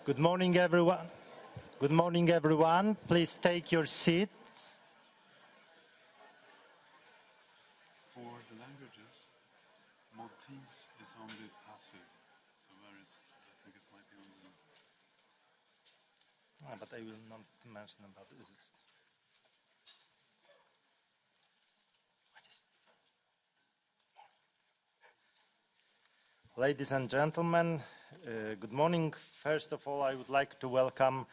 Good morning, everyone. Good morning, everyone. Please take your seats. For the languages, Maltese is only passive, so whereas I think it might be only... But I will not mention about this. Ladies and gentlemen, good morning. First of all, I would like to welcome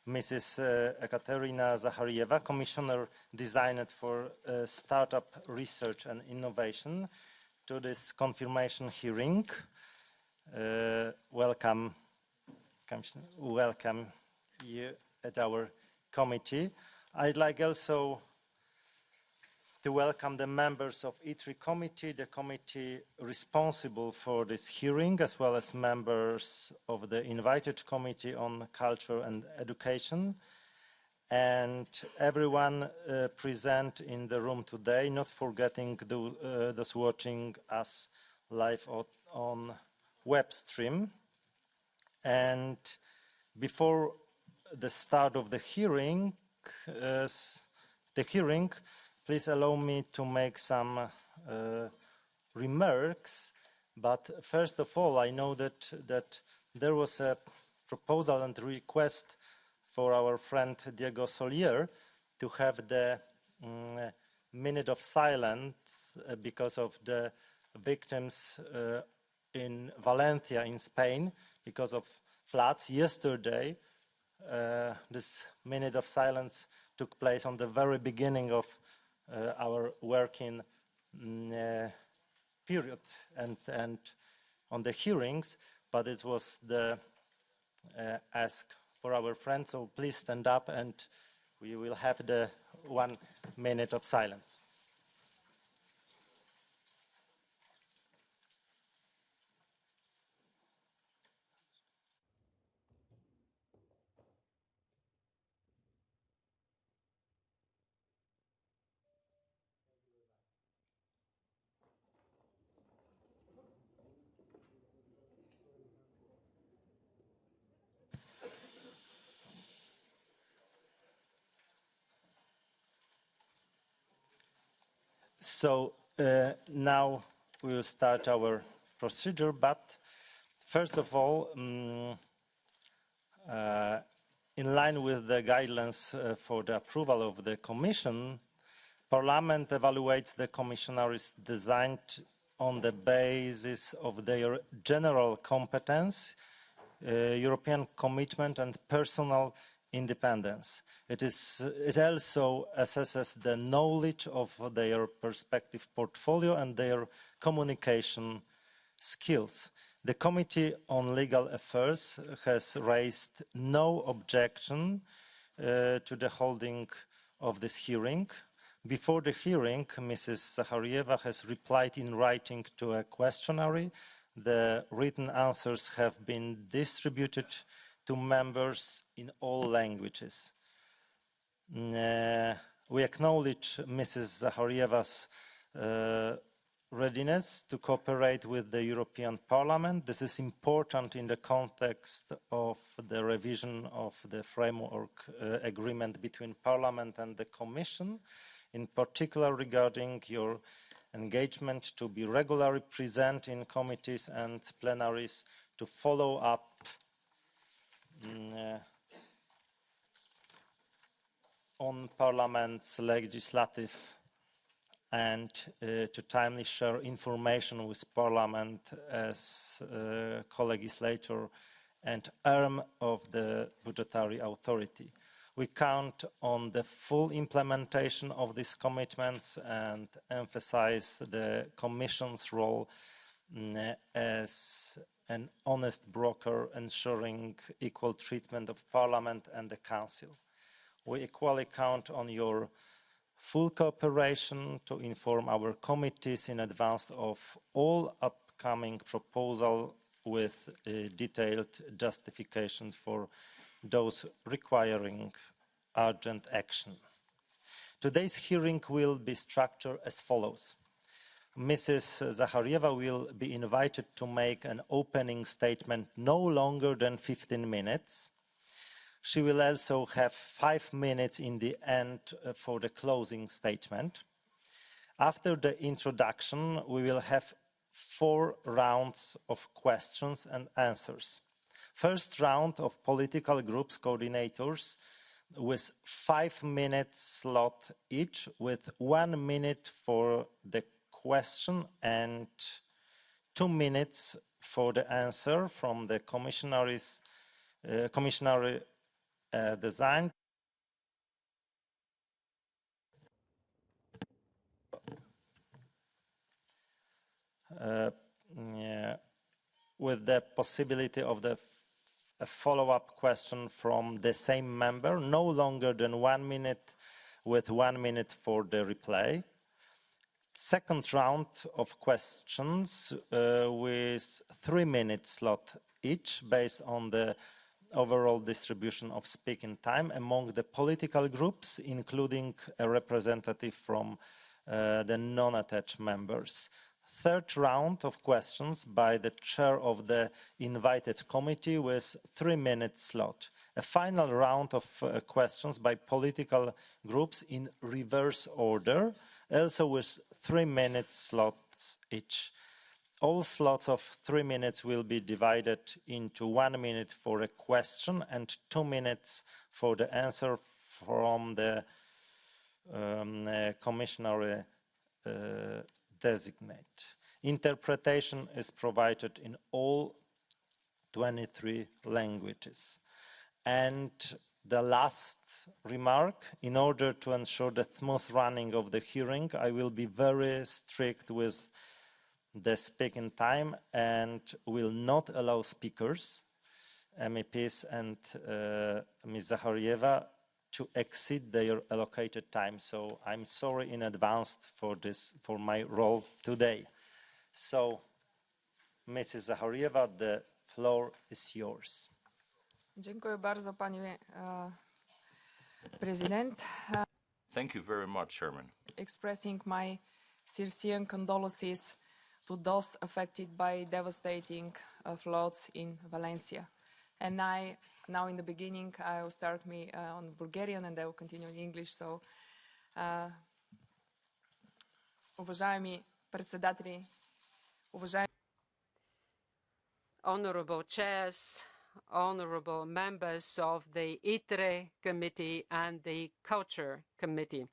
Mrs. Ekaterina-Zaharieva, Commissioner-designate for Startup Research and Innovation, to this confirmation hearing. Welcome, Commissioner. Welcome you at our committee. I'd like also to welcome the members of ITRI committee, the committee responsible for this hearing, as well as members of the invited committee on culture and education, and everyone present in the room today, not forgetting those watching us live on web stream. And before the start of the hearing, please allow me to make some remarks. But first of all, I know that there was a proposal and request for our friend Diego Solier to have the minute of silence because of the victims in Valencia in Spain because of floods. Yesterday, this minute of silence took place on the very beginning of our working period and on the hearings, but it was the ask for our friends, so please stand up and we will have the 1 minute of silence. So now we will start our procedure, but first of all, in line with the guidelines for the approval of the Commission, Parliament evaluates the commissioners designed on the basis of their general competence, European commitment and personal independence. It also assesses the knowledge of their perspective portfolio and their communication skills. The Committee on Legal Affairs has raised no objection to the holding of this hearing. Before the hearing, Mrs. Zaharieva has replied in writing to a questionnaire. The written answers have been distributed to members in all languages. We acknowledge Mrs. Zaharieva's readiness to cooperate with the European Parliament. This is important in the context of the revision of the framework agreement between Parliament and the Commission, in particular regarding your engagement to be regularly present in committees and plenaries to follow up on Parliament's legislative and to timely share information with Parliament as co-legislator and arm of the budgetary authority. We count on the full implementation of these commitments and emphasize the Commission's role as an honest broker ensuring equal treatment of Parliament and the Council. We equally count on your full cooperation to inform our committees in advance of all upcoming proposals with detailed justifications for those requiring urgent action. Today's hearing will be structured as follows. Mrs. Zaharieva will be invited to make an opening statement no longer than 15 minutes. She will also have 5 minutes in the end for the closing statement. After the introduction, we will have 4 rounds of questions and answers. First round of political groups coordinators with 5 minutes slot each, with 1 minute for the question and 2 minutes for the answer from the Commissioner-designate. With the possibility of a follow-up question from the same member, no longer than 1 minute, with 1 minute for the reply. Second round of questions with 3 minute slot each, based on the overall distribution of speaking time among the political groups, including a representative from the non-attached members. Third round of questions by the chair of the invited committee with 3 minute slot. A final round of questions by political groups in reverse order, also with 3 minute slots each. All slots of 3 minutes will be divided into 1 minute for a question and 2 minutes for the answer from the Commissioner-designate. Interpretation is provided in all 23 languages. And the last remark, in order to ensure the smooth running of the hearing, I will be very strict with the speaking time and will not allow speakers, MEPs and Ms. Zaharieva, to exceed their allocated time. So I'm sorry in advance for this, for my role today. So, Mrs. Zaharieva, the floor is yours. Dziękuję bardzo, panie prezydent. Thank you very much, Chairman. Expressing my sincere condolences to those affected by devastating floods in Valencia. And now in the beginning, I will start me on Bulgarian and I will continue in English. So, уважаеми председатели, Honorable chairs, honorable members of the ITRE committee and the Culture committee.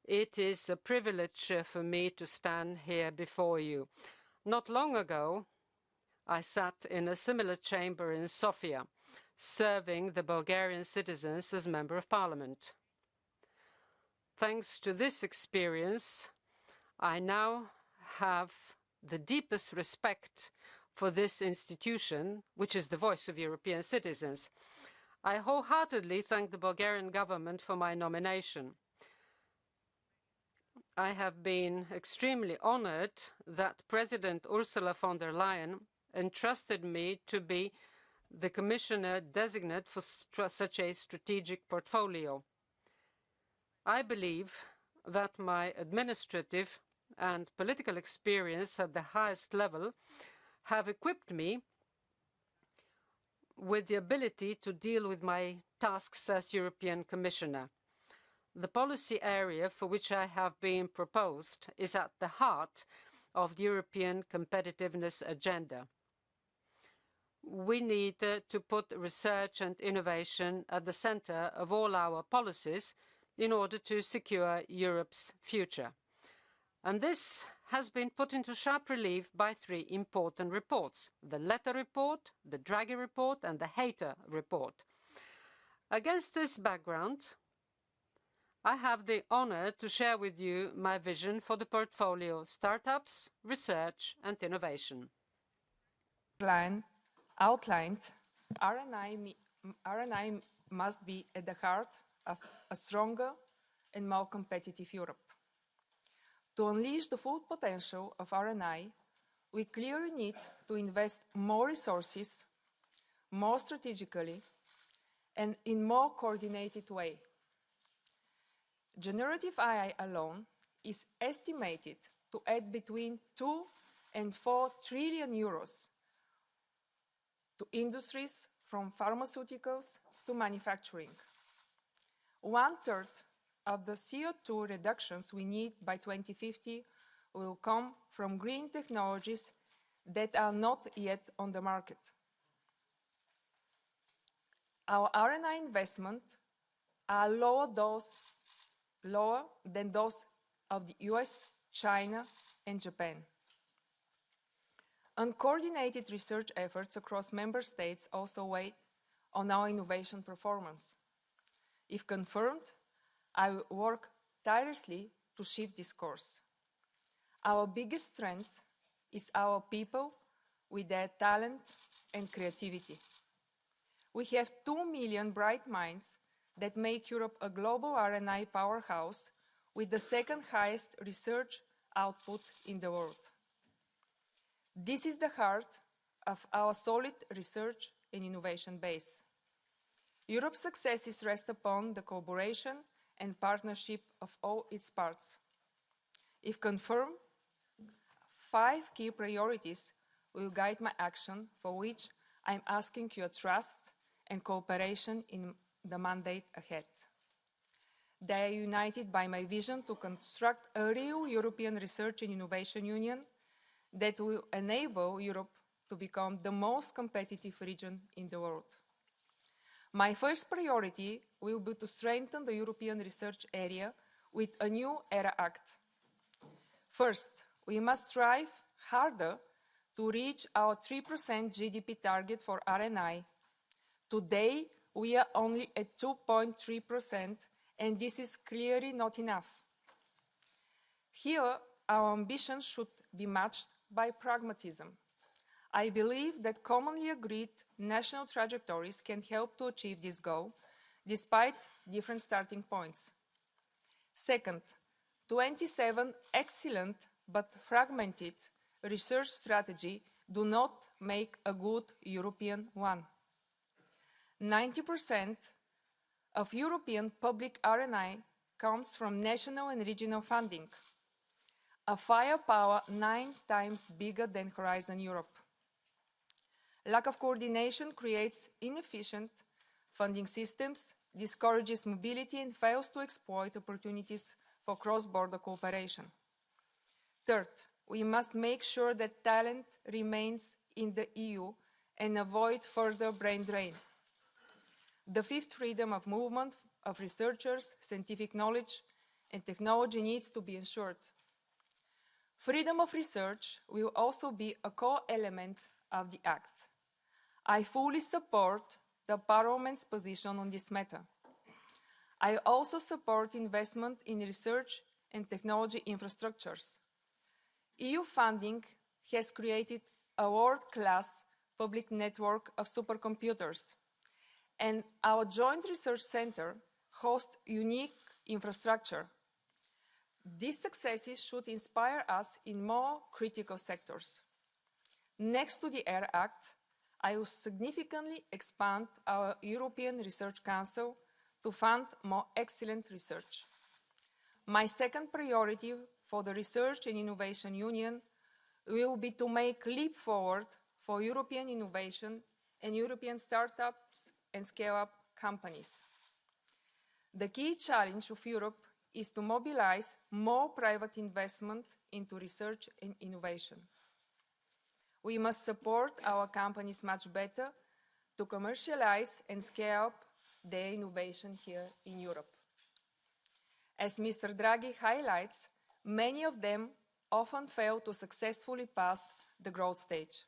It is a privilege for me to stand here before you. Not long ago, I sat in a similar chamber in Sofia, serving the Bulgarian citizens as Member of Parliament. Thanks to this experience, I now have the deepest respect for this institution, which is the voice of European citizens. I wholeheartedly thank the Bulgarian government for my nomination. I have been extremely honored that President Ursula von der Leyen entrusted me to be the Commissioner-designate for such a strategic portfolio. I believe that my administrative and political experience at the highest level have equipped me with the ability to deal with my tasks as European Commissioner. The policy area for which I have been proposed is at the heart of the European competitiveness agenda. We need to put research and innovation at the center of all our policies in order to secure Europe's future. And this has been put into sharp relief by 3 important reports: the Letta report, the Draghi report, and the Hayter report. Against this background, I have the honor to share with you my vision for the portfolio Startups, Research and Innovation. Outlined, R&I must be at the heart of a stronger and more competitive Europe. To unleash the full potential of R&I, we clearly need to invest more resources, more strategically, and in more coordinated way. Generative AI alone is estimated to add between 2 and 4 trillion euros to industries from pharmaceuticals to manufacturing. 1/3 of the CO2 reductions we need by 2050 will come from green technologies that are not yet on the market. Our R&I investments are lower than those of the US, China, and Japan. Uncoordinated research efforts across member states also weigh on our innovation performance. If confirmed, I will work tirelessly to shift this course. Our biggest strength is our people with their talent and creativity. We have 2 million bright minds that make Europe a global R&I powerhouse with the second highest research output in the world. This is the heart of our solid research and innovation base. Europe's successes rest upon the collaboration and partnership of all its parts. If confirmed, 5 key priorities will guide my action, for which I'm asking your trust and cooperation in the mandate ahead. They are united by my vision to construct a real European Research and Innovation Union that will enable Europe to become the most competitive region in the world. My first priority will be to strengthen the European research area with a new ERA Act. First, we must strive harder to reach our 3% GDP target for R&I. Today, we are only at 2.3%, and this is clearly not enough. Here, our ambitions should be matched by pragmatism. I believe that commonly agreed national trajectories can help to achieve this goal, despite different starting points. Second, 27 excellent but fragmented research strategies do not make a good European one. 90% of European public R&I comes from national and regional funding, a firepower 9 times bigger than Horizon Europe. Lack of coordination creates inefficient funding systems, discourages mobility, and fails to exploit opportunities for cross-border cooperation. Third, we must make sure that talent remains in the EU and avoid further brain drain. The fifth freedom of movement of researchers, scientific knowledge, and technology needs to be ensured. Freedom of research will also be a core element of the Act. I fully support the Parliament's position on this matter. I also support investment in research and technology infrastructures. EU funding has created a world-class public network of supercomputers, and our joint research center hosts unique infrastructure. These successes should inspire us in more critical sectors. Next to the ERA Act, I will significantly expand our European Research Council to fund more excellent research. My second priority for the Research and Innovation Union will be to make a leap forward for European innovation and European startups and scale-up companies. The key challenge of Europe is to mobilize more private investment into research and innovation. We must support our companies much better to commercialize and scale up their innovation here in Europe. As Mr. Draghi highlights, many of them often fail to successfully pass the growth stage.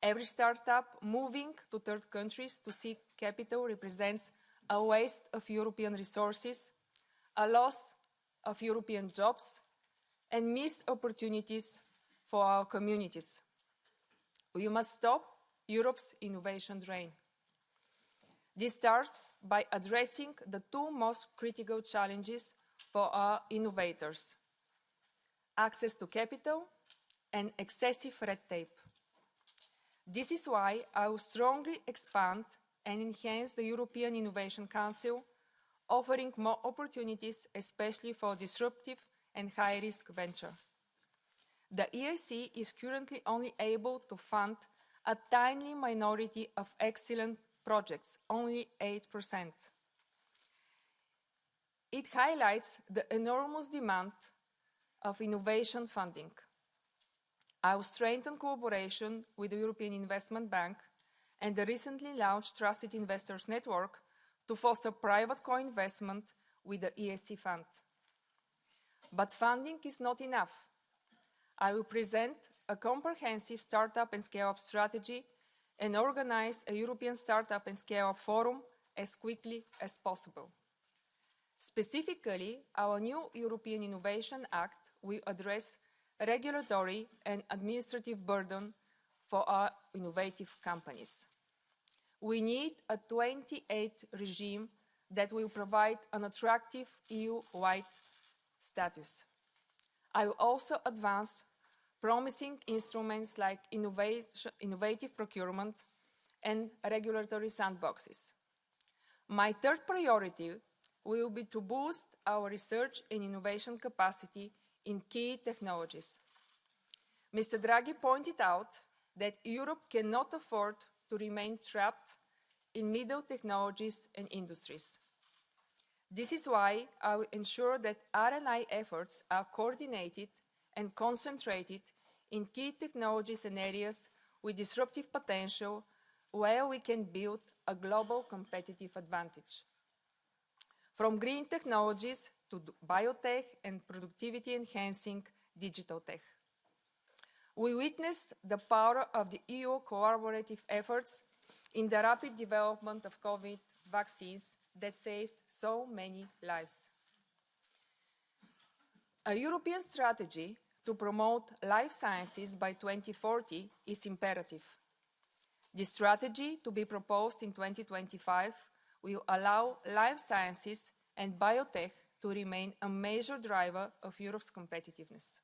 Every startup moving to third countries to seek capital represents a waste of European resources, a loss of European jobs, and missed opportunities for our communities. We must stop Europe's innovation drain. This starts by addressing the 2 most critical challenges for our innovators: access to capital and excessive red tape. This is why I will strongly expand and enhance the European Innovation Council, offering more opportunities, especially for disruptive and high-risk venture. the EIC is currently only able to fund a tiny minority of excellent projects, only 8%. It highlights the enormous demand of innovation funding. Our strengthened cooperation with the European Investment Bank and the recently launched Trusted Investors Network to foster private co-investment with the EIC fund. But funding is not enough. I will present a comprehensive startup and scale-up strategy and organize a European Startup and Scale-up Forum as quickly as possible. Specifically, our new European Innovation Act will address regulatory and administrative burden for our innovative companies. We need a 28 regime that will provide an attractive EU-wide status. I will also advance promising instruments like innovative procurement and regulatory sandboxes. My third priority will be to boost our research and innovation capacity in key technologies. Mr. Draghi pointed out that Europe cannot afford to remain trapped in middle technologies and industries. This is why I will ensure that R&I efforts are coordinated and concentrated in key technologies and areas with disruptive potential where we can build a global competitive advantage. From green technologies to biotech and productivity-enhancing digital tech. We witnessed the power of the EU collaborative efforts in the rapid development of COVID vaccines that saved so many lives. A European strategy to promote life sciences by 2040 is imperative. The strategy to be proposed in 2025 will allow life sciences and biotech to remain a major driver of Europe's competitiveness.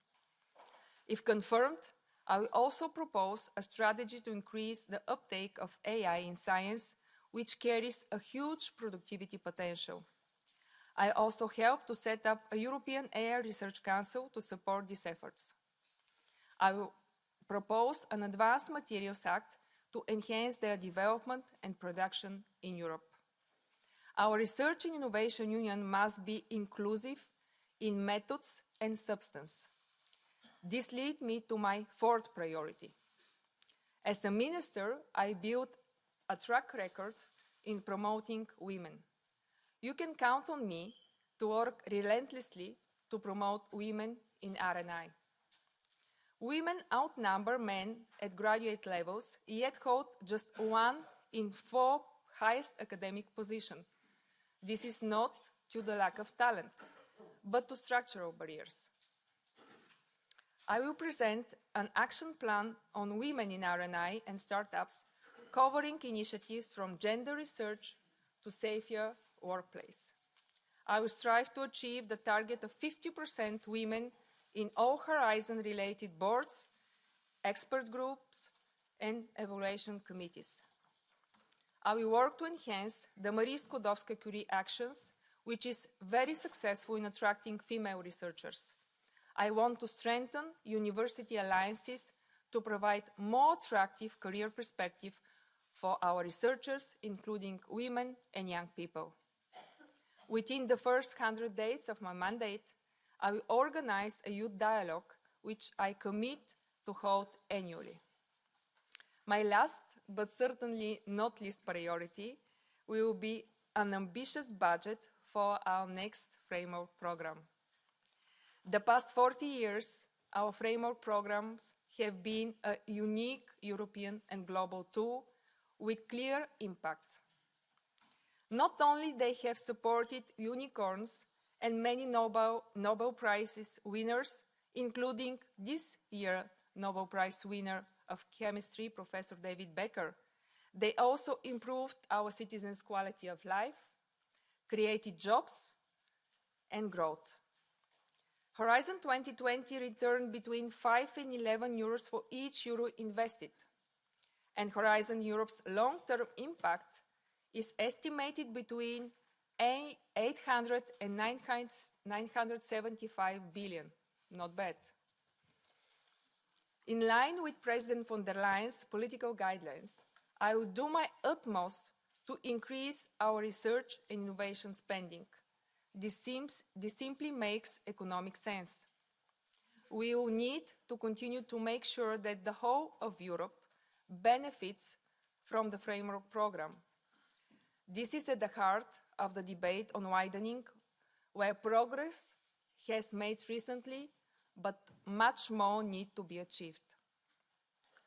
If confirmed, I will also propose a strategy to increase the uptake of AI in science, which carries a huge productivity potential. I also help to set up a European AI Research Council to support these efforts. I will propose an Advanced Materials Act to enhance their development and production in Europe. Our Research and Innovation Union must be inclusive in methods and substance. This leads me to my fourth priority. As a minister, I built a track record in promoting women. You can count on me to work relentlessly to promote women in R&I. Women outnumber men at graduate levels, yet hold just 1 in 4 highest academic positions. This is not due to the lack of talent, but to structural barriers. I will present an action plan on women in R&I and startups, covering initiatives from gender research to safer workplace. I will strive to achieve the target of 50% women in all Horizon-related boards, expert groups, and evaluation committees. I will work to enhance the Marie Skłodowska-Curie actions, which is very successful in attracting female researchers. I want to strengthen university alliances to provide more attractive career perspective for our researchers, including women and young people. Within the first 100 days of my mandate, I will organize a youth dialogue, which I commit to hold annually. My last, but certainly not least priority, will be an ambitious budget for our next framework program. The past 40 years, our framework programs have been a unique European and global tool with clear impact. Not only they have supported unicorns and many Nobel Prizes winners, including this year's Nobel Prize winner of chemistry, Professor David Becker, they also improved our citizens' quality of life, created jobs, and growth. Horizon 2020 returned between 5 and 11 euros for each euro invested, and Horizon Europe's long-term impact is estimated between 800 and 975 billion. Not bad. In line with President von der Leyen's political guidelines, I will do my utmost to increase our research and innovation spending. This simply makes economic sense. We will need to continue to make sure that the whole of Europe benefits from the framework program. This is at the heart of the debate on widening, where progress has made recently, but much more needs to be achieved.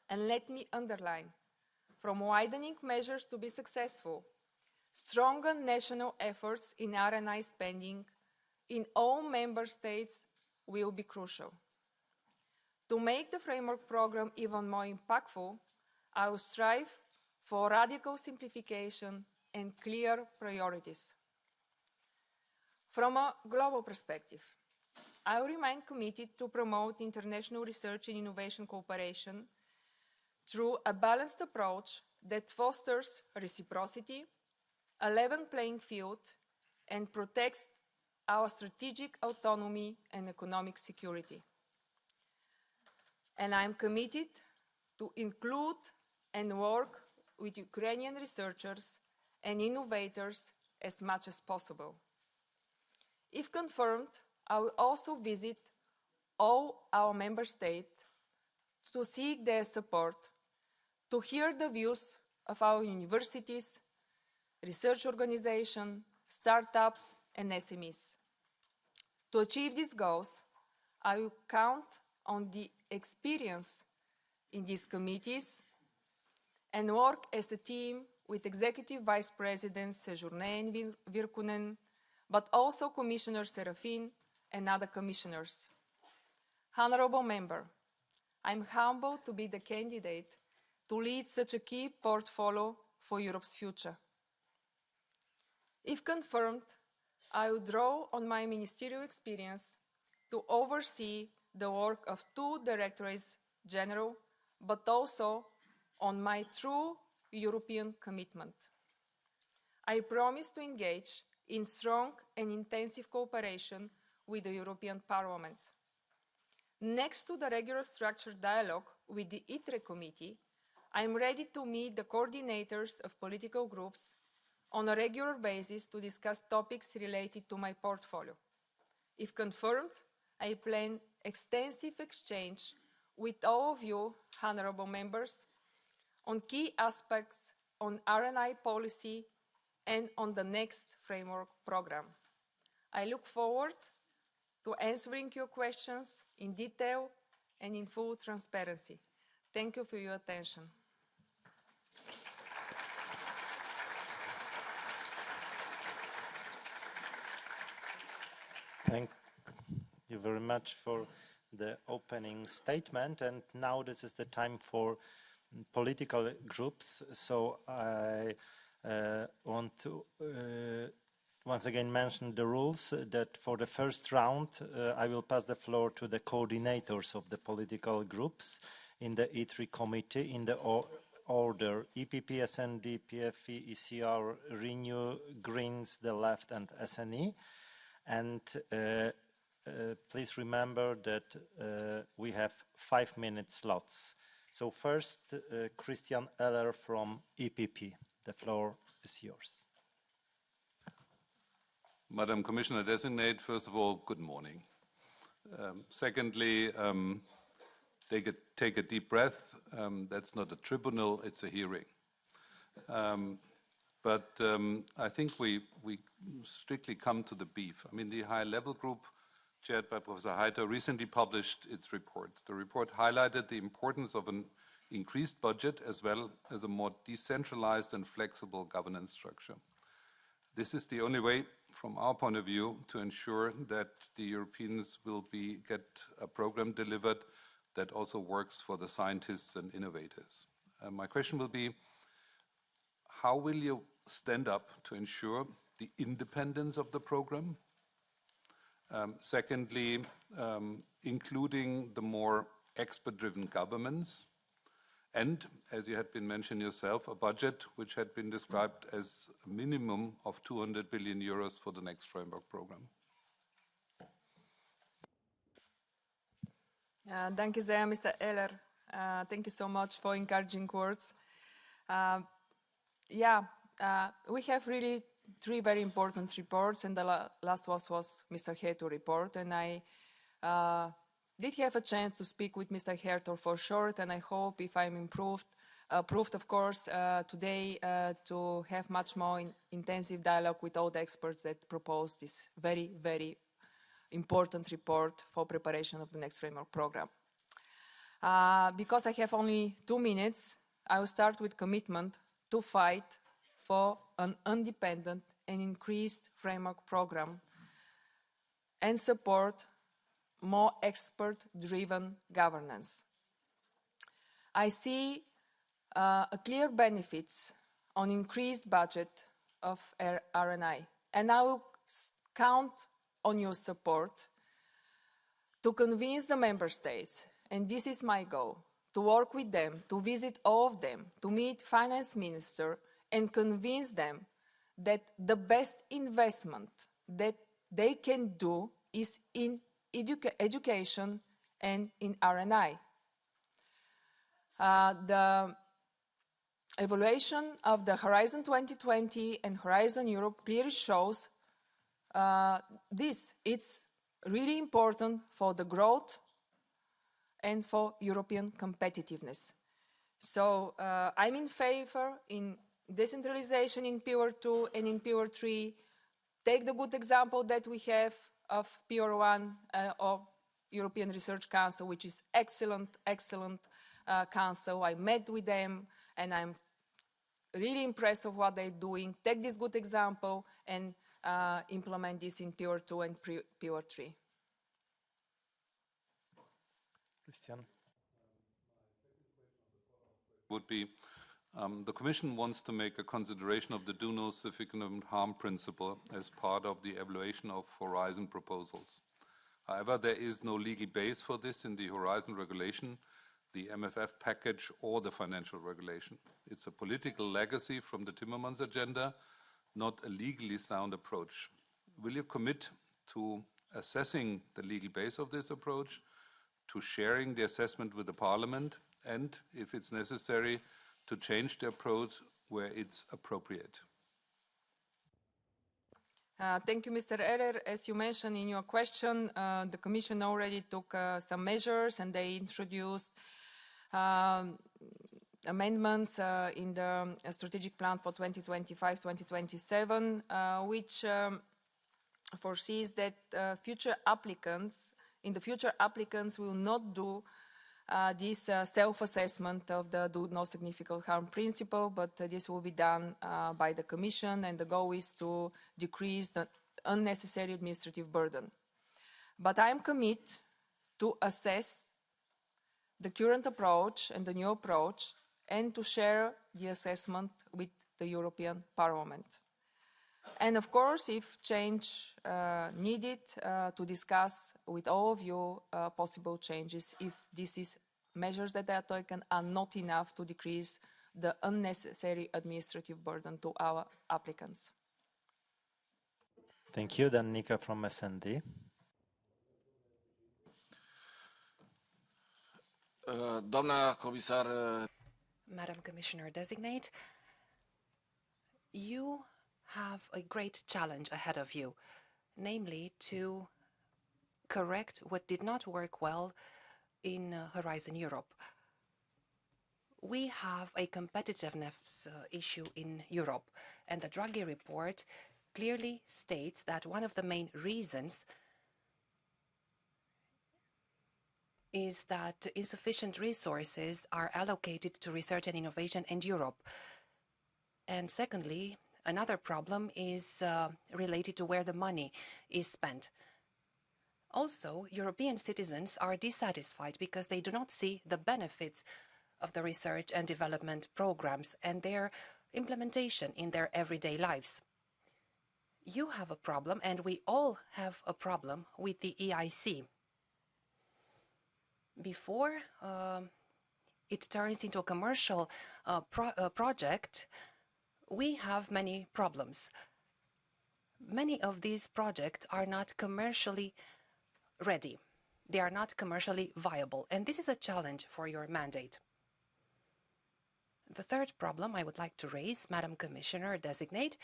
And let me underline, from widening measures to be successful, stronger national efforts in R&I spending in all member states will be crucial. To make the framework program even more impactful, I will strive for radical simplification and clear priorities. From a global perspective, I will remain committed to promote international research and innovation cooperation through a balanced approach that fosters reciprocity, a level playing field, and protects our strategic autonomy and economic security. And I'm committed to include and work with Ukrainian researchers and innovators as much as possible. If confirmed, I will also visit all our member states to seek their support, to hear the views of our universities, research organizations, startups, and SMEs. To achieve these goals, I will count on the experience in these committees and work as a team with Executive Vice Presidents Sejourné and Virkkunen, but also Commissioner Serafin and other commissioners. Honorable Member, I'm humbled to be the candidate to lead such a key portfolio for Europe's future. If confirmed, I will draw on my ministerial experience to oversee the work of 2 Directorates General, but also on my true European commitment. I promise to engage in strong and intensive cooperation with the European Parliament. Next to the regular structured dialogue with the ITRE committee, I am ready to meet the coordinators of political groups on a regular basis to discuss topics related to my portfolio. If confirmed, I plan extensive exchange with all of you, honorable members, on key aspects on R&I policy and on the next framework program. I look forward to answering your questions in detail and in full transparency. Thank you for your attention. Thank you very much for the opening statement. And now this is the time for political groups. So I want to once again mention the rules that for the first round, I will pass the floor to the coordinators of the political groups in the ITRE committee in the order EPP, SND, PFE, ECR, Renew, Greens, the Left, and SNE. And please remember that we have 5-minute slots. So first, Christian Eller from EPP. The floor is yours. Madam Commissioner-designate, first of all, good morning. Secondly, take a deep breath. That's not a tribunal, it's a hearing. But I think we strictly come to the beef. I mean, the high-level group, chaired by Professor Heiter, recently published its report. The report highlighted the importance of an increased budget as well as a more decentralized and flexible governance structure. This is the only way, from our point of view, to ensure that the Europeans will get a program delivered that also works for the scientists and innovators. My question will be, how will you stand up to ensure the independence of the program? Secondly, including the more expert-driven governments, and, as you had been mentioning yourself, a budget which had been described as a minimum of 200 billion euros for the next framework program. Danke sehr, Mr. Eller. Thank you so much for encouraging words. We have really 3 very important reports, and the last one was Mr. Hertog's report, and I did have a chance to speak with Mr. Hertog for short, and I hope if I'm approved, of course, today to have much more intensive dialogue with all the experts that propose this very, very important report for preparation of the next framework program. Because I have only 2 minutes, I will start with commitment to fight for an independent and increased framework program and support more expert-driven governance. I see a clear benefits on increased budget of RNI, and I will count on your support to convince the member states, and this is my goal, to work with them, to visit all of them, to meet finance minister and convince them that the best investment that they can do is in education and in RNI. The evaluation of the Horizon 2020 and Horizon Europe clearly shows this. It's really important for the growth and for European competitiveness. So I'm in favor in decentralization in Pillar 2 and in Pillar 3. Take the good example that we have of Pillar 1 or European Research Council, which is excellent council. I met with them and I'm really impressed of what they're doing. Take this good example and implement this in Pillar 2 and Pillar 3. Christian? Would be the Commission wants to make a consideration of the do no significant harm principle as part of the evaluation of Horizon proposals. However, there is no legal base for this in the Horizon regulation, the MFF package, or the financial regulation. It's a political legacy from the Timmermans agenda, not a legally sound approach. Will you commit to assessing the legal base of this approach, to sharing the assessment with the Parliament, and, if it's necessary, to change the approach where it's appropriate? Thank you, Mr. Eller. As you mentioned in your question, the Commission already took some measures and they introduced amendments in the strategic plan for 2025-2027, which foresees that future applicants will not do this self-assessment of the do no significant harm principle, but this will be done by the Commission, and the goal is to decrease the unnecessary administrative burden. But I am committed to assess the current approach and the new approach, and to share the assessment with the European Parliament. And of course, if change needed, to discuss with all of you possible changes if this is measures that are taken are not enough to decrease the unnecessary administrative burden to our applicants. Thank you. Then Nika from SND. Doamna comisar, Madam Commissioner-designate, you have a great challenge ahead of you, namely to correct what did not work well in Horizon Europe. We have a competitiveness issue in Europe, and the Draghi report clearly states that one of the main reasons is that insufficient resources are allocated to research and innovation in Europe. And secondly, another problem is related to where the money is spent. Also, European citizens are dissatisfied because they do not see the benefits of the research and development programs and their implementation in their everyday lives. You have a problem, and we all have a problem with the EIC. Before it turns into a commercial project, we have many problems. Many of these projects are not commercially ready. They are not commercially viable, and this is a challenge for your mandate. The third problem I would like to raise, Madam Commissioner-designate,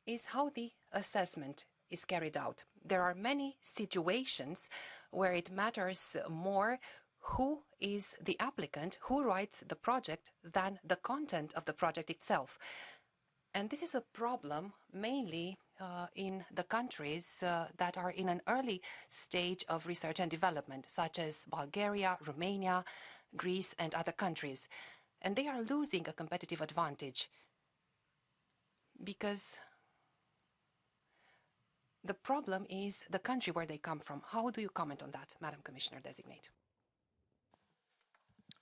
is how the assessment is carried out. There are many situations where it matters more who is the applicant, who writes the project, than the content of the project itself. And this is a problem mainly in the countries that are in an early stage of research and development, such as Bulgaria, Romania, Greece, and other countries. And they are losing a competitive advantage because the problem is the country where they come from. How do you comment on that, Madam Commissioner-designate?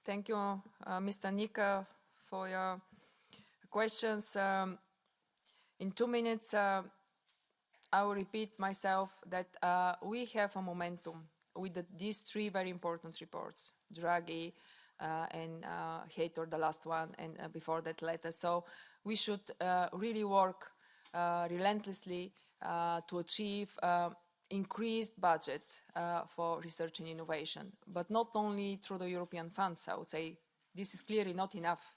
Thank you, Mr. Nika, for your questions. In 2 minutes, I will repeat myself that we have a momentum with these three very important reports, Draghi and Hator, the last one, and before that letter. So we should really work relentlessly to achieve increased budget for research and innovation, but not only through the European funds. I would say this is clearly not enough.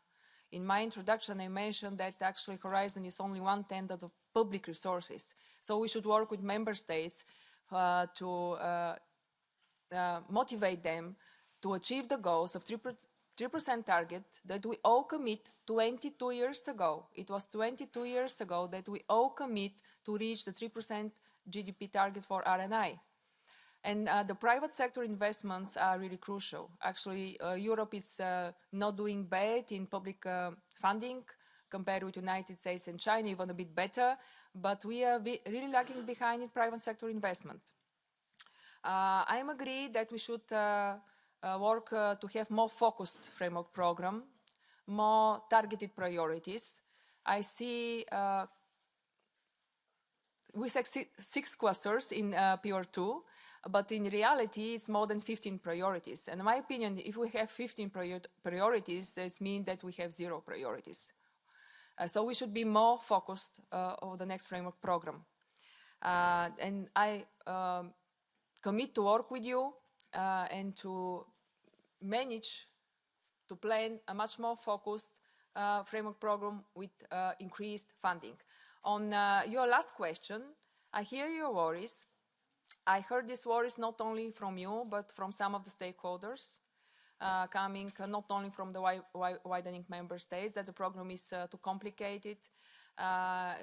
In my introduction, I mentioned that actually Horizon is only 1/10 of the public resources. So we should work with member states to motivate them to achieve the goals of 3% target that we all commit 22 years ago. It was 22 years ago that we all commit to reach the 3% GDP target for R&I. And the private sector investments are really crucial. Actually, Europe is not doing bad in public funding compared with the United States and China, even a bit better, but we are really lagging behind in private sector investment. I agree that we should work to have more focused framework program, more targeted priorities. I see we said 6 clusters in PR2, but in reality, it's more than 15 priorities. And in my opinion, if we have 15 priorities, it means that we have 0 priorities. So we should be more focused on the next framework program. And I commit to work with you and to manage to plan a much more focused framework program with increased funding. On your last question, I hear your worries. I heard these worries not only from you, but from some of the stakeholders, coming not only from the widening member states, that the program is too complicated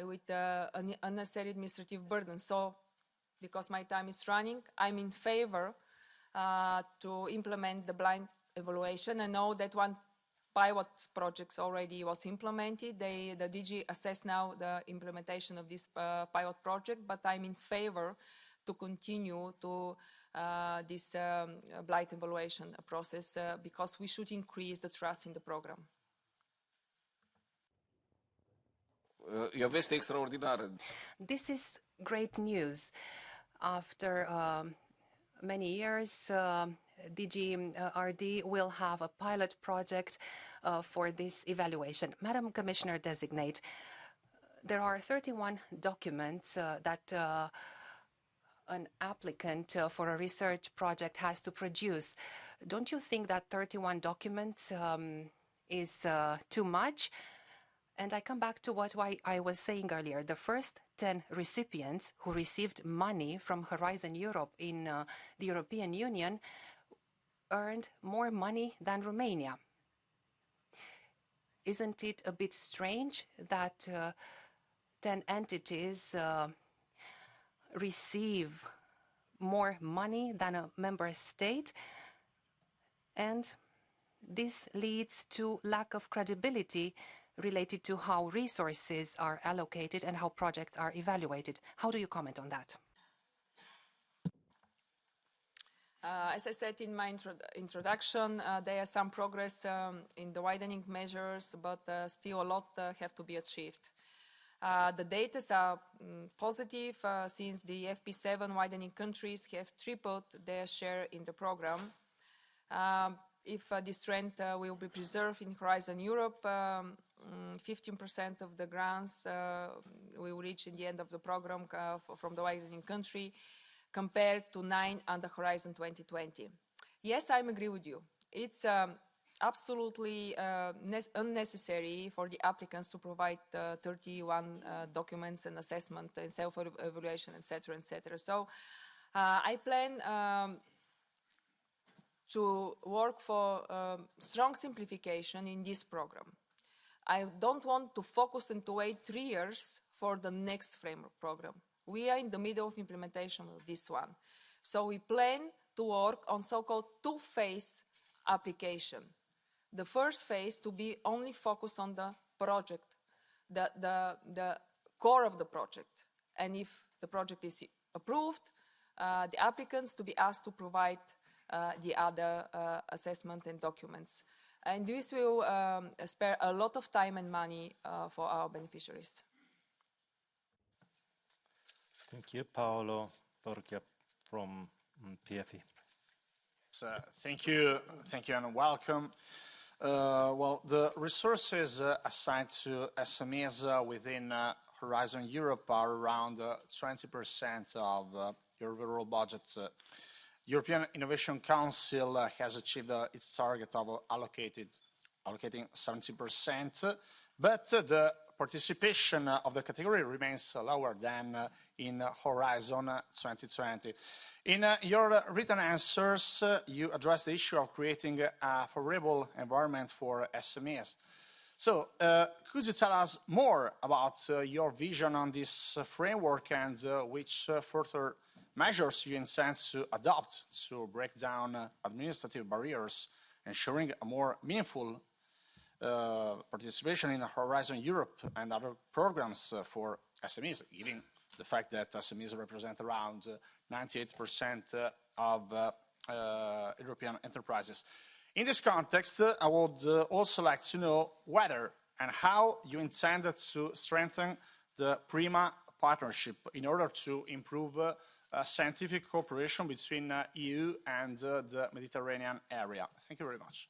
with an unnecessary administrative burden. So, because my time is running, I'm in favor to implement the blind evaluation. I know that one pilot project already was implemented. The DG assess now the implementation of this pilot project, but I'm in favor to continue to this blind evaluation process because we should increase the trust in the program. E o veste extraordinară. This is great news. After many years, DG RD will have a pilot project for this evaluation. Madam Commissioner-designate, there are 31 documents that an applicant for a research project has to produce. Don't you think that 31 documents is too much? And I come back to what I was saying earlier. The first 10 recipients who received money from Horizon Europe in the European Union earned more money than Romania. Isn't it a bit strange that 10 entities receive more money than a member state? And this leads to lack of credibility related to how resources are allocated and how projects are evaluated. How do you comment on that? As I said in my introduction, there is some progress in the widening measures, but still a lot have to be achieved. The data are positive since the FP7 widening countries have tripled their share in the program. If this trend will be preserved in Horizon Europe, 15% of the grants will reach in the end of the program from the widening compared to 9 under Horizon 2020. Yes, I agree with you. It's absolutely unnecessary for the applicants to provide 31 documents and assessment and self-evaluation, etc., etc. So I plan to work for strong simplification in this program. I don't want to focus and to wait 3 years for the next framework program. We are in the middle of implementation of this one. So we plan to work on so-called two-phase application. The first phase to be only focused on the project, the core of the project. And if the project is approved, the applicants to be asked to provide the other assessment and documents. And this will spare a lot of time and money for our beneficiaries. Thank you. Paolo Borgia from PFE. Thank you, and welcome. Well, the resources assigned to SMEs within Horizon Europe are around 20% of your overall budget. European Innovation Council has achieved its target of allocating 70%, but the participation of the category remains lower than in Horizon 2020. In your written answers, you address the issue of creating a favorable environment for SMEs. So, could you tell us more about your vision on this framework and which further measures you intend to adopt to break down administrative barriers, ensuring a more meaningful participation in Horizon Europe and other programs for SMEs, given the fact that SMEs represent around 98% of European enterprises. In this context, I would also like to know whether and how you intend to strengthen the PRIMA partnership in order to improve scientific cooperation between EU and the Mediterranean area. Thank you very much.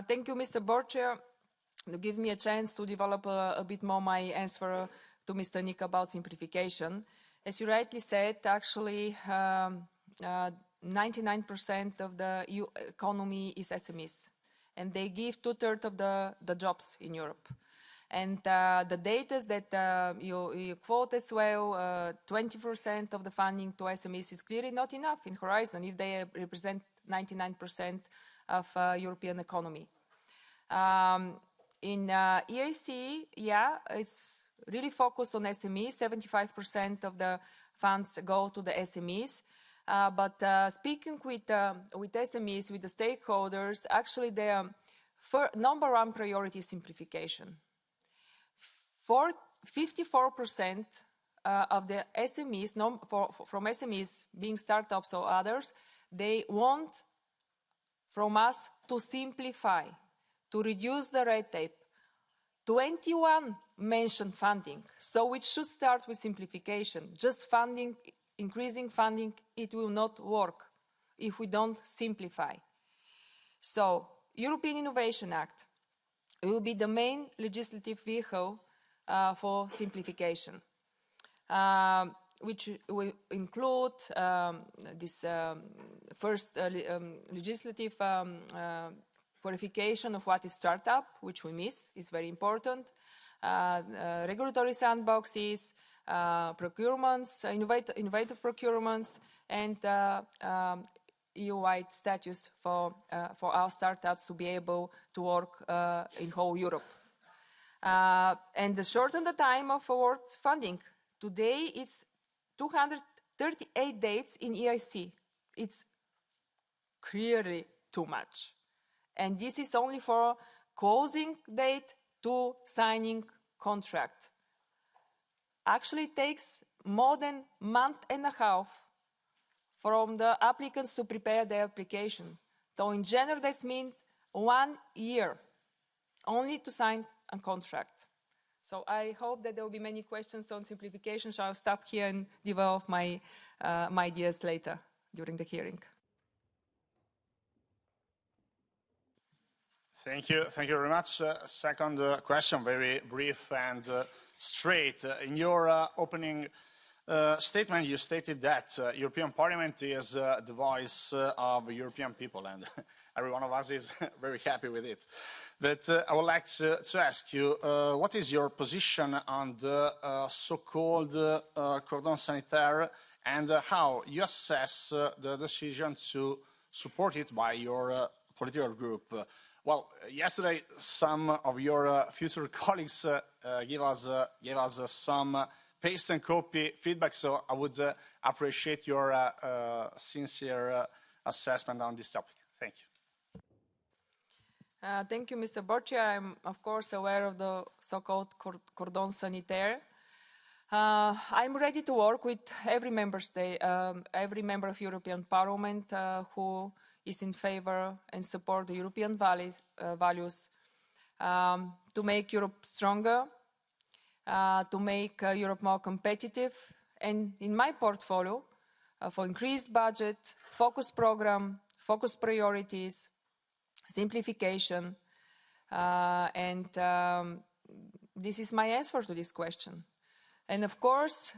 Thank you, Mr. Borgia, to give me a chance to develop a bit more my answer to Mr. Nick about simplification. As you rightly said, actually, 99% of the EU economy is SMEs, and they give 2/3 of the jobs in Europe. And the data that you quote as well, 20% of the funding to SMEs is clearly not enough in Horizon if they represent 99% of European economy. In EIC, yeah, it's really focused on SMEs. 75% of the funds go to the SMEs. But speaking with SMEs, with the stakeholders, actually their number one priority is simplification. 54% of the SMEs, from SMEs being startups or others, they want from us to simplify, to reduce the red tape. 21 mentioned funding, so it should start with simplification. Just funding, increasing funding, it will not work if we don't simplify. So, European Innovation Act will be the main legislative vehicle for simplification, which will include this first legislative qualification of what is startup, which we miss, is very important, regulatory sandboxes, procurements, innovative procurements, and EU-wide status for our startups to be able to work in whole Europe. And to shorten the time of award funding. Today it's 238 dates in EIC. It's clearly too much. And this is only for closing date to signing contract. Actually, it takes more than a month and a half from the applicants to prepare their application. So in general, this means 1 year only to sign a contract. So I hope that there will be many questions on simplification, so I'll stop here and develop my ideas later during the hearing. Thank you very much. Second question, very brief and straight. In your opening statement, you stated that European Parliament is the voice of European people, and every one of us is very happy with it. But I would like to ask you, what is your position on the so-called cordon sanitaire, and how you assess the decision to support it by your political group? Well, yesterday, some of your future colleagues gave us some paste and copy feedback, so I would appreciate your sincere assessment on this topic. Thank you. Thank you, Mr. Bocci. I'm, of course, aware of the so-called cordon sanitaire. I'm ready to work with every member state, every member of European Parliament who is in favor and support the European values to make Europe stronger, to make Europe more competitive, and in my portfolio, for increased budget, focus program, focus priorities, simplification, and this is my answer to this question. And of course,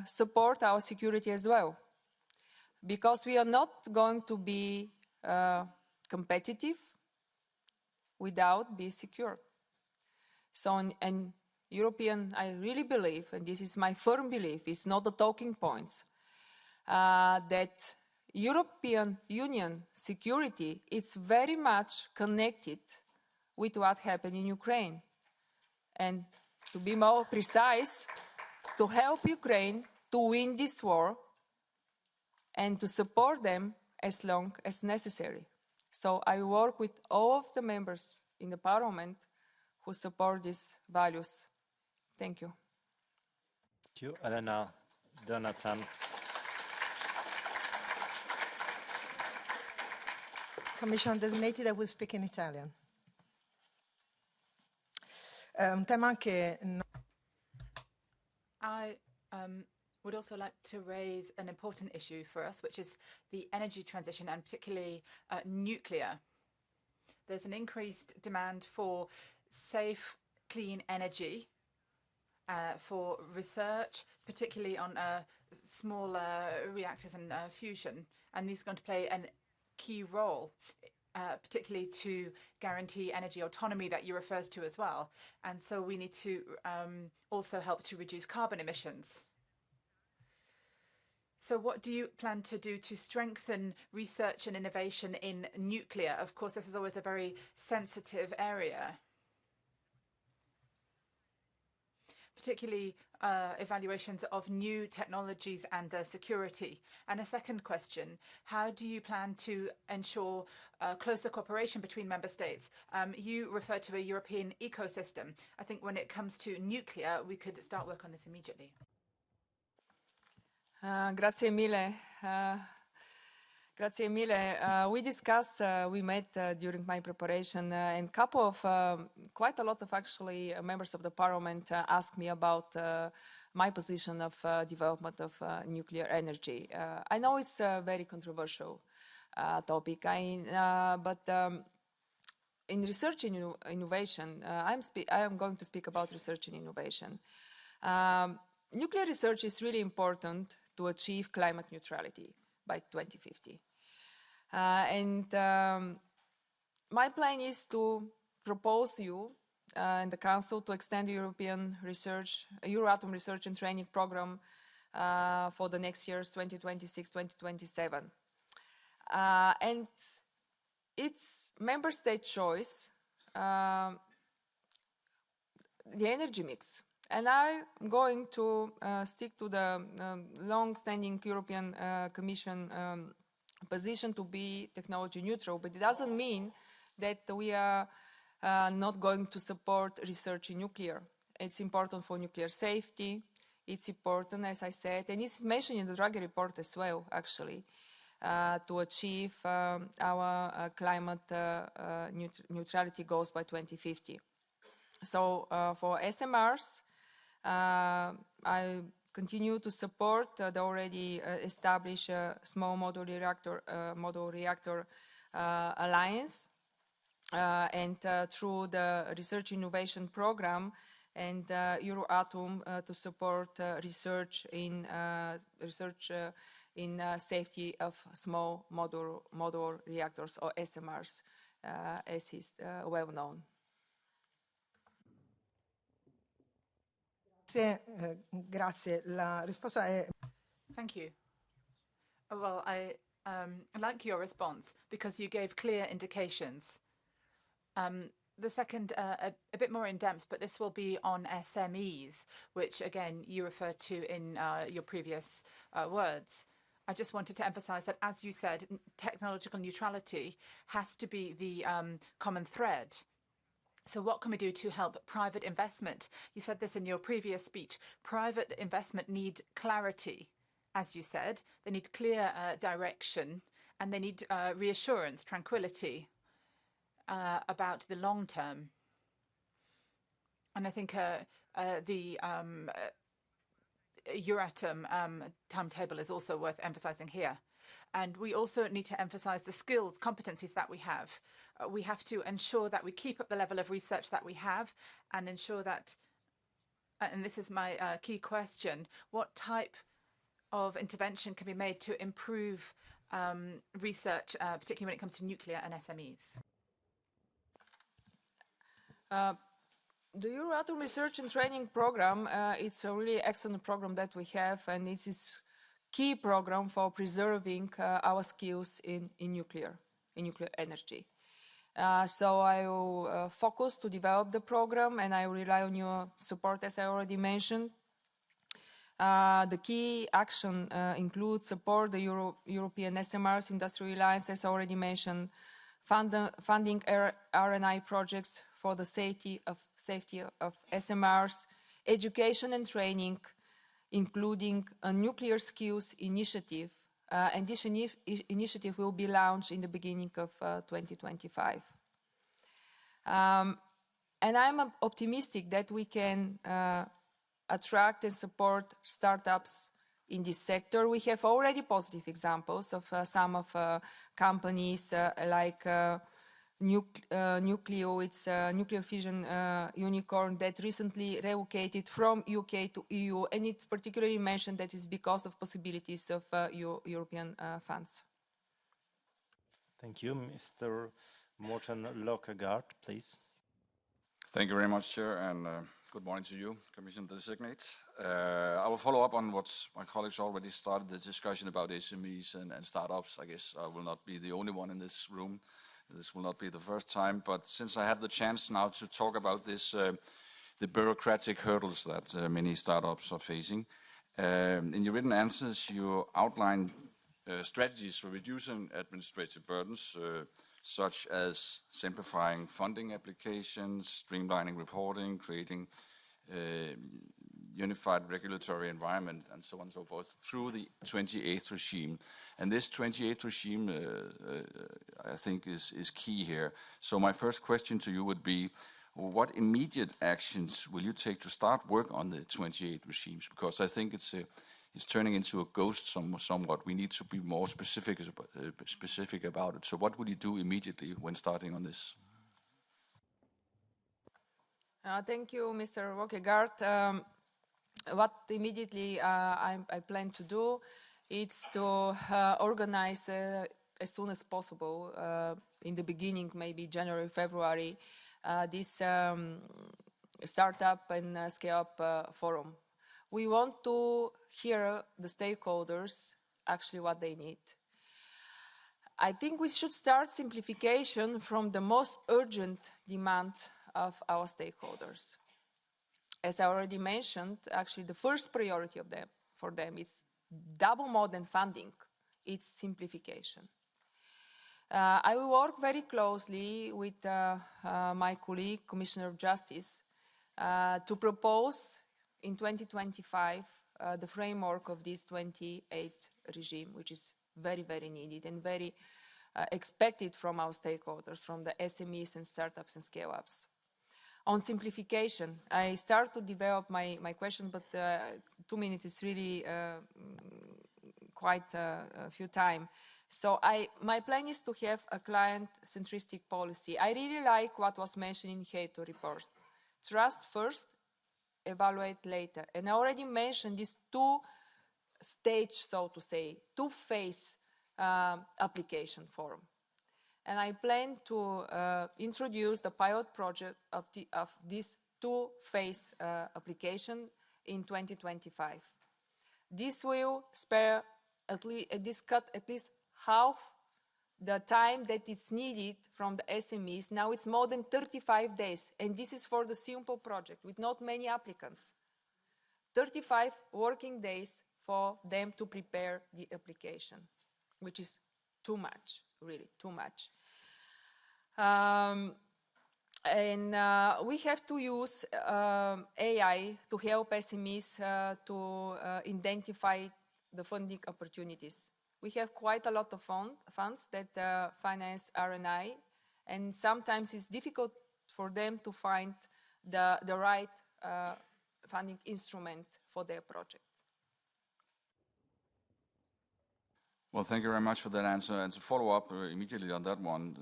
support our security as well, because we are not going to be competitive without being secure. So, and European, I really believe, and this is my firm belief, it's not the talking points, that European Union security is very much connected with what happened in Ukraine. And to be more precise, to help Ukraine to win this war and to support them as long as necessary. So I work with all of the members in the Parliament who support these values. Thank you. Thank you, Elena. Jonathan. Commissioner-designate, I will speak in Italian. Un tema che I would also like to raise an important issue for us, which is the energy transition, and particularly nuclear. There's an increased demand for safe, clean energy, for research, particularly on small reactors and fusion, and these are going to play a key role, particularly to guarantee energy autonomy that you refers to as well. And so we need to also help to reduce carbon emissions. So what do you plan to do to strengthen research and innovation in nuclear? Of course, this is always a very sensitive area, particularly evaluations of new technologies and security. And a second question, how do you plan to ensure closer cooperation between member states? You refer to a European ecosystem. I think when it comes to nuclear, we could start work on this immediately. Grazie mille. Grazie mille. We discussed, we met during my preparation, and couple of, quite a lot of actually members of the Parliament asked me about my position of development of nuclear energy. I know it's a very controversial topic, but in research and innovation, I am going to speak about research and innovation. Nuclear research is really important to achieve climate neutrality by 2050. My plan is to propose you and the Council to extend the European research, Euratom research and training program for the next years, 2026-2027. And it's member state choice, the energy mix. And I'm going to stick to the long-standing European Commission position to be technology neutral, but it doesn't mean that we are not going to support research in nuclear. It's important for nuclear safety. It's important, as I said, and it's mentioned in the Draghi report as well, actually, to achieve our climate neutrality goals by 2050. So for SMRs, I continue to support the already established small modular reactor alliance, and through the research innovation program, and Euratom to support research in safety of small modular reactors, or SMRs, as is well known. Grazie. La risposta è... Thank you. Well, I like your response because you gave clear indications. The second, a bit more in depth, but this will be on SMEs, which again you referred to in your previous words. I just wanted to emphasize that, as you said, technological neutrality has to be the common thread. So what can we do to help private investment? You said this in your previous speech. Private investment need clarity, as you said. They need clear direction, and they need reassurance, tranquility about the long term. And I think the Euratom timetable is also worth emphasizing here. And we also need to emphasize the skills, competencies that we have. We have to ensure that we keep up the level of research that we have, and ensure that, and this is my key question, what type of intervention can be made to improve research, particularly when it comes to nuclear and SMEs? The Euratom Research and Training Program, it's a really excellent program that we have, and it is key program for preserving our skills in nuclear energy. So I will focus to develop the program, and I will rely on your support, as I already mentioned. The key action includes support the European SMRs, Industrial Alliance, as I already mentioned, funding R&I projects for the safety of SMRs, education and training, including a nuclear skills initiative, and this initiative will be launched in the beginning of 2025. And I'm optimistic that we can attract and support startups in this sector. We have already positive examples of some of companies like Nucleo, it's a nuclear fission unicorn that recently relocated from UK to EU, and it's particularly mentioned that it's because of possibilities of European funds. Thank you. Mr. Morten Løkkegaard, please. Thank you very much, Chair, and good morning to you, Commissioner-designate. I will follow up on what my colleagues already started the discussion about SMEs and startups. I guess I will not be the only one in this room. This will not be the first time, but since I have the chance now to talk about this, the bureaucratic hurdles that many startups are facing. In your written answers, you outline strategies for reducing administrative burdens, such as simplifying funding applications, streamlining reporting, creating unified regulatory environment, and so on and so forth, through the 28th regime. And this 28th regime, I think, is key here. So my first question to you would be, what immediate actions will you take to start work on the 28 regimes? Because I think it's turning into a ghost somewhat. We need to be more specific about it. So what will you do immediately when starting on this? Thank you, Mr. Løkkegaard. What immediately I plan to do is to organize as soon as possible, in the beginning, maybe January, February, this startup and scale-up forum. We want to hear the stakeholders actually what they need. I think we should start simplification from the most urgent demand of our stakeholders. As I already mentioned, actually the first priority for them is double more than funding, it's simplification. I will work very closely with my colleague, Commissioner of Justice, to propose in 2025 the framework of this 28 regime, which is very, very needed and very expected from our stakeholders, from the SMEs and startups and scale-ups. On simplification, I start to develop my question, but 2 minutes is really quite a few time. So my plan is to have a client-centristic policy. I really like what was mentioned in Hato report. Trust first evaluate later. And I already mentioned these two-stage, so to say, two-phase application forum. And I plan to introduce the pilot project of this two-phase application in 2025. This will spare cut at least half the time that is needed from the SMEs. Now it's more than 35 days, and this is for the simple project with not many applicants. 35 working days for them to prepare the application, which is too much, really too much. We have to use AI to help SMEs to identify the funding opportunities. We have quite a lot of funds that finance R&I, and sometimes it's difficult for them to find the right funding instrument for their project. Well, thank you very much for that answer. And to follow up immediately on that one,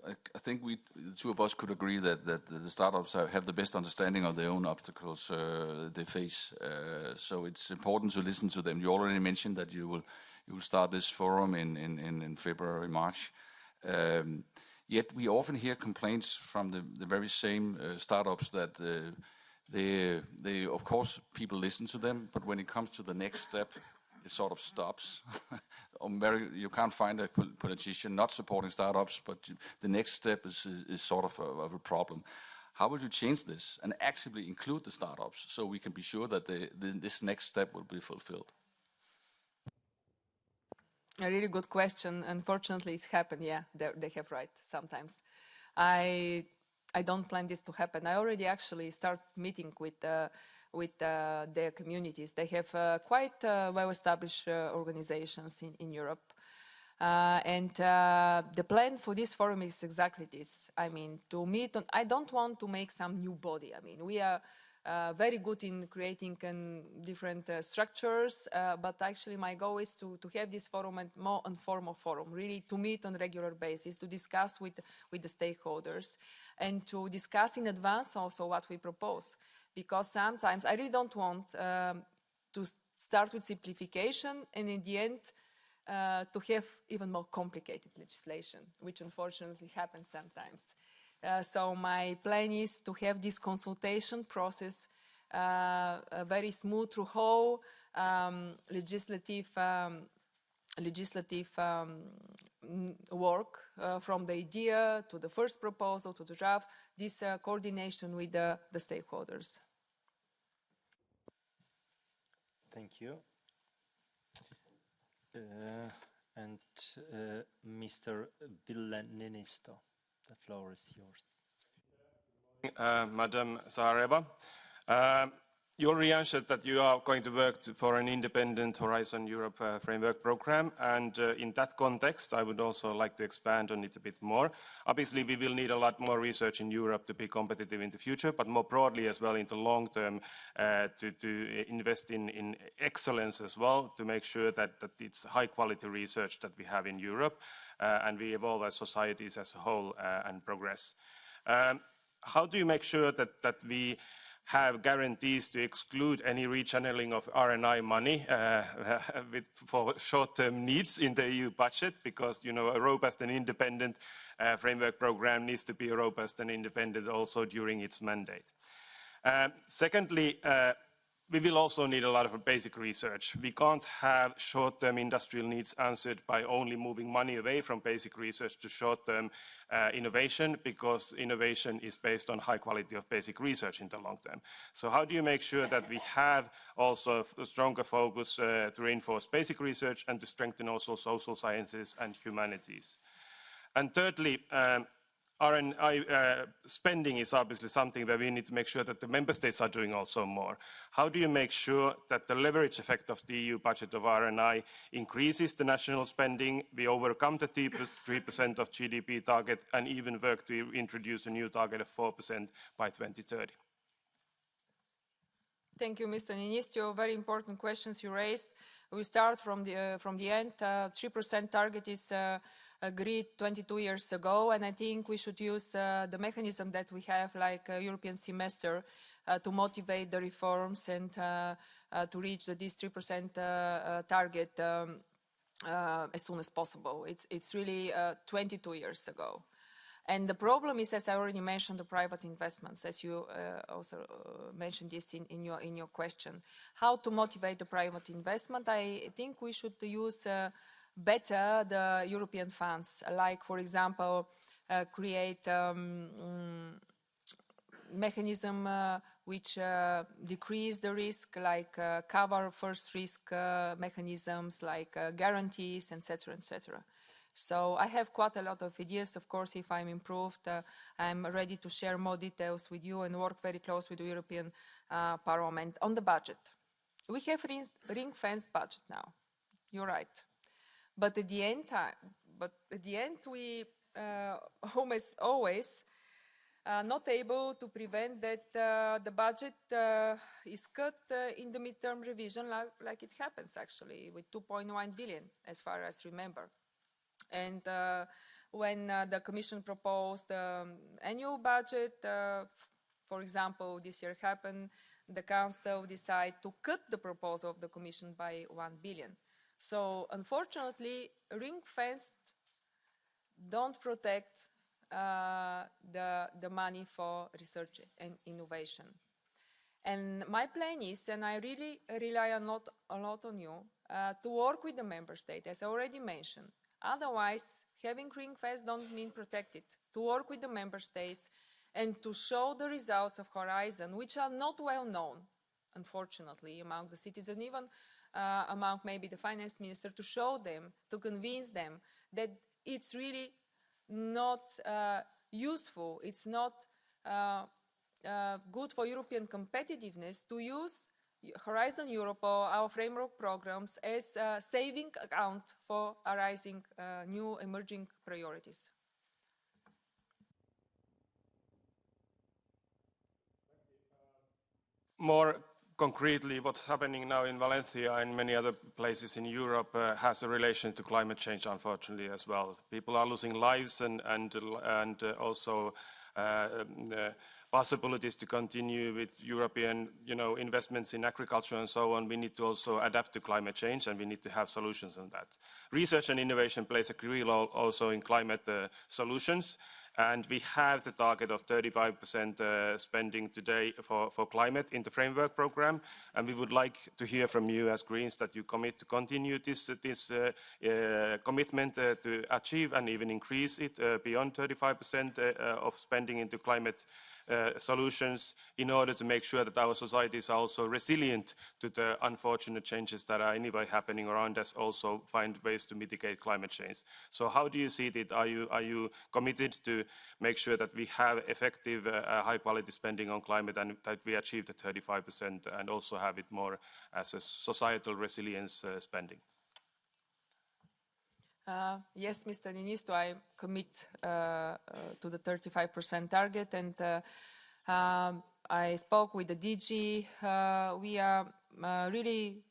I think the two of us could agree that the startups have the best understanding of their own obstacles they face. So it's important to listen to them. You already mentioned that you will start this forum in February, March. Yet we often hear complaints from the very same startups that they, of course, people listen to them, but when it comes to the next step, it sort of stops. You can't find a politician not supporting startups, but the next step is sort of a problem. How would you change this and actively include the startups so we can be sure that this next step will be fulfilled? A really good question. Unfortunately, it's happened. Yeah, they have right sometimes. I don't plan this to happen. I already actually start meeting with their communities. They have quite well-established organizations in Europe. And the plan for this forum is exactly this. I mean, to meet, I don't want to make some new body. I mean, we are very good in creating different structures, but actually my goal is to have this forum and more informal forum, really to meet on a regular basis, to discuss with the stakeholders, and to discuss in advance also what we propose. Because sometimes I really don't want to start with simplification and in the end to have even more complicated legislation, which unfortunately happens sometimes. So my plan is to have this consultation process very smooth through whole legislative work from the idea to the first proposal to the draft, this coordination with the stakeholders. Thank you. And Mr. Villeninisto, the floor is yours. Madam Zaharieva. You already answered that you are going to work for an independent Horizon Europe framework program, and in that context, I would also like to expand on it a bit more. Obviously, we will need a lot more research in Europe to be competitive in the future, but more broadly as well in the long term to invest in excellence as well, to make sure that it's high-quality research that we have in Europe, and we evolve as societies as a whole and progress. How do you make sure that we have guarantees to exclude any rechanneling of R&I money for short-term needs in the EU budget? Because, you know, a robust and independent framework program needs to be robust and independent also during its mandate. Secondly, we will also need a lot of basic research. We can't have short-term industrial needs answered by only moving money away from basic research to short-term innovation, because innovation is based on high quality of basic research in the long term. So how do you make sure that we have also a stronger focus to reinforce basic research and to strengthen also social sciences and humanities? And thirdly, R&I spending is obviously something where we need to make sure that the member states are doing also more. How do you make sure that the leverage effect of the EU budget of R&I increases the national spending, we overcome the 3% of GDP target, and even work to introduce a new target of 4% by 2030? Thank you, Mr. Ninistio. Very important questions you raised. We start from the end. 3% target is agreed 22 years ago, and I think we should use the mechanism that we have, like a European semester, to motivate the reforms and to reach this 3% target as soon as possible. It's really 22 years ago. And the problem is, as I already mentioned, the private investments, as you also mentioned this in your question. How to motivate the private investment? I think we should use better the European funds, like, for example, create mechanism which decrease the risk, like cover first risk mechanisms, like guarantees, etc., etc. So I have quite a lot of ideas. Of course, if I'm improved, I'm ready to share more details with you and work very close with the European Parliament on the budget. We have ring-fenced budget now. You're right, but at the end, we almost always not able to prevent that the budget is cut in the midterm revision, like it happens actually with 2.1 billion, as far as I remember. And when the Commission proposed the annual budget, for example, this year happened, the Council decided to cut the proposal of the Commission by 1 billion. So unfortunately, ring-fenced don't protect the money for research and innovation. And my plan is, and I really rely a lot on you, to work with the Member State, as I already mentioned. Otherwise, having ring-fence don't mean protected. To work with the Member States and to show the results of Horizon, which are not well known, unfortunately, among the citizens, even among maybe the finance minister, to show them, to convince them that it's really not useful, it's not good for European competitiveness to use Horizon Europe or our framework programs as a saving account for arising new emerging priorities. More concretely, what's happening now in Valencia and many other places in Europe has a relation to climate change, unfortunately, as well. People are losing lives and also possibilities to continue with European, investments in agriculture and so on. We need to also adapt to climate change, and we need to have solutions on that. Research and innovation plays a key role also in climate solutions. And we have the target of 35% spending today for climate in the framework program. And we would like to hear from you as Greens that you commit to continue this commitment to achieve and even increase it beyond 35% of spending into climate solutions, in order to make sure that our societies are also resilient to the unfortunate changes that are anyway happening around us, also find ways to mitigate climate change. So how do you see it? Are you committed to make sure that we have effective high quality spending on climate and that we achieve the 35% and also have it more as a societal resilience spending? Yes, Mr. Ministro, I commit to the 35% target, and I spoke with the DG. We are really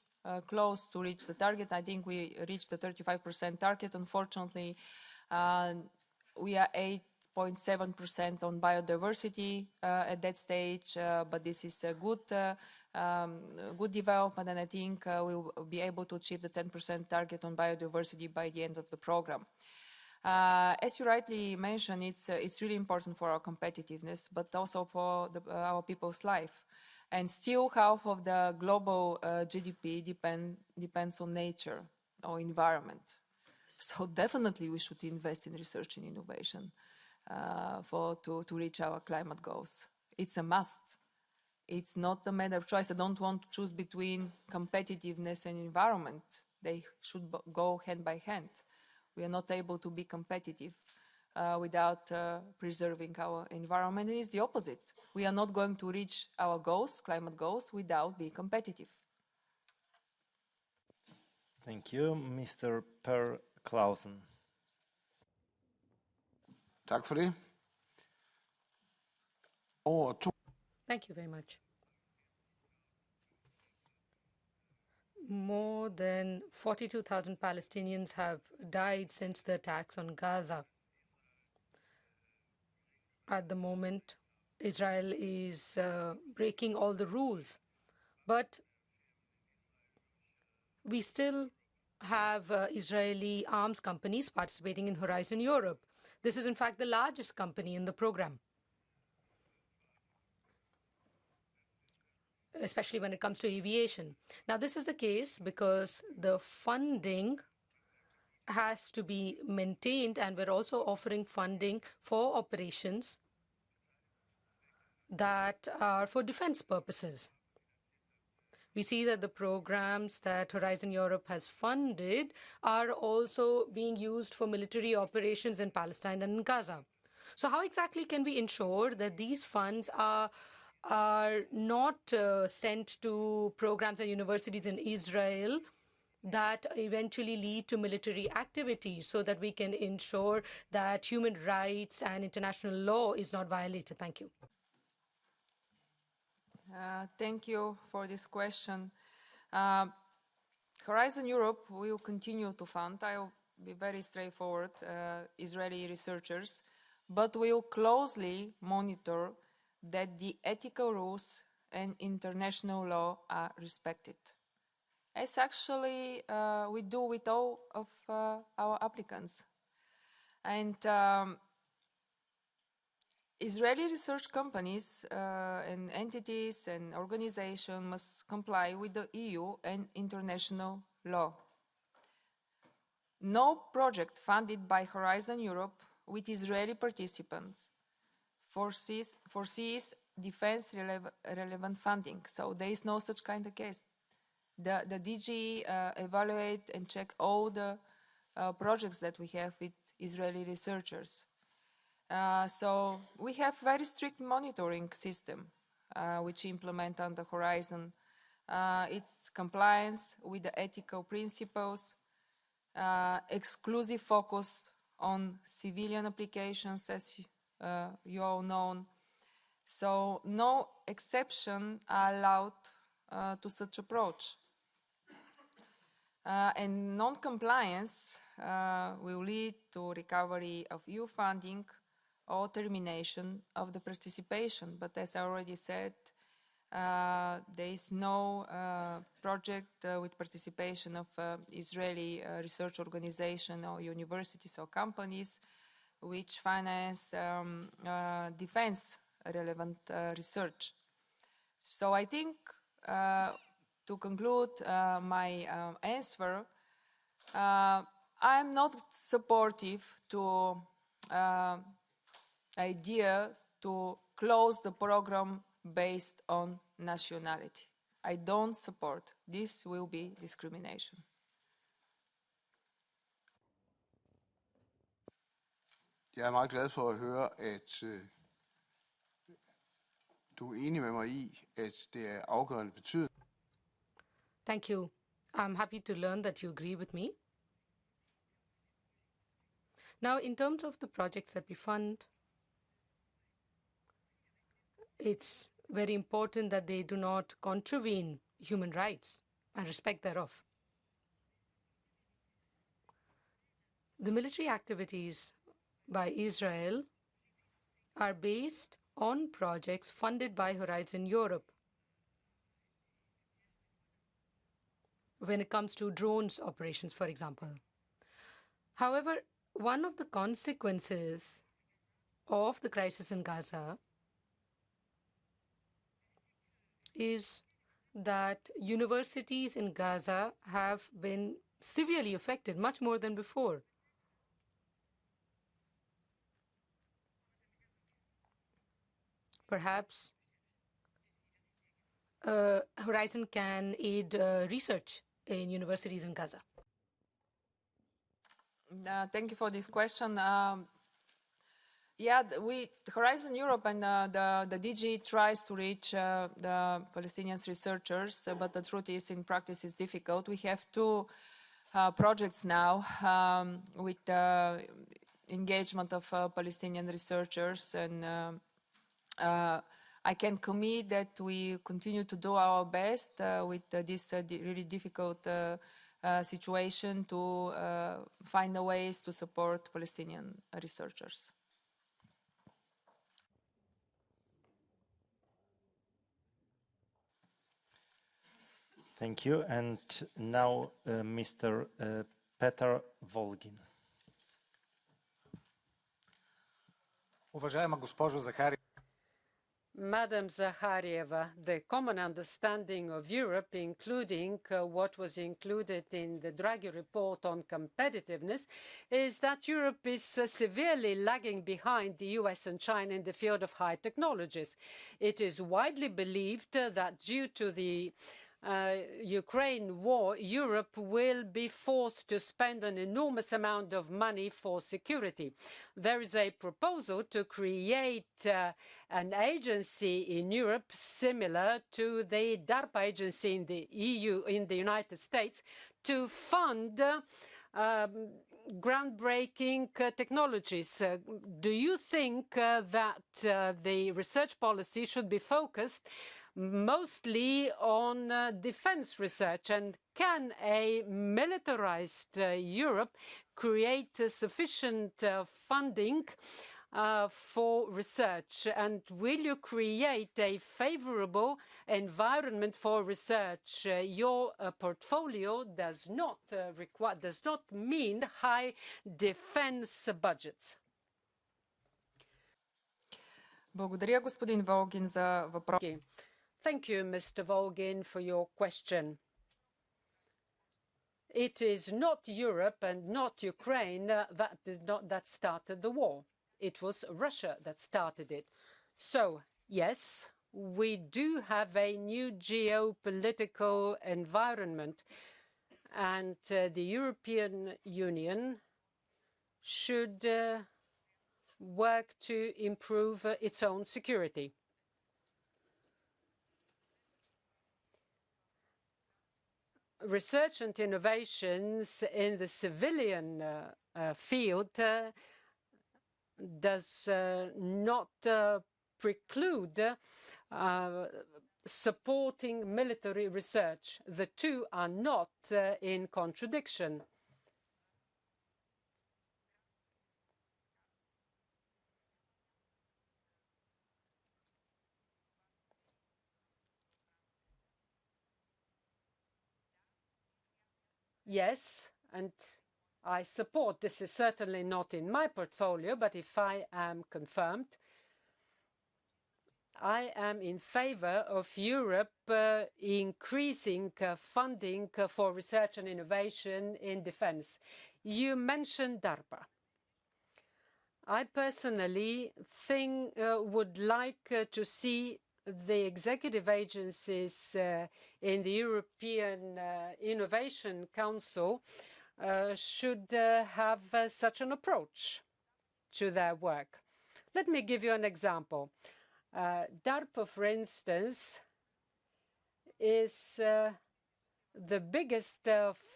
close to reach the target. I think we reached the 35% target. Unfortunately, we are 8.7% on biodiversity at that stage, but this is a good development, and I think we will be able to achieve the 10% target on biodiversity by the end of the program. As you rightly mentioned, it's really important for our competitiveness, but also for our people's life. And still half of the global GDP depends on nature or environment. So definitely we should invest in research and innovation to reach our climate goals. It's a must. It's not a matter of choice. I don't want to choose between competitiveness and environment. They should go hand by hand. We are not able to be competitive without preserving our environment. And it's the opposite. We are not going to reach our goals, climate goals, without being competitive. Thank you. Mr. Per Clausen. Tack för det. Thank you very much. More than 42,000 Palestinians have died since the attacks on Gaza. At the moment, Israel is breaking all the rules. But we still have Israeli arms companies participating in Horizon Europe. This is, in fact, the largest company in the program, especially when it comes to aviation. Now, this is the case because the funding has to be maintained, and we're also offering funding for operations that are for defense purposes. We see that the programs that Horizon Europe has funded are also being used for military operations in Palestine and in Gaza. So how exactly can we ensure that these funds are not sent to programs and universities in Israel that eventually lead to military activities, so that we can ensure that human rights and international law is not violated? Thank you. Thank you for this question. Horizon Europe will continue to fund, I'll be very straightforward, Israeli researchers, but will closely monitor that the ethical rules and international law are respected, as actually we do with all of our applicants. And Israeli research companies and entities and organizations must comply with the EU and international law. No project funded by Horizon Europe with Israeli participants foresees defense-relevant funding, so there is no such kind of case. The DG evaluate and check all the projects that we have with Israeli researchers. So we have very strict monitoring system which implement on the Horizon. It's compliance with the ethical principles, exclusive focus on civilian applications, as you all know. So no exception are allowed to such approach. And non-compliance will lead to recovery of EU funding or termination of the participation. But as I already said, there is no project with participation of Israeli research organization or universities or companies which finance defense-relevant research. So I think, to conclude my answer, I'm not supportive to idea to close the program based on nationality. I don't support. This will be discrimination. Jeg er meget glad for at høre, at du er enig med mig i, at det er afgørende betydning. Thank you. I'm happy to learn that you agree with me. Now, in terms of the projects that we fund, it's very important that they do not contravene human rights and respect thereof. The military activities by Israel are based on projects funded by Horizon Europe. When it comes to drones operations, for example. However, one of the consequences of the crisis in Gaza is that universities in Gaza have been severely affected, much more than before. Perhaps Horizon can aid research in universities in Gaza. Thank you for this question. Yeah, Horizon Europe and the DG tries to reach the Palestinian researchers, but the truth is, in practice, it's difficult. We have two projects now with engagement of Palestinian researchers, and I can commit that we continue to do our best with this really difficult situation to find the ways to support Palestinian researchers. Thank you. And now Mr. Peter Volgin. Уважаема госпожо Захариева, Madam Zaharieva, the common understanding of Europe, including what was included in the Draghi report on competitiveness, is that Europe is severely lagging behind the US and China in the field of high technologies. It is widely believed that due to the Ukraine war, Europe will be forced to spend an enormous amount of money for security. There is a proposal to create an agency in Europe similar to the DARPA agency in the EU, in the United States, to fund groundbreaking technologies. Do you think that the research policy should be focused mostly on defense research, and can a militarized Europe create sufficient funding for research? And will you create a favorable environment for research? Your portfolio does not mean high defense budgets. Благодаря, господин Волгин, за въпроса. Thank you, Mr. Volgin, for your question. It is not Europe and not Ukraine that started the war. It was Russia that started it. So, yes, we do have a new geopolitical environment, and the European Union should work to improve its own security. Research and innovations in the civilian field does not preclude supporting military research. The two are not in contradiction. Yes, and I support, this is certainly not in my portfolio, but if I am confirmed, I am in favor of Europe increasing funding for research and innovation in defense. You mentioned DARPA. I personally would like to see the executive agencies in the European Innovation Council should have such an approach to their work. Let me give you an example. DARPA, for instance, is the biggest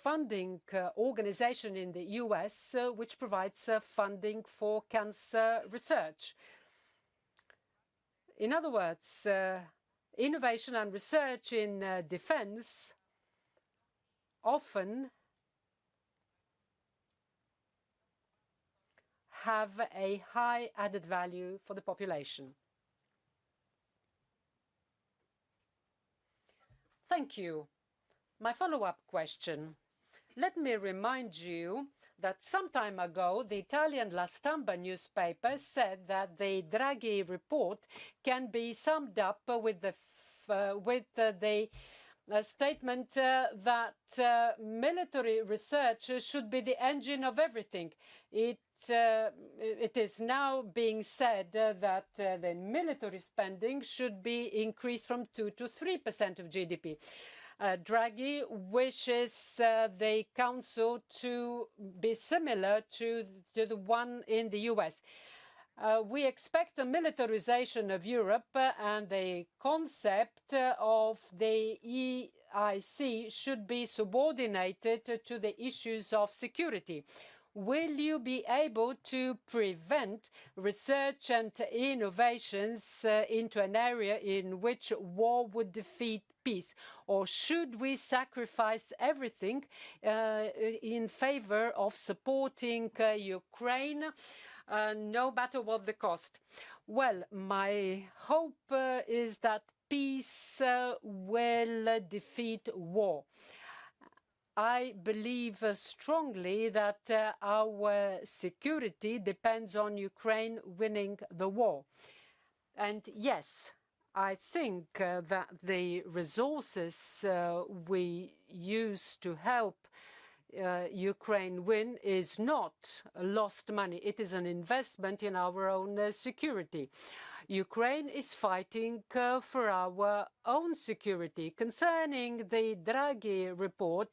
funding organization in the US which provides funding for cancer research. In other words, innovation and research in defense often have a high added value for the population. Thank you. My follow-up question. Let me remind you that some time ago, the Italian La Stampa newspaper said that the Draghi report can be summed up with the statement that military research should be the engine of everything. It is now being said that the military spending should be increased from 2 to 3% of GDP. Draghi wishes the Council to be similar to the one in the US. We expect the militarization of Europe, and the concept of the EIC should be subordinated to the issues of security. Will you be able to prevent research and innovations into an area in which war would defeat peace? Or should we sacrifice everything in favor of supporting Ukraine, no matter what the cost? Well, my hope is that peace will defeat war. I believe strongly that our security depends on Ukraine winning the war. And yes, I think that the resources we use to help Ukraine win is not lost money. It is an investment in our own security. Ukraine is fighting for our own security. Concerning the Draghi report,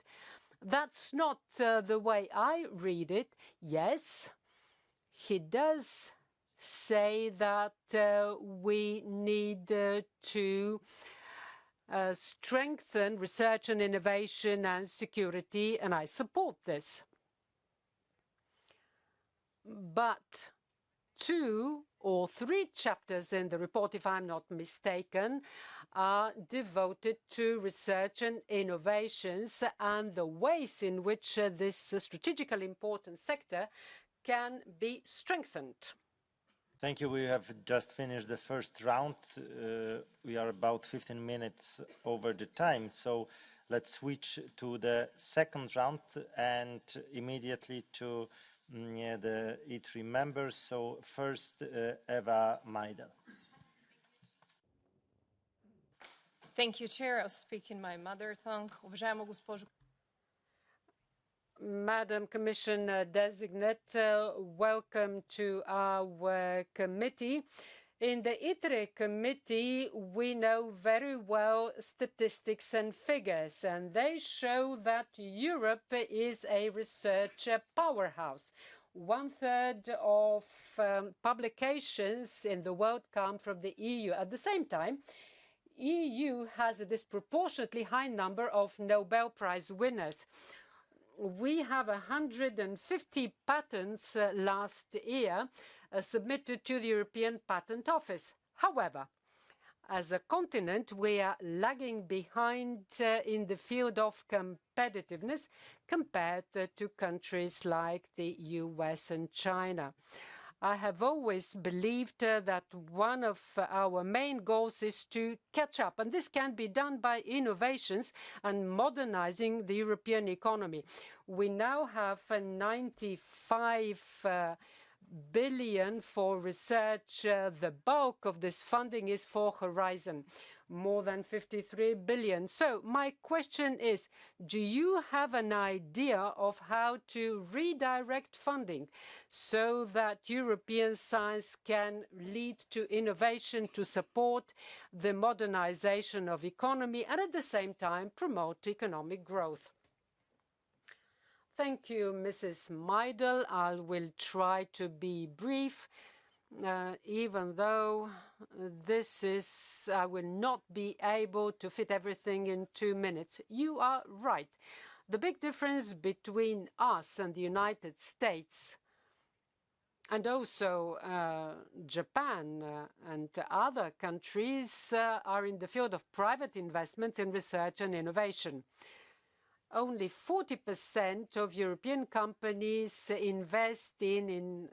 that's not the way I read it. Yes, he does say that we need to strengthen research and innovation and security, and I support this. But 2 or 3 chapters in the report, if I'm not mistaken, are devoted to research and innovations and the ways in which this strategically important sector can be strengthened. Thank you. We have just finished the first round. We are about 15 minutes over the time, so let's switch to the second round and immediately to the E3 members. So first, Eva Majdal. Thank you, Chair. I'll speak in my mother tongue. Уважаема госпожо. Madam Commissioner-designate, welcome to our committee. In the ITRE committee, we know very well statistics and figures, and they show that Europe is a research powerhouse. 1/3 of publications in the world come from the EU. At the same time, EU has a disproportionately high number of Nobel Prize winners. We have 150 patents last year submitted to the European Patent Office. However, as a continent, we are lagging behind in the field of competitiveness compared to countries like the US and China. I have always believed that one of our main goals is to catch up, and this can be done by innovations and modernizing the European economy. We now have 95 billion for research. The bulk of this funding is for Horizon, more than 53 billion. So my question is, do you have an idea of how to redirect funding so that European science can lead to innovation to support the modernization of economy and at the same time promote economic growth? Thank you, Mrs. Majdal. I will try to be brief. Even though I will not be able to fit everything in 2 minutes. You are right. The big difference between us and the United States and also Japan and other countries are in the field of private investment in research and innovation. Only 40% of European companies invest in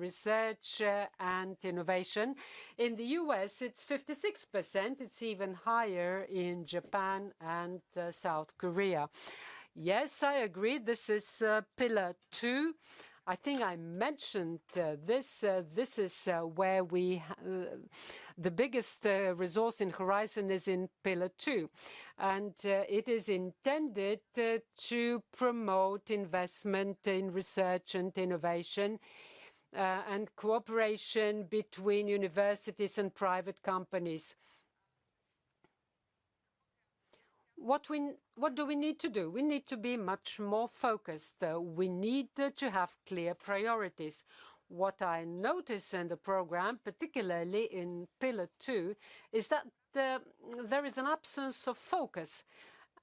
research and innovation. In the US, it's 56%. It's even higher in Japan and South Korea. Yes, I agree. This is Pillar 2. I think I mentioned this. This is where the biggest resource in Horizon is in Pillar 2. And it is intended to promote investment in research and innovation and cooperation between universities and private companies. What do we need to do? We need to be much more focused. We need to have clear priorities. What I notice in the program, particularly in Pillar 2, is that there is an absence of focus.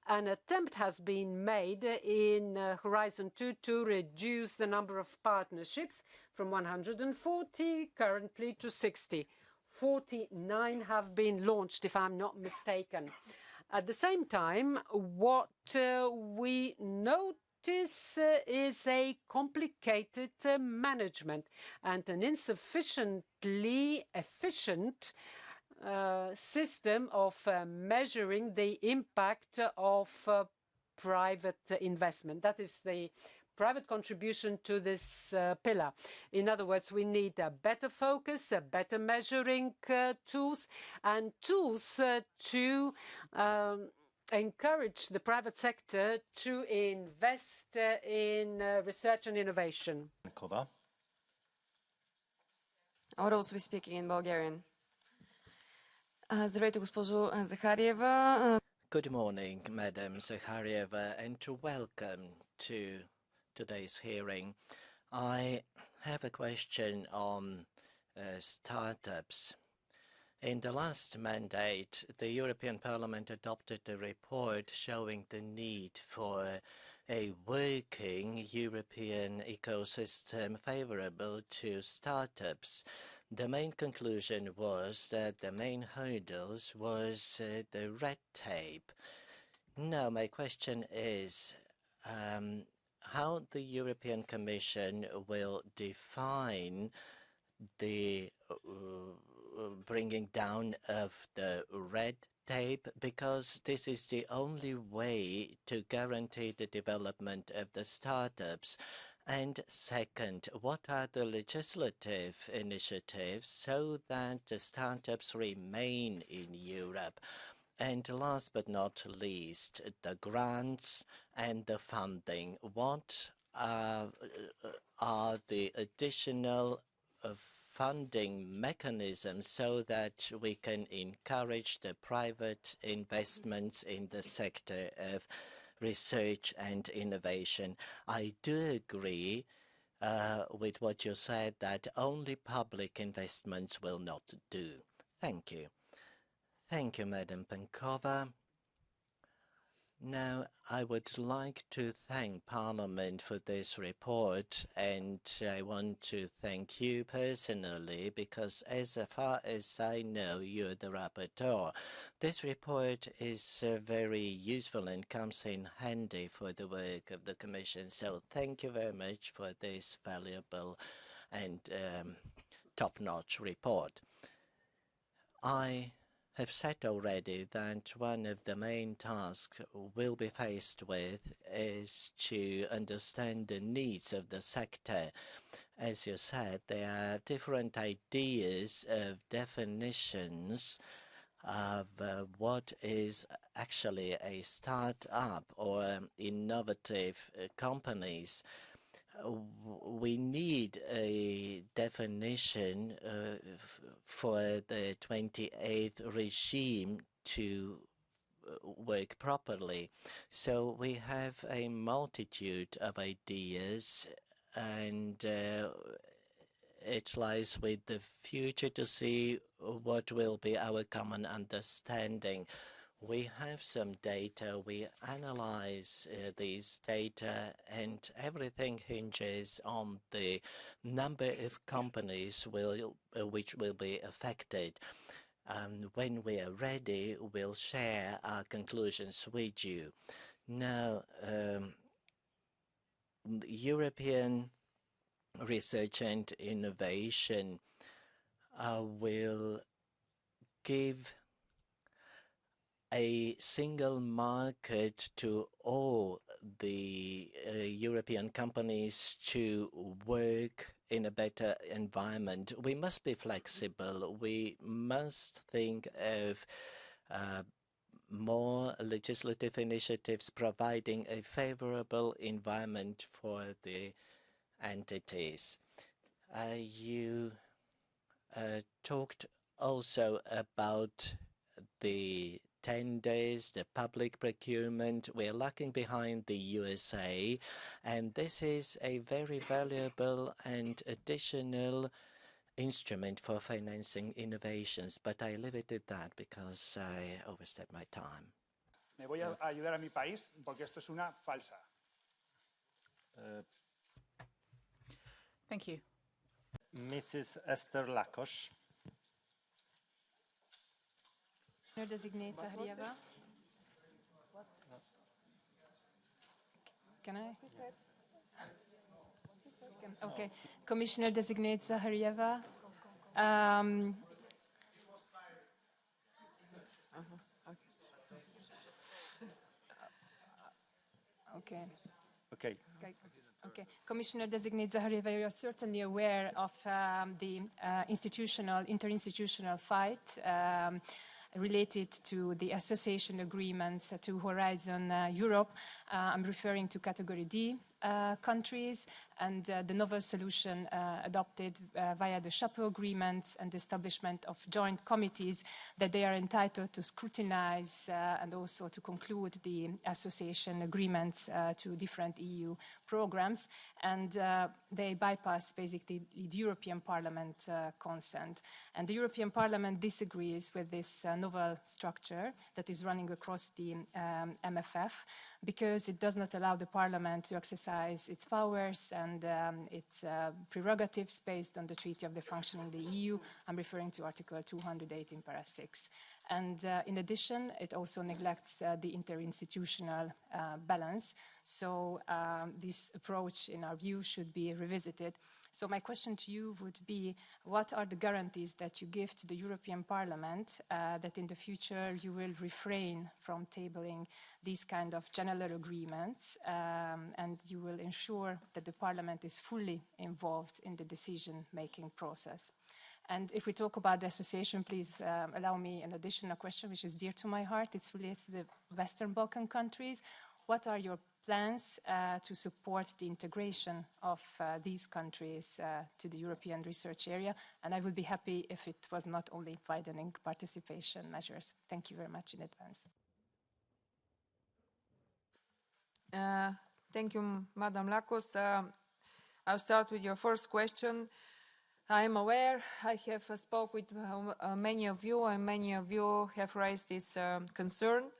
An attempt has been made in Horizon 2 to reduce the number of partnerships from 140 currently to 60. 49 have been launched, if I'm not mistaken. At the same time, what we notice is a complicated management and an insufficiently efficient system of measuring the impact of private investment. That is the private contribution to this pillar. In other words, we need a better focus, a better measuring tools, and tools to encourage the private sector to invest in research and innovation. I would also be speaking in Bulgarian. Здравейте, госпожо Захариева. Good morning, Madam Zaharieva, and welcome to today's hearing. I have a question on startups. In the last mandate, the European Parliament adopted a report showing the need for a working European ecosystem favorable to startups. The main conclusion was that the main hurdles was the red tape. Now, my question is how the European Commission will define the bringing down of the red tape, because this is the only way to guarantee the development of the startups. And second, what are the legislative initiatives so that the startups remain in Europe? And last but not least, the grants and the funding. What are the additional funding mechanisms so that we can encourage the private investments in the sector of research and innovation? I do agree with what you said, that only public investments will not do. Thank you. Thank you, Madam Pankova. Now, I would like to thank Parliament for this report, and I want to thank you personally, because as far as I know, you're the rapporteur. This report is very useful and comes in handy for the work of the Commission, so thank you very much for this valuable and top-notch report. I have said already that one of the main tasks we'll be faced with is to understand the needs of the sector. As you said, there are different ideas of definitions of what is actually a start-up or innovative companies. We need a definition for the 28th regime to work properly. So we have a multitude of ideas, and it lies with the future to see what will be our common understanding. We have some data, we analyze these data, and everything hinges on the number of companies which will be affected. When we are ready, we'll share our conclusions with you. Now, European research and innovation will give a single market to all the European companies to work in a better environment. We must be flexible. We must think of more legislative initiatives providing a favorable environment for the entities. You talked also about the tenders, the public procurement. We're lagging behind the USA, and this is a very valuable and additional instrument for financing innovations, but I leave it at that because I overstepped my time. Me voy a ayudar a mi país porque esto es una falsa. Thank you. Mrs. Esther Lakos. Commissioner-designate Zaharieva. Can I? Okay. Commissioner-designate Zaharieva. Okay. Okay. Okay. Commissioner-designate Zaharieva, you are certainly aware of the interinstitutional fight related to the association agreements to Horizon Europe. I'm referring to Category D countries and the novel solution adopted via the Chapeau Agreement and the establishment of joint committees that they are entitled to scrutinize and also to conclude the association agreements to different EU programs, and they bypass basically the European Parliament consent. And the European Parliament disagrees with this novel structure that is running across the MFF because it does not allow the Parliament to exercise its powers and its prerogatives based on the Treaty of the Functioning of the EU. I'm referring to Article 218, Para 6. And in addition, it also neglects the interinstitutional balance. So this approach, in our view, should be revisited. So my question to you would be, what are the guarantees that you give to the European Parliament that in the future you will refrain from tabling these kind of general agreements and you will ensure that the Parliament is fully involved in the decision-making process? And if we talk about the association, please allow me an additional question, which is dear to my heart. It's related to the Western Balkan countries. What are your plans to support the integration of these countries to the European research area? And I would be happy if it was not only widening participation measures. Thank you very much in advance. Thank you, Madam Lakos. I'll start with your first question. I am aware, I have spoke with many of you, and many of you have raised this concern.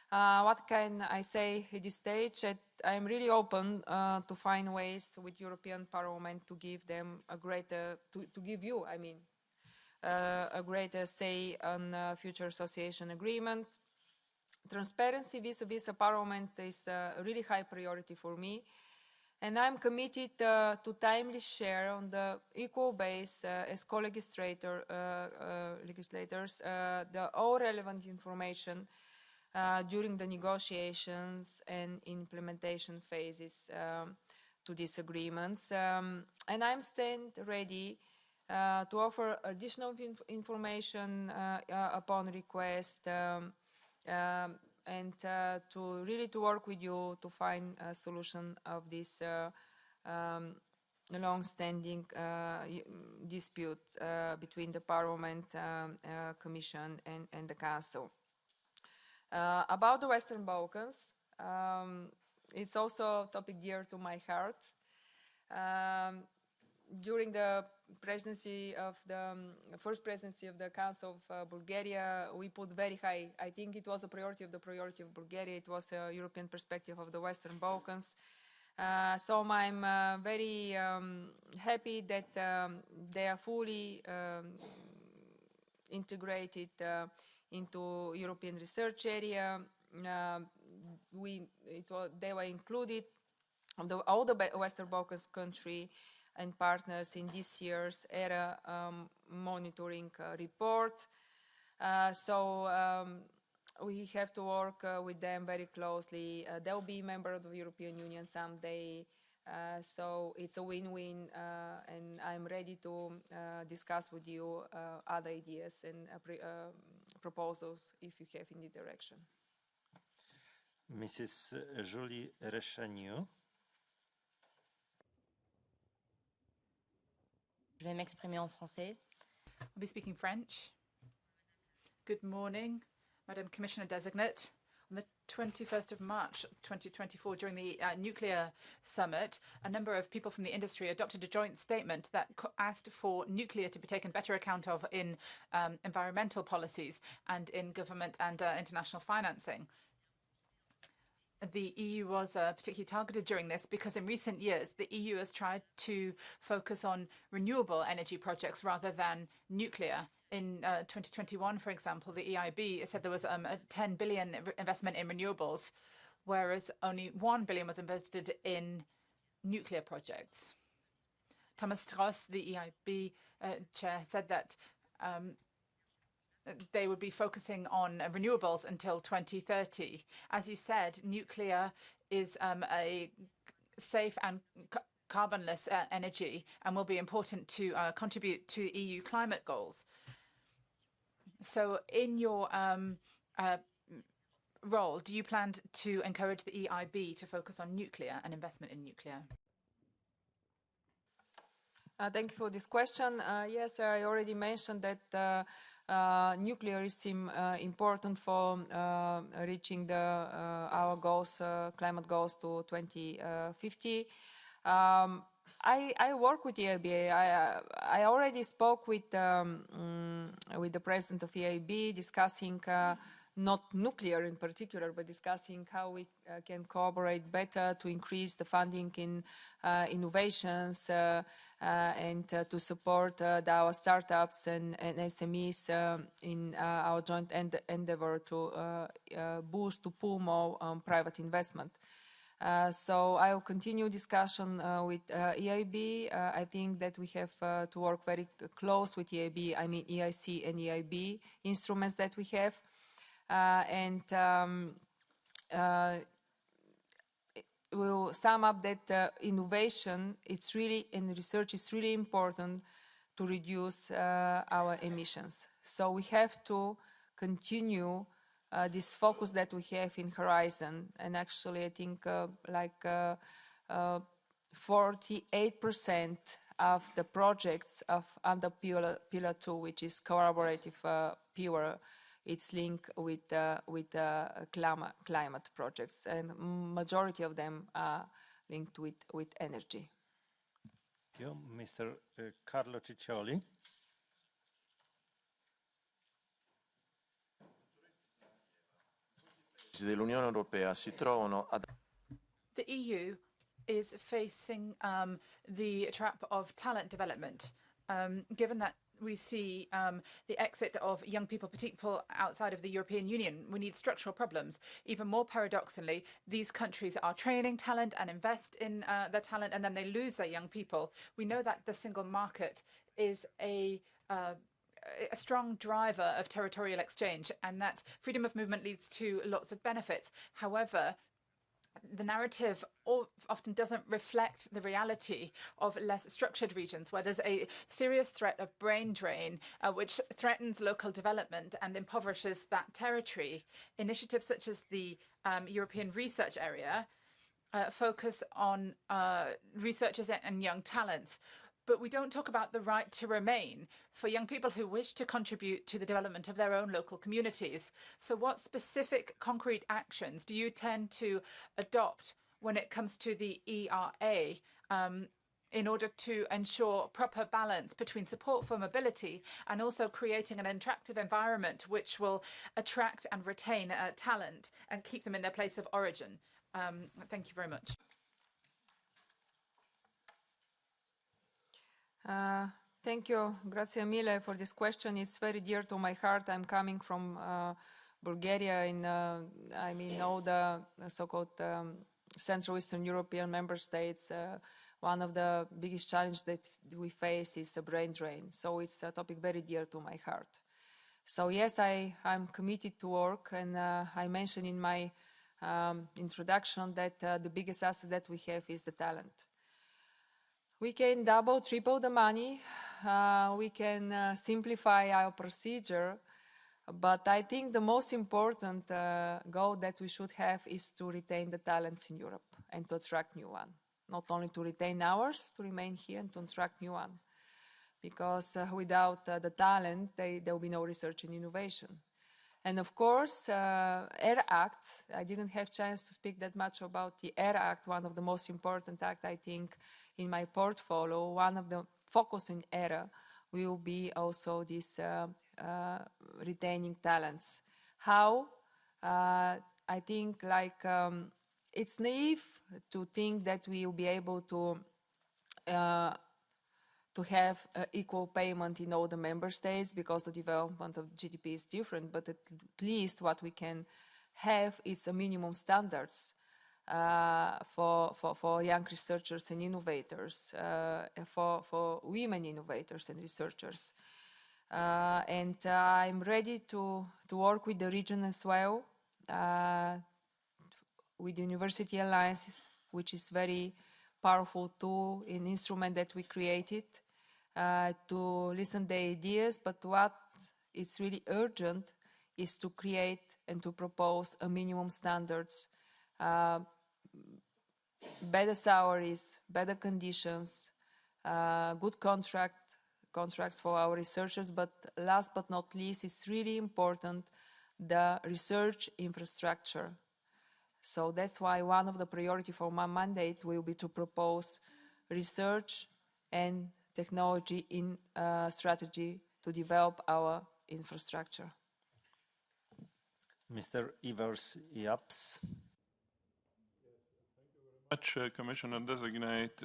What can I say at this stage? I am really open to find ways with European Parliament to give them a greater, to give you, I mean, a greater say on future association agreements. Transparency vis-a-vis the Parliament is a really high priority for me. And I'm committed to timely share on the equal base as co-legislators all relevant information during the negotiations and implementation phases to these agreements. And I'm stand ready to offer additional information upon request and to really work with you to find a solution of this long-standing dispute between the Parliament, Commission and the Council. About the Western Balkans, it's also a topic dear to my heart. During the presidency of the first presidency of the Council of Bulgaria, we put very high. I think it was a priority of Bulgaria. It was a European perspective of the Western Balkans. So I'm very happy that they are fully integrated into European research area. They were included, all the Western Balkans countries and partners in this year's ERA monitoring report. So we have to work with them very closely. They'll be a member of the European Union someday. So it's a win-win, and I'm ready to discuss with you other ideas and proposals if you have in the direction. Mrs. Julie Rechagneau. Je vais m'exprimer en français. I'll be speaking French. Good morning, Madam Commissioner-designate. On the 21st of March 2024, during the nuclear summit, a number of people from the industry adopted a joint statement that asked for nuclear to be taken better account of in environmental policies and in government and international financing. The EU was particularly targeted during this because in recent years, the EU has tried to focus on renewable energy projects rather than nuclear. In 2021, for example, the EIB said there was a 10 billion investment in renewables, whereas only 1 billion was invested in nuclear projects. Thomas Strauss, the EIB chair, said that they would be focusing on renewables until 2030. As you said, nuclear is a safe and carbonless energy and will be important to contribute to EU climate goals. So in your role, do you plan to encourage the EIB to focus on nuclear and investment in nuclear? Thank you for this question. Yes, I already mentioned that nuclear is important for reaching our goals, climate goals to 2050. I work with EIB. I already spoke with the president of EIB, discussing not nuclear in particular, but discussing how we can cooperate better to increase the funding in innovations and to support our startups and SMEs in our joint endeavor to boost, to pull more private investment. So I will continue discussion with EIB. I think that we have to work very close with EIB, I mean EIC and EIB instruments that we have. We'll sum up that innovation, it's really, and research is really important to reduce our emissions. So we have to continue this focus that we have in Horizon. And actually, I think 48% of the projects under Pillar 2, which is collaborative pillar, it's linked with climate projects, and majority of them are linked with energy. Thank you. Mr. Carlo Ciccioli. Dell'Unione Europea si trovano ad... The EU is facing the trap of talent development, given that we see the exit of young people, particularly people outside of the European Union. We need structural problems. Even more paradoxically, these countries are training talent and invest in their talent, and then they lose their young people. We know that the single market is a strong driver of territorial exchange, and that freedom of movement leads to lots of benefits. However, the narrative often doesn't reflect the reality of less structured regions, where there's a serious threat of brain drain, which threatens local development and impoverishes that territory. Initiatives such as the European Research Area focus on researchers and young talents. But we don't talk about the right to remain for young people who wish to contribute to the development of their own local communities. So what specific concrete actions do you tend to adopt when it comes to the ERA in order to ensure proper balance between support for mobility and also creating an attractive environment which will attract and retain talent and keep them in their place of origin? Thank you very much. Thank you, grazie mille for this question. It's very dear to my heart. I'm coming from Bulgaria, in all the so-called Central Eastern European member states. One of the biggest challenges that we face is a brain drain. So it's a topic very dear to my heart. So yes, I'm committed to work, and I mentioned in my introduction that the biggest asset that we have is the talent. We can double, triple the money. We can simplify our procedure. But I think the most important goal that we should have is to retain the talents in Europe and to attract new ones. Not only to retain ours, to remain here and to attract new ones. Because without the talent, there will be no research and innovation. And of course, ERA Act, I didn't have a chance to speak that much about the ERA Act, one of the most important acts, I think, in my portfolio. One of the focus in ERA will be also this retaining talents. How? I think it's naive to think that we will be able to have equal payment in all the member states, because the development of GDP is different, but at least what we can have is a minimum standards for young researchers and innovators, for women innovators and researchers. And I'm ready to work with the region as well, with university alliances, which is very powerful tool, an instrument that we created to listen to the ideas. But what is really urgent is to create and to propose a minimum standards, better salaries, better conditions, good contracts for our researchers, but last but not least, it's really important, the research infrastructure. So that's why one of the priority for my mandate will be to propose research and technology in strategy to develop our infrastructure. Mr. Ivers Japs. Much, Commissioner-designate,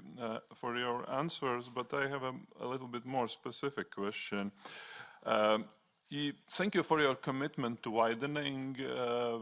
for your answers, but I have a little bit more specific question. Thank you for your commitment to widening.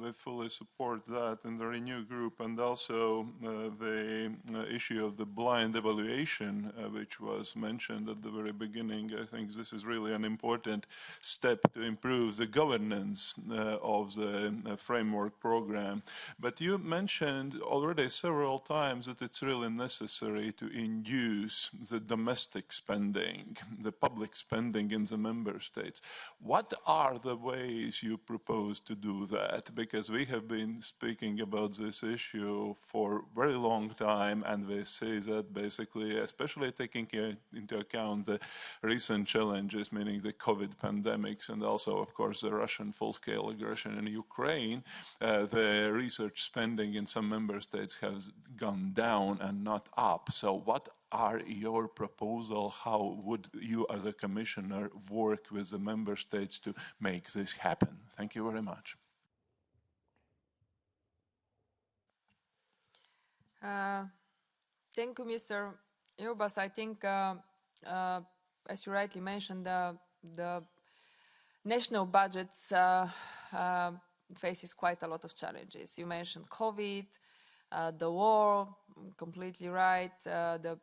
We fully support that in the Renew Group, and also the issue of the blind evaluation, which was mentioned at the very beginning. I think this is really an important step to improve the governance of the framework program. But you mentioned already several times that it's really necessary to induce the domestic spending, the public spending in the member states. What are the ways you propose to do that? Because we have been speaking about this issue for a very long time, and we say that basically, especially taking into account the recent challenges, meaning the COVID pandemics, and also, of course, the Russian full-scale aggression in Ukraine, the research spending in some member states has gone down and not up. So what are your proposals? How would you as a commissioner work with the member states to make this happen? Thank you very much. Thank you, Mr. Urbas. I think, as you rightly mentioned, the national budgets faces quite a lot of challenges. You mentioned COVID, the war, completely right, the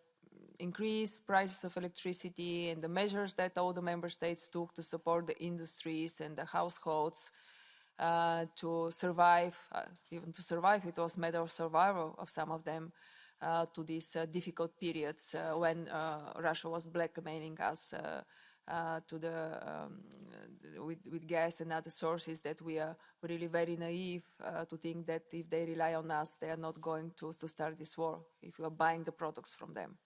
increased prices of electricity and the measures that all the member states took to support the industries and the households to survive. Even to survive, it was a matter of survival of some of them to these difficult periods when Russia was blackmailing us with gas and other sources, that we are really very naive to think that if they rely on us, they are not going to start this war, if we are buying the products from them.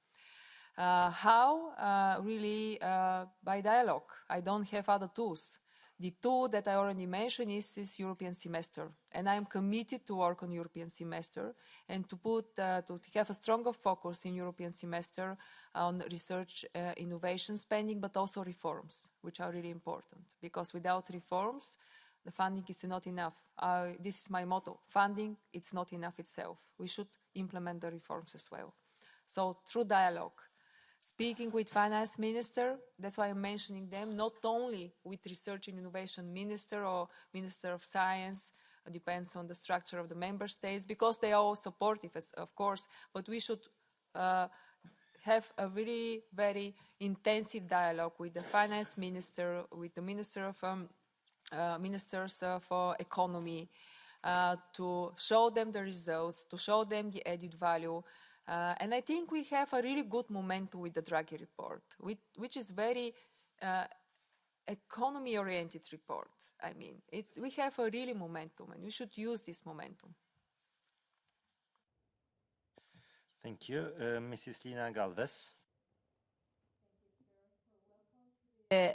How? Really by dialogue. I don't have other tools. The tool that I already mentioned is European semester, and I'm committed to work on European semester and to have a stronger focus in European semester on research, innovation spending, but also reforms, which are really important, because without reforms, the funding is not enough. This is my motto: funding, it's not enough itself. We should implement the reforms as well. So through dialogue, speaking with finance minister, that's why I'm mentioning them, not only with research and innovation minister or minister of science, it depends on the structure of the member states, because they are all supportive, of course, but we should have a really very intensive dialogue with the finance minister, with the minister of ministers for economy, to show them the results, to show them the added value. And I think we have a really good momentum with the Draghi report, which is very economy-oriented report. I mean, we have a really momentum, and we should use this momentum. Thank you. Mrs. Lina Galvez.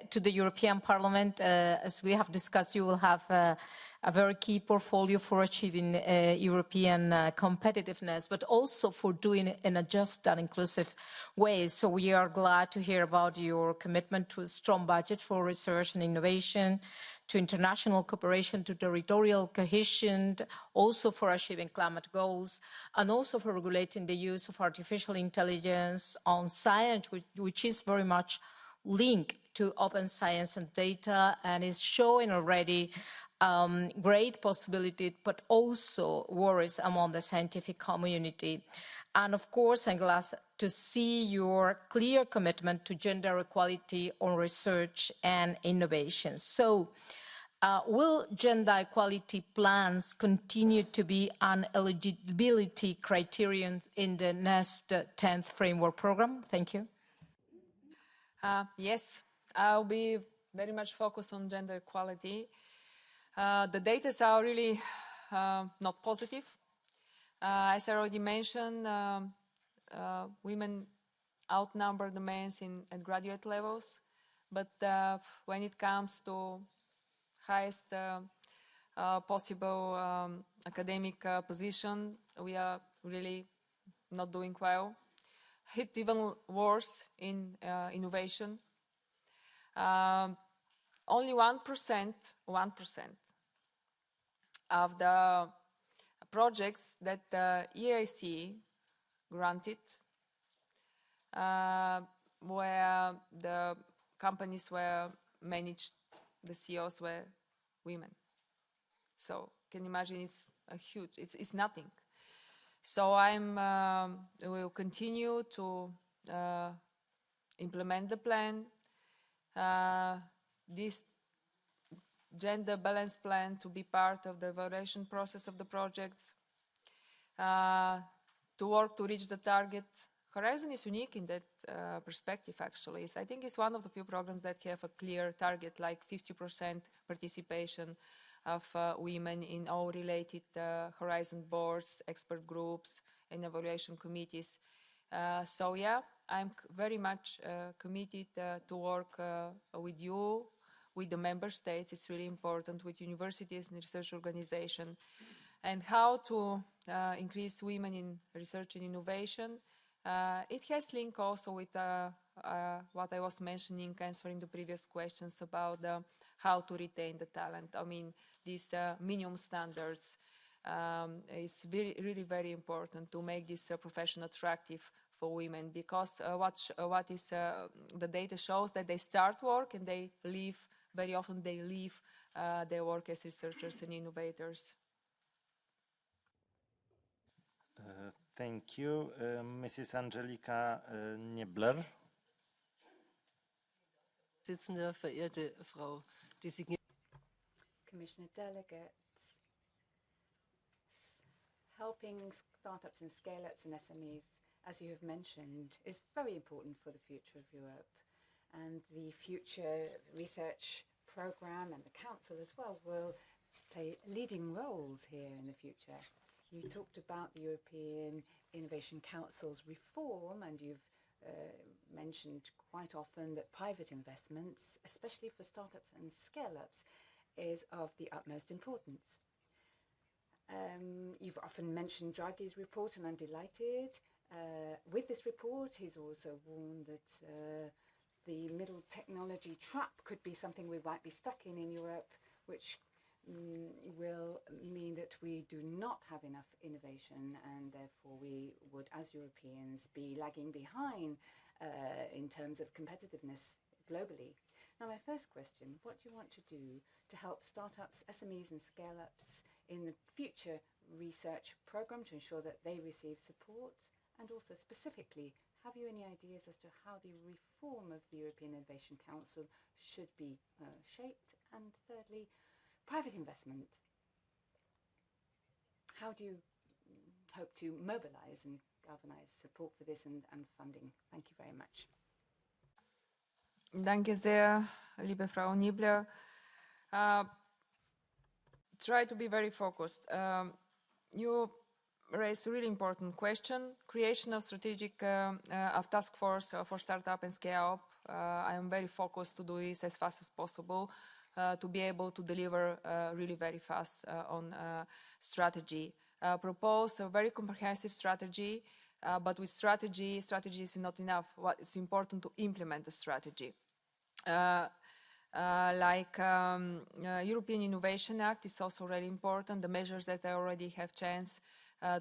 To the European Parliament, as we have discussed, you will have a very key portfolio for achieving European competitiveness, but also for doing it in a just and inclusive way. So we are glad to hear about your commitment to a strong budget for research and innovation, to international cooperation, to territorial cohesion, also for achieving climate goals, and also for regulating the use of artificial intelligence on science, which is very much linked to open science and data, and is showing already great possibility, but also worries among the scientific community. And of course, I'm glad to see your clear commitment to gender equality on research and innovation. So, will gender equality plans continue to be an eligibility criterion in the next 10th framework program? Thank you. Yes, I'll be very much focused on gender equality. The data are really not positive. As I already mentioned, women outnumber the men at graduate levels, but when it comes to highest possible academic position, we are really not doing well. It's even worse in innovation. Only 1% of the projects that EIC granted where the companies were managed, the CEOs were women. So can you imagine, it's a huge, it's nothing. So will continue to implement the plan. This gender balance plan to be part of the evaluation process of the projects, to work to reach the target. Horizon is unique in that perspective, actually. So I think it's one of the few programs that have a clear target, like 50% participation of women in all related Horizon boards, expert groups, and evaluation committees. So yeah, I'm very much committed to work with you, with the member states. It's really important, with universities and research organizations, and how to increase women in research and innovation. It has link also with what I was mentioning, answering the previous questions about how to retain the talent. I mean, these minimum standards is really very important to make this profession attractive for women, because what is the data shows that they start work and they leave, very often they leave their work as researchers and innovators. Thank you. Mrs. Angelika Niebler. Vorsitzende, verehrte Frau Designierte. Commissioner-designate, helping startups and scale-ups and SMEs, as you have mentioned, is very important for the future of Europe. And the future research program and the council as well will play leading roles here in the future. You talked about the European Innovation Council's reform, and you've mentioned quite often that private investments, especially for startups and scale-ups, is of the utmost importance. You've often mentioned Draghi's report, and I'm delighted. With this report, he's also warned that the middle technology trap could be something we might be stuck in Europe, which will mean that we do not have enough innovation, and therefore we would, as Europeans, be lagging behind in terms of competitiveness globally. Now, my first question, what do you want to do to help startups, SMEs and scale-ups in the future research program to ensure that they receive support? And also specifically, have you any ideas as to how the reform of the European Innovation Council should be shaped? And thirdly, private investment. How do you hope to mobilize and galvanize support for this and funding? Thank you very much. Danke sehr, liebe Frau Niebler. Try to be very focused. You raised a really important question. Creation of strategic of task force for startup and scale up. I am very focused to do this as fast as possible to be able to deliver really very fast on strategy. Propose a very comprehensive strategy, but with strategy is not enough. It's important to implement the strategy. European Innovation Act is also really important. The measures that I already have chance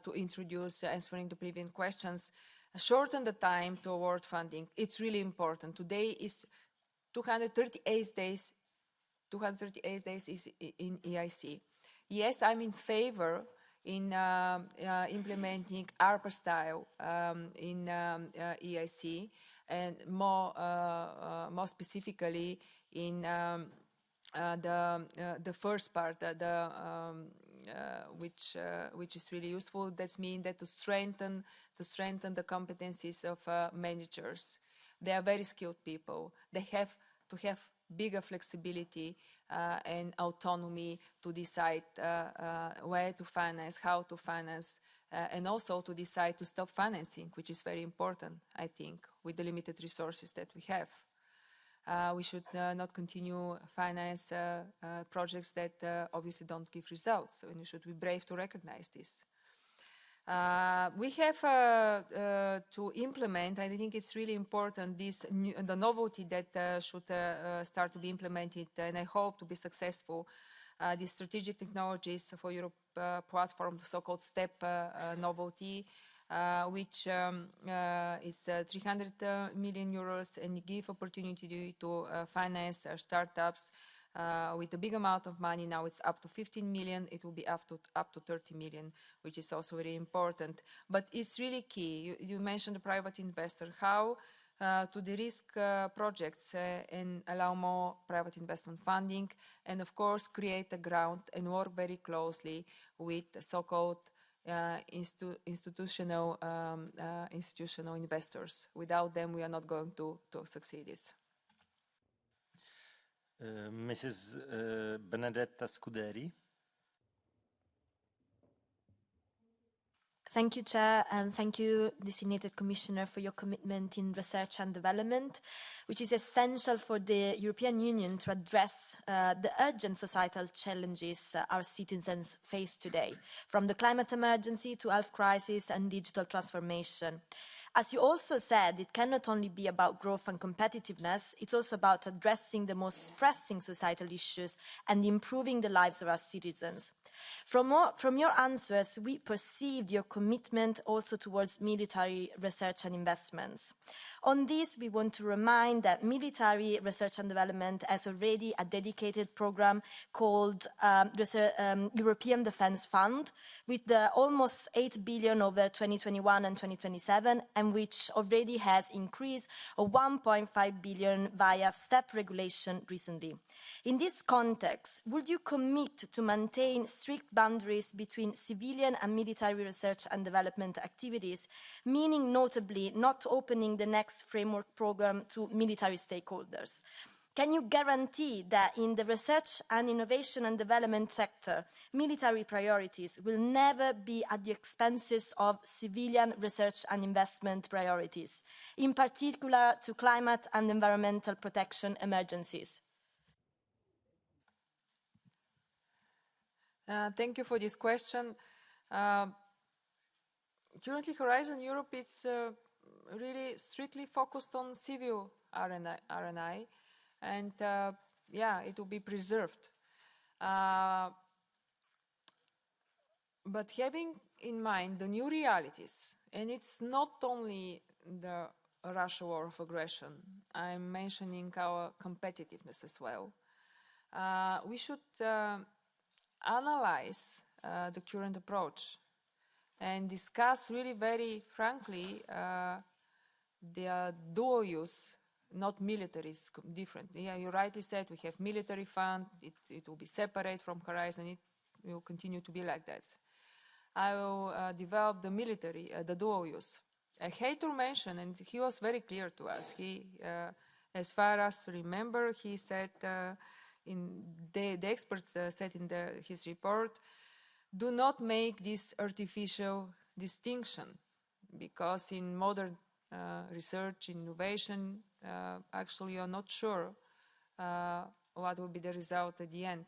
to introduce, answering the previous questions, shorten the time to award funding. It's really important. Today is 238 days. 238 days is in EIC. Yes, I'm in favor in implementing ARPA style in EIC, and more specifically in the first part, which is really useful. That means that to strengthen the competencies of managers. They are very skilled people. They have to have bigger flexibility and autonomy to decide where to finance, how to finance, and also to decide to stop financing, which is very important, I think, with the limited resources that we have. We should not continue finance projects that obviously don't give results, and we should be brave to recognize this. We have to implement, I think it's really important, the novelty that should start to be implemented, and I hope to be successful, the strategic technologies for Europe platform, the so-called STEP novelty, which is 300 million euros and give opportunity to finance startups with a big amount of money. Now it's up to 15 million. It will be up to 30 million, which is also very important. But it's really key. You mentioned the private investor. How to de-risk projects and allow more private investment funding, and of course create a ground and work very closely with so-called institutional investors. Without them, we are not going to succeed this. Mrs. Benedetta Scuderi. Thank you, Chair, and thank you, Designated Commissioner, for your commitment in research and development, which is essential for the European Union to address the urgent societal challenges our citizens face today, from the climate emergency to health crisis and digital transformation. As you also said, it cannot only be about growth and competitiveness, it's also about addressing the most pressing societal issues and improving the lives of our citizens. From your answers, we perceived your commitment also towards military research and investments. On this, we want to remind that military research and development has already a dedicated program called European Defence Fund, with almost 8 billion over 2021 and 2027, and which already has increased of 1.5 billion via STEP regulation recently. In this context, would you commit to maintain strict boundaries between civilian and military research and development activities, meaning notably not opening the next framework program to military stakeholders? Can you guarantee that in the research and innovation and development sector, military priorities will never be at the expenses of civilian research and investment priorities, in particular to climate and environmental protection emergencies? Thank you for this question. Currently, Horizon Europe is really strictly focused on civil R&I, and yeah, it will be preserved. But having in mind the new realities, and it's not only the Russia war of aggression, I'm mentioning our competitiveness as well. We should analyze the current approach and discuss really very frankly the dual use, not military, is different. Yeah, you rightly said we have military fund, it will be separate from Horizon, it will continue to be like that. I will develop the military, the dual use. Heitor mentioned, and he was very clear to us, as far as remember, he said, the experts said in his report, do not make this artificial distinction, because in modern research, innovation, actually you're not sure what will be the result at the end.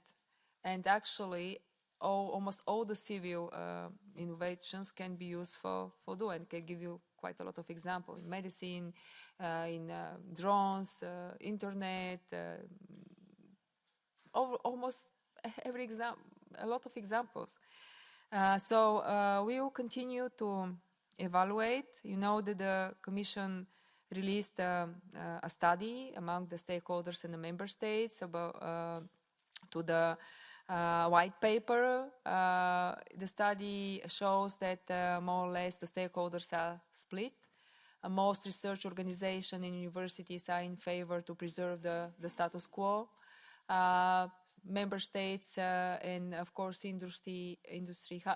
And actually, almost all the civil innovations can be used for do, and can give you quite a lot of examples in medicine, in drones, internet, almost every example, a lot of examples. So we will continue to evaluate. You know that the Commission released a study among the stakeholders and the member states about to the white paper. The study shows that more or less the stakeholders are split. Most research organizations and universities are in favor to preserve the status quo. Member states and of course industry,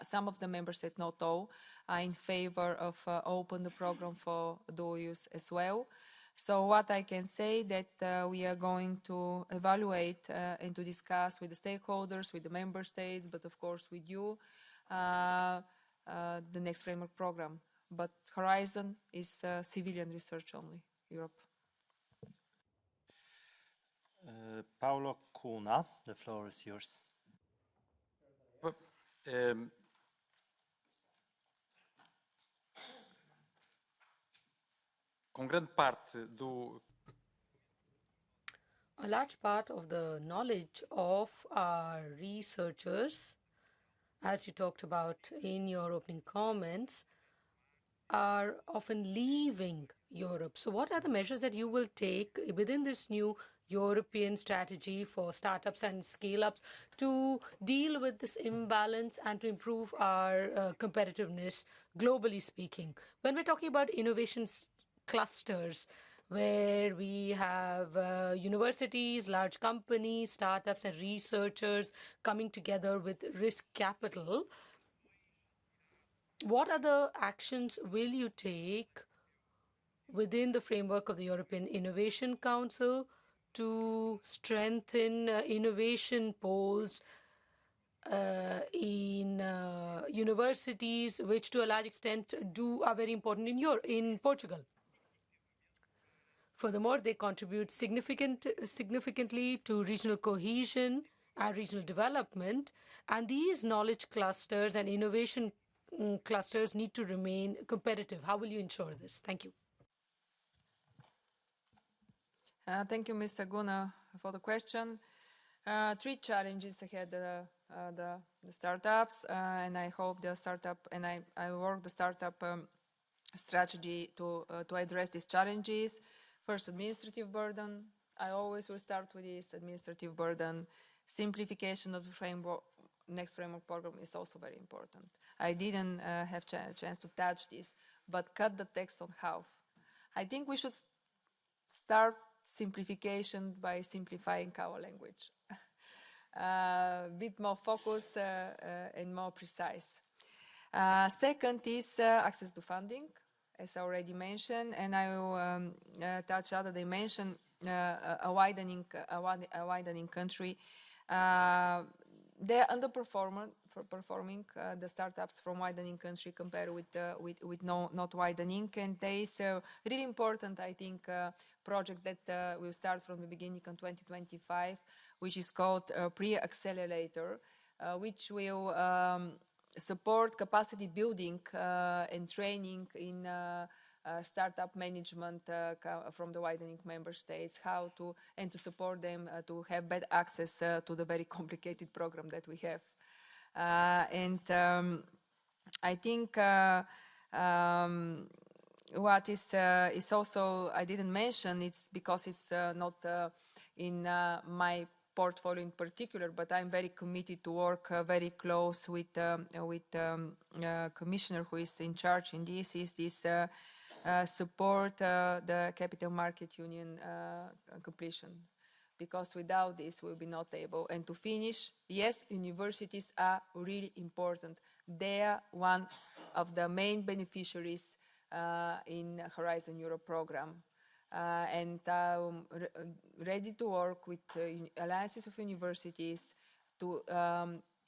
some of the member states, not all, are in favor of open the program for dual use as well. So what I can say that we are going to evaluate and to discuss with the stakeholders, with the member states, but of course with you, the next framework program. But Horizon is civilian research only, Europe. Paolo Cuna, the floor is yours. Com grande parte do A large part of the knowledge of our researchers, as you talked about in your opening comments, are often leaving Europe. So what are the measures that you will take within this new European strategy for startups and scale-ups to deal with this imbalance and to improve our competitiveness, globally speaking? When we're talking about innovation clusters, where we have universities, large companies, startups, and researchers coming together with risk capital, what other actions will you take within the framework of the European Innovation Council to strengthen innovation poles in universities, which to a large extent are very important in Portugal? Furthermore, they contribute significantly to regional cohesion and regional development, and these knowledge clusters and innovation clusters need to remain competitive. How will you ensure this? Thank you. Thank you, Mr. Guna, for the question. 3 challenges ahead the startups, and I hope the startup, and I work the startup strategy to address these challenges. First, administrative burden. I always will start with this administrative burden. Simplification of the framework, next framework program is also very important. I didn't have a chance to touch this, but cut the text on half. I think we should start simplification by simplifying our language. A bit more focus and more precise. Second is access to funding, as I already mentioned, and I will touch other dimension, a widening country. They're underperforming the startups from widening country compared with not widening, and there is a really important, I think, project that will start from the beginning in 2025, which is called Pre-Accelerator, which will support capacity building and training in startup management from the widening member states, and to support them to have better access to the very complicated program that we have. I think what is also, I didn't mention, it's because it's not in my portfolio in particular, but I'm very committed to work very close with Commissioner who is in charge in this, is this support the Capital Market Union completion. Because without this, we'll be not able. And to finish, yes, universities are really important. They are one of the main beneficiaries in Horizon Europe program. And I'm ready to work with alliances of universities to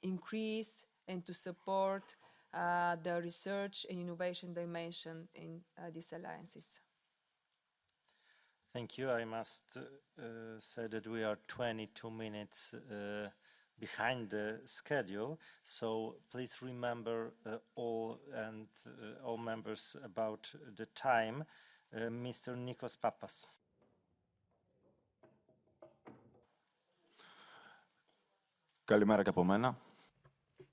increase and to support the research and innovation dimension in these alliances. Thank you. I must say that we are 22 minutes behind the schedule, so please remember all members about the time. Mr. Nikos Papas. Καλημέρα και από μένα.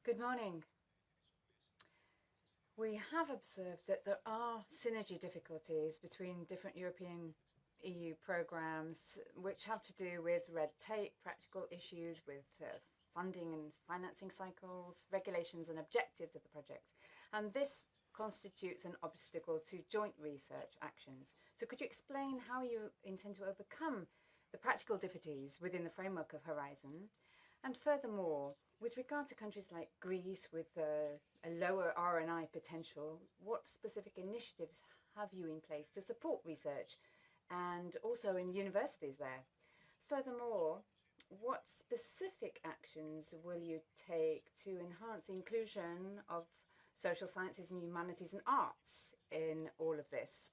Good morning. We have observed that there are synergy difficulties between different European EU programs which have to do with red tape, practical issues with funding and financing cycles, regulations and objectives of the projects. And this constitutes an obstacle to joint research actions. So could you explain how you intend to overcome the practical difficulties within the framework of Horizon? And furthermore, with regard to countries like Greece with a lower R&I potential, what specific initiatives have you in place to support research and also in universities there? Furthermore, what specific actions will you take to enhance the inclusion of social sciences and humanities and arts in all of this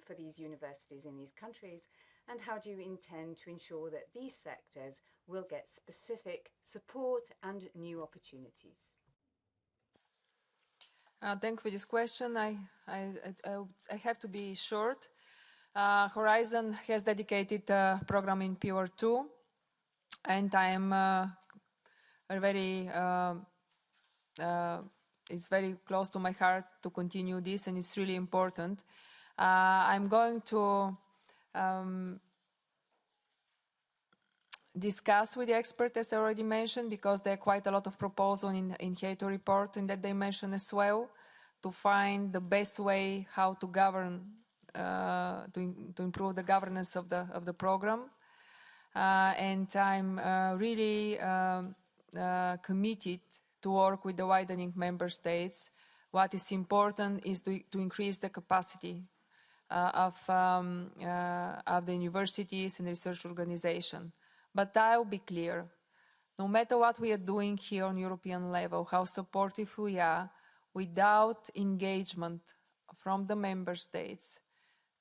for these universities in these countries? And how do you intend to ensure that these sectors will get specific support and new opportunities? Thank you for this question. I have to be short. Horizon has dedicated a program in Pure 2, and I am it's very close to my heart to continue this, and it's really important. I'm going to discuss with the experts, as I already mentioned, because there are quite a lot of proposals in Hato report in that dimension as well, to find the best way how to govern, to improve the governance of the program. And I'm really committed to work with the widening member states. What is important is to increase the capacity of the universities and research organizations. But I'll be clear, no matter what we are doing here on European level, how supportive we are, without engagement from the member states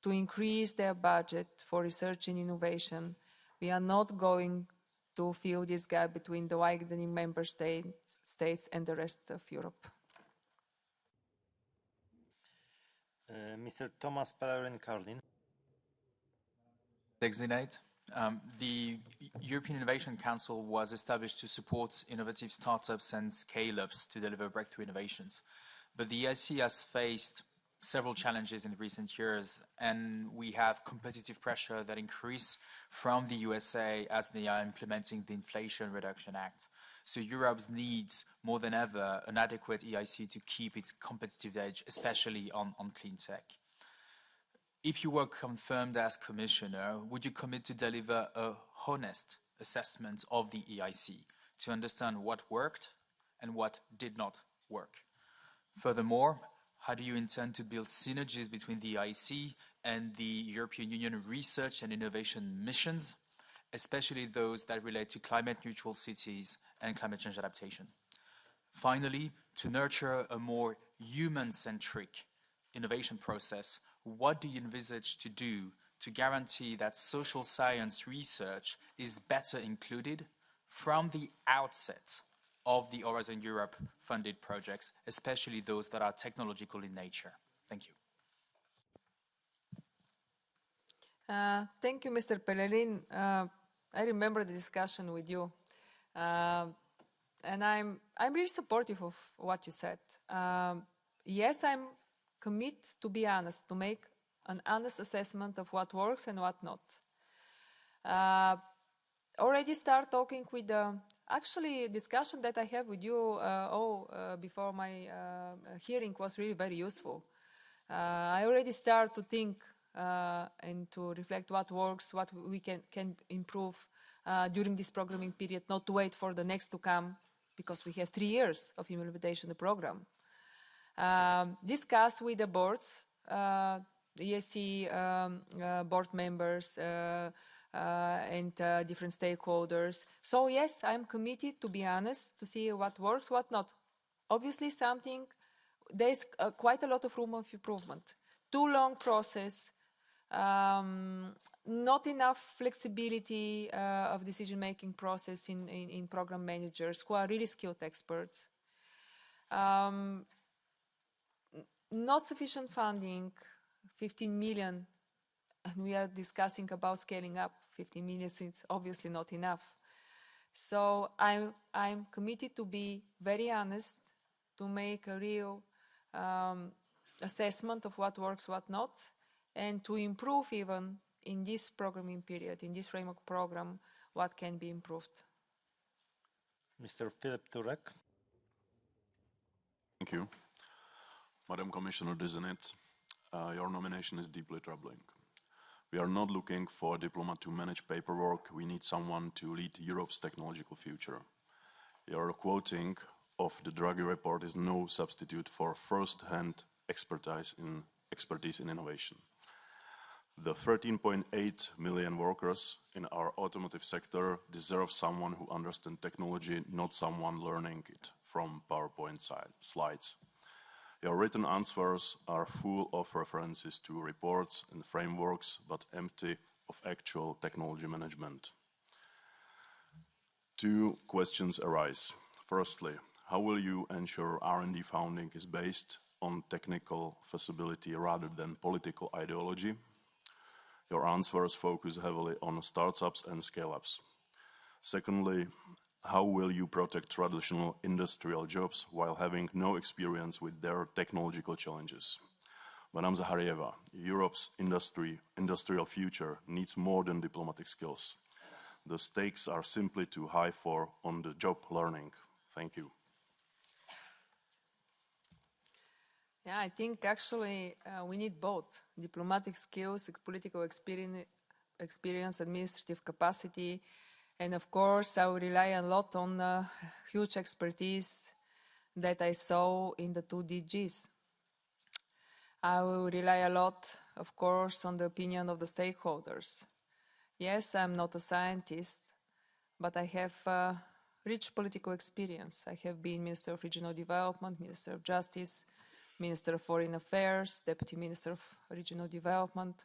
to increase their budget for research and innovation, we are not going to fill this gap between the widening member states and the rest of Europe. Mr. Thomas Pellerin-Cardin. Designate. The European Innovation Council was established to support innovative startups and scale-ups to deliver breakthrough innovations. But the EIC has faced several challenges in recent years, and we have competitive pressure that increase from the USA as they are implementing the Inflation Reduction Act. So Europe needs more than ever an adequate EIC to keep its competitive edge, especially on clean tech. If you were confirmed as Commissioner, would you commit to deliver a honest assessment of the EIC to understand what worked and what did not work? Furthermore, how do you intend to build synergies between the EIC and the European Union research and innovation missions, especially those that relate to climate-neutral cities and climate change adaptation? Finally, to nurture a more human-centric innovation process, what do you envisage to do to guarantee that social science research is better included from the outset of the Horizon Europe funded projects, especially those that are technological in nature? Thank you. Thank you, Mr. Pellerin. I remember the discussion with you, and I'm really supportive of what you said. Yes, I'm committed to be honest, to make an honest assessment of what works and what not. Already start talking with actually discussion that I have with you before my hearing was really very useful. I already start to think and to reflect what works, what we can improve during this programming period, not to wait for the next to come, because we have 3 years of implementation of the program. Discuss with the boards, ESC board members and different stakeholders. So yes, I'm committed, to be honest, to see what works, what not. Obviously there's quite a lot of room of improvement. Too long process, not enough flexibility of decision-making process in program managers who are really skilled experts. Not sufficient funding, 15 million, and we are discussing about scaling up. 15 million is obviously not enough. So I'm committed to be very honest, to make a real assessment of what works, what not, and to improve even in this programming period, in this framework program, what can be improved. Mr. Philip Turek. Thank you. Madam Commissioner-designate, your nomination is deeply troubling. We are not looking for a diplomat to manage paperwork. We need someone to lead Europe's technological future. Your quoting of the Draghi report is no substitute for first-hand expertise in innovation. The 13.8 million workers in our automotive sector deserve someone who understands technology, not someone learning it from PowerPoint slides. Your written answers are full of references to reports and frameworks, but empty of actual technology management. Two questions arise. Firstly, how will you ensure R&D funding is based on technical feasibility rather than political ideology? Your answers focus heavily on startups and scale-ups. Secondly, how will you protect traditional industrial jobs while having no experience with their technological challenges? Madam Zaharieva, Europe's industrial future needs more than diplomatic skills. The stakes are simply too high for on-the-job learning. Thank you. Yeah, I think actually we need both diplomatic skills, political experience, administrative capacity, and of course I will rely a lot on huge expertise that I saw in the two DGs. I will rely a lot, of course, on the opinion of the stakeholders. Yes, I'm not a scientist, but I have rich political experience. I have been Minister of Regional Development, Minister of Justice, Minister of Foreign Affairs, Deputy Minister of Regional Development,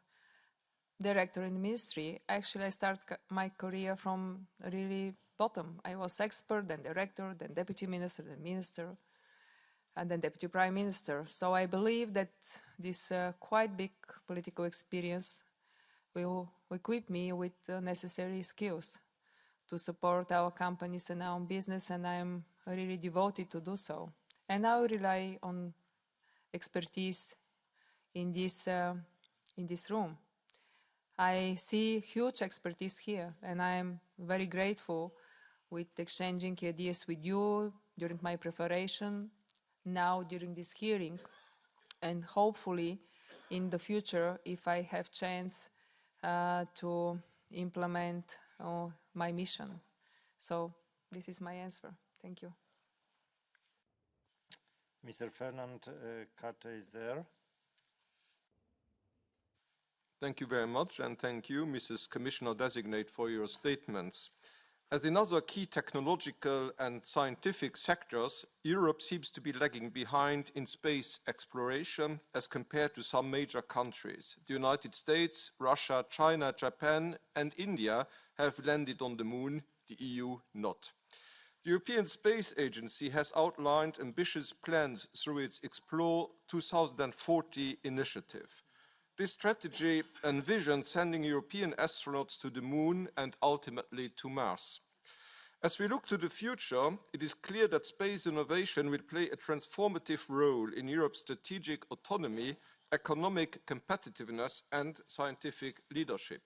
Director in the Ministry. Actually, I started my career from really bottom. I was expert, then Director, then Deputy Minister, then Minister, and then Deputy Prime Minister. So I believe that this quite big political experience will equip me with the necessary skills to support our companies and our business, and I'm really devoted to do so. And I will rely on expertise in this room. I see huge expertise here, and I am very grateful with exchanging ideas with you during my preparation, now during this hearing, and hopefully in the future, if I have chance to implement my mission. So this is my answer. Thank you. Mr. Fernand Karte is there. Thank you very much, and thank you, Mrs. Commissioner-designate, for your statements. As in other key technological and scientific sectors, Europe seems to be lagging behind in space exploration as compared to some major countries. The United States, Russia, China, Japan, and India have landed on the moon, the EU not. The European Space Agency has outlined ambitious plans through its Explore 2040 initiative. This strategy envisions sending European astronauts to the moon and ultimately to Mars. As we look to the future, it is clear that space innovation will play a transformative role in Europe's strategic autonomy, economic competitiveness, and scientific leadership.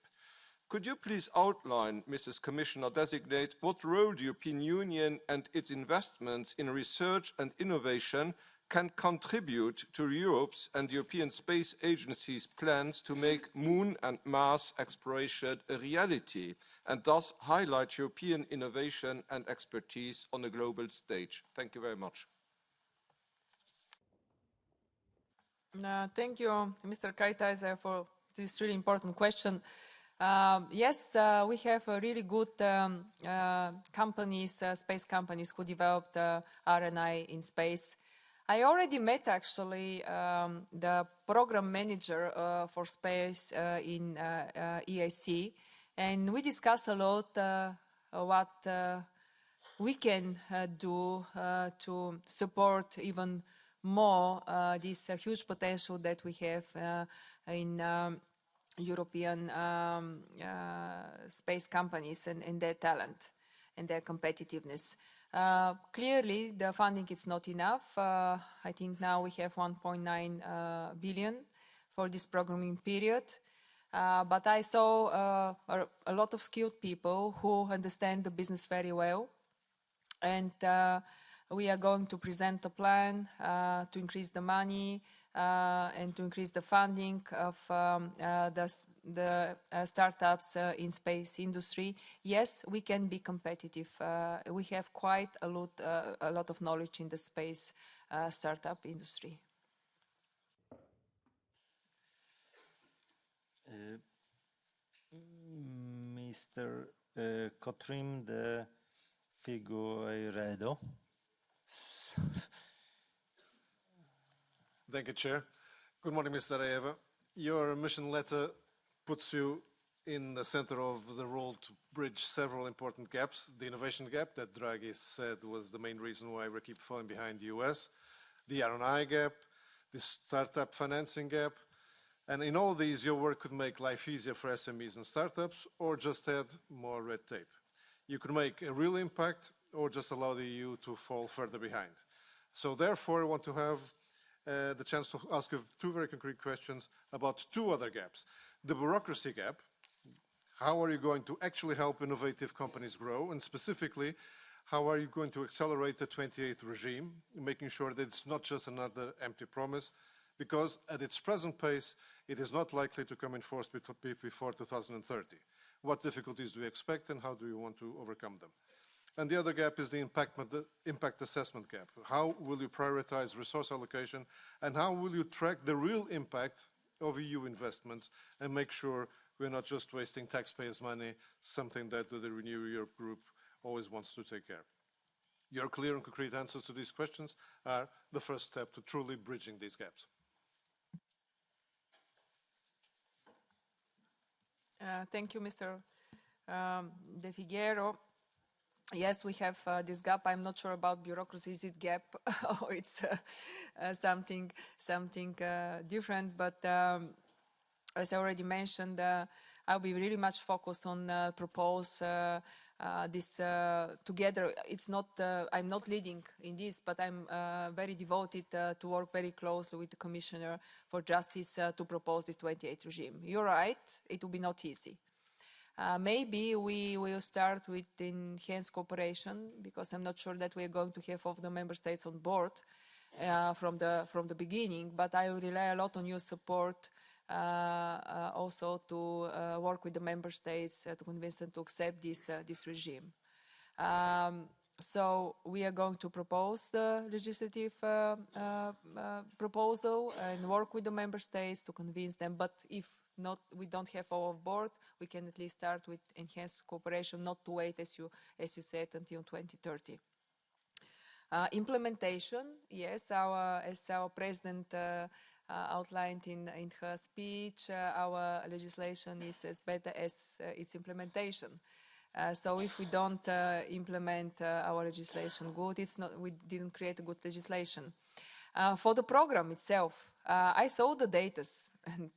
Could you please outline, Mrs. Commissioner-designate, what role the European Union and its investments in research and innovation can contribute to Europe's and European Space Agency's plans to make Moon and Mars exploration a reality, and thus highlight European innovation and expertise on a global stage? Thank you very much. Thank you, Mr. Kaiser, for this really important question. Yes, we have really good companies, space companies, who developed R&I in space. I already met, actually, the program manager for space in EIC, and we discussed a lot what we can do to support even more this huge potential that we have in European space companies and their talent and their competitiveness. Clearly, the funding is not enough. I think now we have 1.9 billion for this programming period. But I saw a lot of skilled people who understand the business very well. And we are going to present a plan to increase the money and to increase the funding of the startups in space industry. Yes, we can be competitive. We have quite a lot of knowledge in the space startup industry. Mr. Cotrim de Figueiredo. Thank you, Chair. Good morning, Mr. Zaharieva. Your mission letter puts you in the center of the role to bridge several important gaps. The innovation gap that Draghi said was the main reason why we keep falling behind the US, the R&I gap, the startup financing gap. And in all these, your work could make life easier for SMEs and startups or just add more red tape. You could make a real impact or just allow the EU to fall further behind. So therefore, I want to have the chance to ask you two very concrete questions about two other gaps. The bureaucracy gap, how are you going to actually help innovative companies grow? And specifically, how are you going to accelerate the 28th regime, making sure that it's not just another empty promise? Because at its present pace, it is not likely to come in force before 2030. What difficulties do you expect and how do you want to overcome them? And the other gap is the impact assessment gap. How will you prioritize resource allocation and how will you track the real impact of EU investments and make sure we're not just wasting taxpayers' money, something that the Renew Europe group always wants to take care of? Your clear and concrete answers to these questions are the first step to truly bridging these gaps. Thank you, Mr. De Figueiredo. Yes, we have this gap. I'm not sure about bureaucracy. Is it gap or it's something different? But as I already mentioned, I'll be really much focused on propose this together. It's not. I'm not leading in this, but I'm very devoted to work very closely with the Commissioner for Justice to propose this 28th regime. You're right. It will be not easy. Maybe we will start with enhanced cooperation because I'm not sure that we are going to have all the member states on board from the beginning. But I will rely a lot on your support also to work with the member states to convince them to accept this regime. So we are going to propose the legislative proposal and work with the member states to convince them. But if not, we don't have our board, we can at least start with enhanced cooperation, not to wait, as you said, until 2030. Implementation, yes, as our president outlined in her speech, our legislation is as better as its implementation. So if we don't implement our legislation good, we didn't create a good legislation. For the program itself, I saw the data, and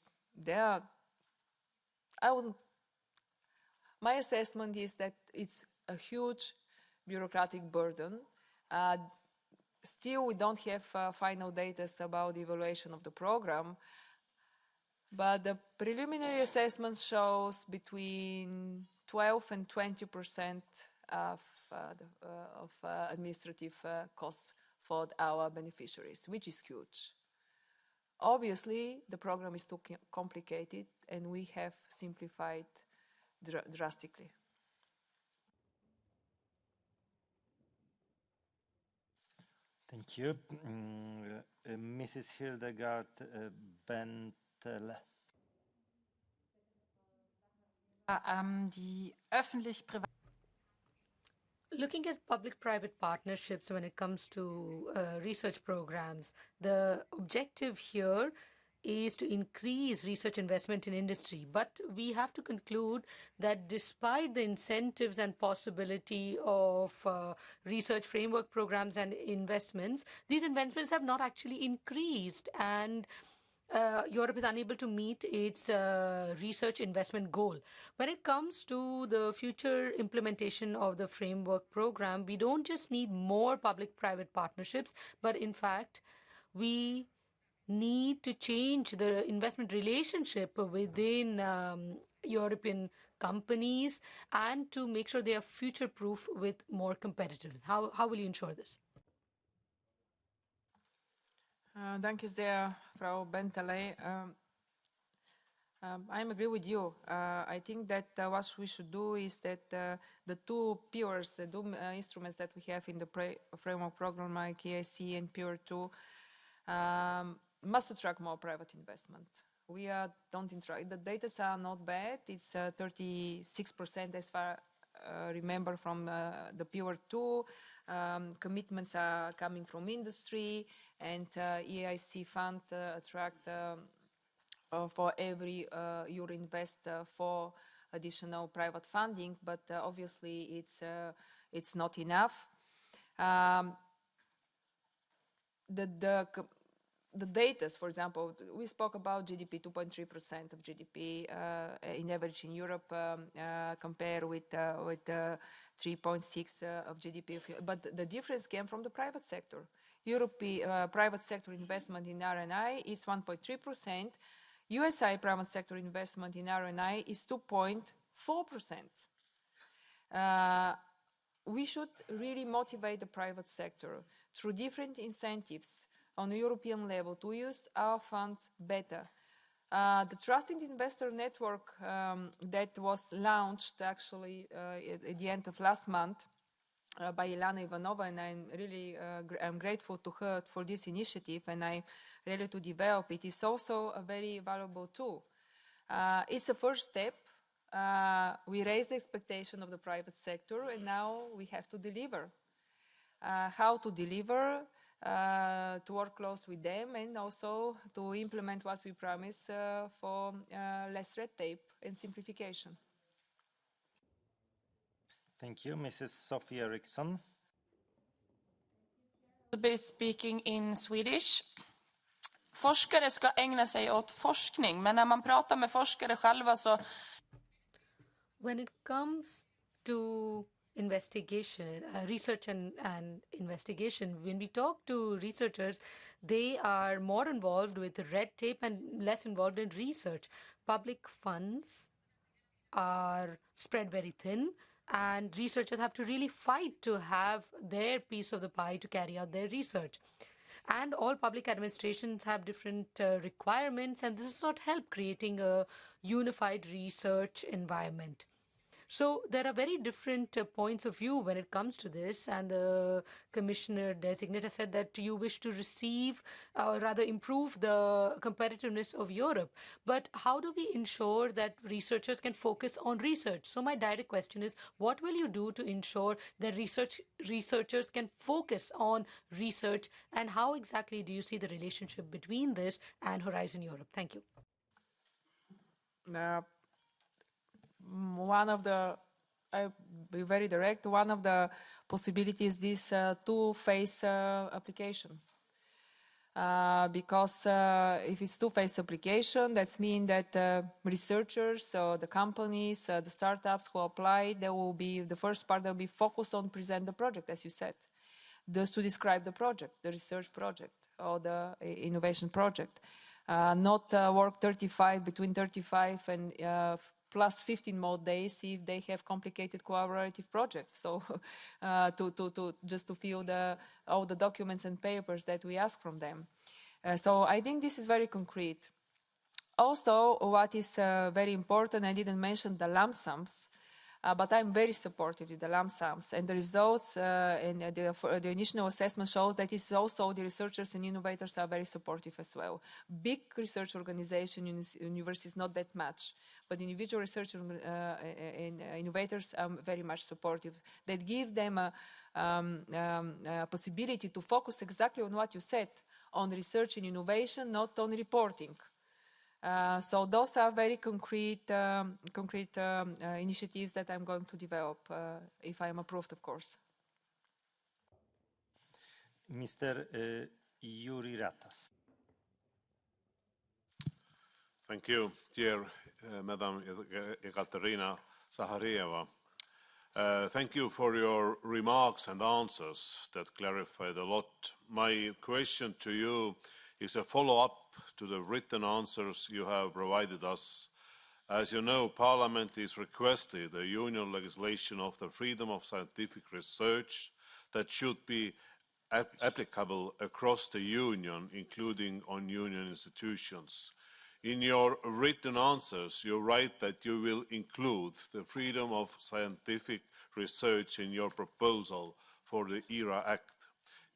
my assessment is that it's a huge bureaucratic burden. Still, we don't have final data about the evaluation of the program, but the preliminary assessment shows between 12 and 20% of administrative costs for our beneficiaries, which is huge. Obviously, the program is too complicated, and we have simplified drastically. Thank you. Mrs. Hildegard Bentel. Looking at public-private partnerships when it comes to research programs, the objective here is to increase research investment in industry. But we have to conclude that despite the incentives and possibility of research framework programs and investments, these investments have not actually increased, and Europe is unable to meet its research investment goal. When it comes to the future implementation of the framework program, we don't just need more public-private partnerships, but in fact, we need to change the investment relationship within European companies and to make sure they are future-proof with more competitiveness? How will you ensure this? Danke sehr, Frau Bentaleb. I agree with you. I think that what we should do is that the two pillars, the two instruments that we have in the framework program like EIC and Pillar 2 must attract more private investment. We don't interact. The data are not bad. It's 36% as far remember from the Pillar 2. Commitments are coming from industry, and EIC fund attract for every euro invest for additional private funding, but obviously it's not enough. The data, for example, we spoke about GDP, 2.3% of GDP in average in Europe, compared with 3.6 of GDP. But the difference came from the private sector. European private sector investment in R&I is 1.3%. USA private sector investment in R&I is 2.4%. We should really motivate the private sector through different incentives on a European level to use our funds better. The Trusted Investor Network that was launched actually at the end of last month by Ilana Ivanova, and I'm grateful to her for this initiative, and I'm ready to develop it. Is also a very valuable tool. It's a first step. We raised the expectation of the private sector, and now we have to deliver. How to deliver? To work close with them, and also to implement what we promise for less red tape and simplification. Thank you. Mrs. Sophie Eriksson. I'll be speaking in Swedish. Forskare ska ägna sig åt forskning, men när man pratar med forskare själva så... When it comes to investigation, research and investigation, when we talk to researchers, they are more involved with red tape and less involved in research. Public funds are spread very thin, and researchers have to really fight to have their piece of the pie to carry out their research. And all public administrations have different requirements, and this does not help creating a unified research environment. So there are very different points of view when it comes to this, and the Commissioner-designate has said that you wish to receive, or rather improve the competitiveness of Europe. But how do we ensure that researchers can focus on research? So my direct question is, what will you do to ensure that researchers can focus on research, and how exactly do you see the relationship between this and Horizon Europe? Thank you. I'll be very direct, one of the possibilities is this two-phase application. Because if it's two-phase application, that means that researchers, or the companies, the startups who apply, they will be, the first part, they'll be focused on present the project, as you said. Just to describe the project, the research project, or the innovation project. Not work between 35 and plus 15 more days if they have complicated collaborative projects. So just to fill all the documents and papers that we ask from them. So I think this is very concrete. Also, what is very important, I didn't mention the lump sums, but I'm very supportive of the lump sums. And the results and the initial assessment shows that it's also the researchers and innovators are very supportive as well. Big research organizations, universities, not that much. But individual researchers and innovators are very much supportive. That give them a possibility to focus exactly on what you said, on research and innovation, not on reporting. So those are very concrete initiatives that I'm going to develop, if I'm approved, of course. Mr. Yuri Ratas. Thank you, dear Madam Ekaterina Zaharieva. Thank you for your remarks and answers that clarified a lot. My question to you is a follow-up to the written answers you have provided us As you know, Parliament is requested a union legislation of the freedom of scientific research that should be applicable across the Union, including on Union institutions. In your written answers, you write that you will include the freedom of scientific research in your proposal for the ERA Act.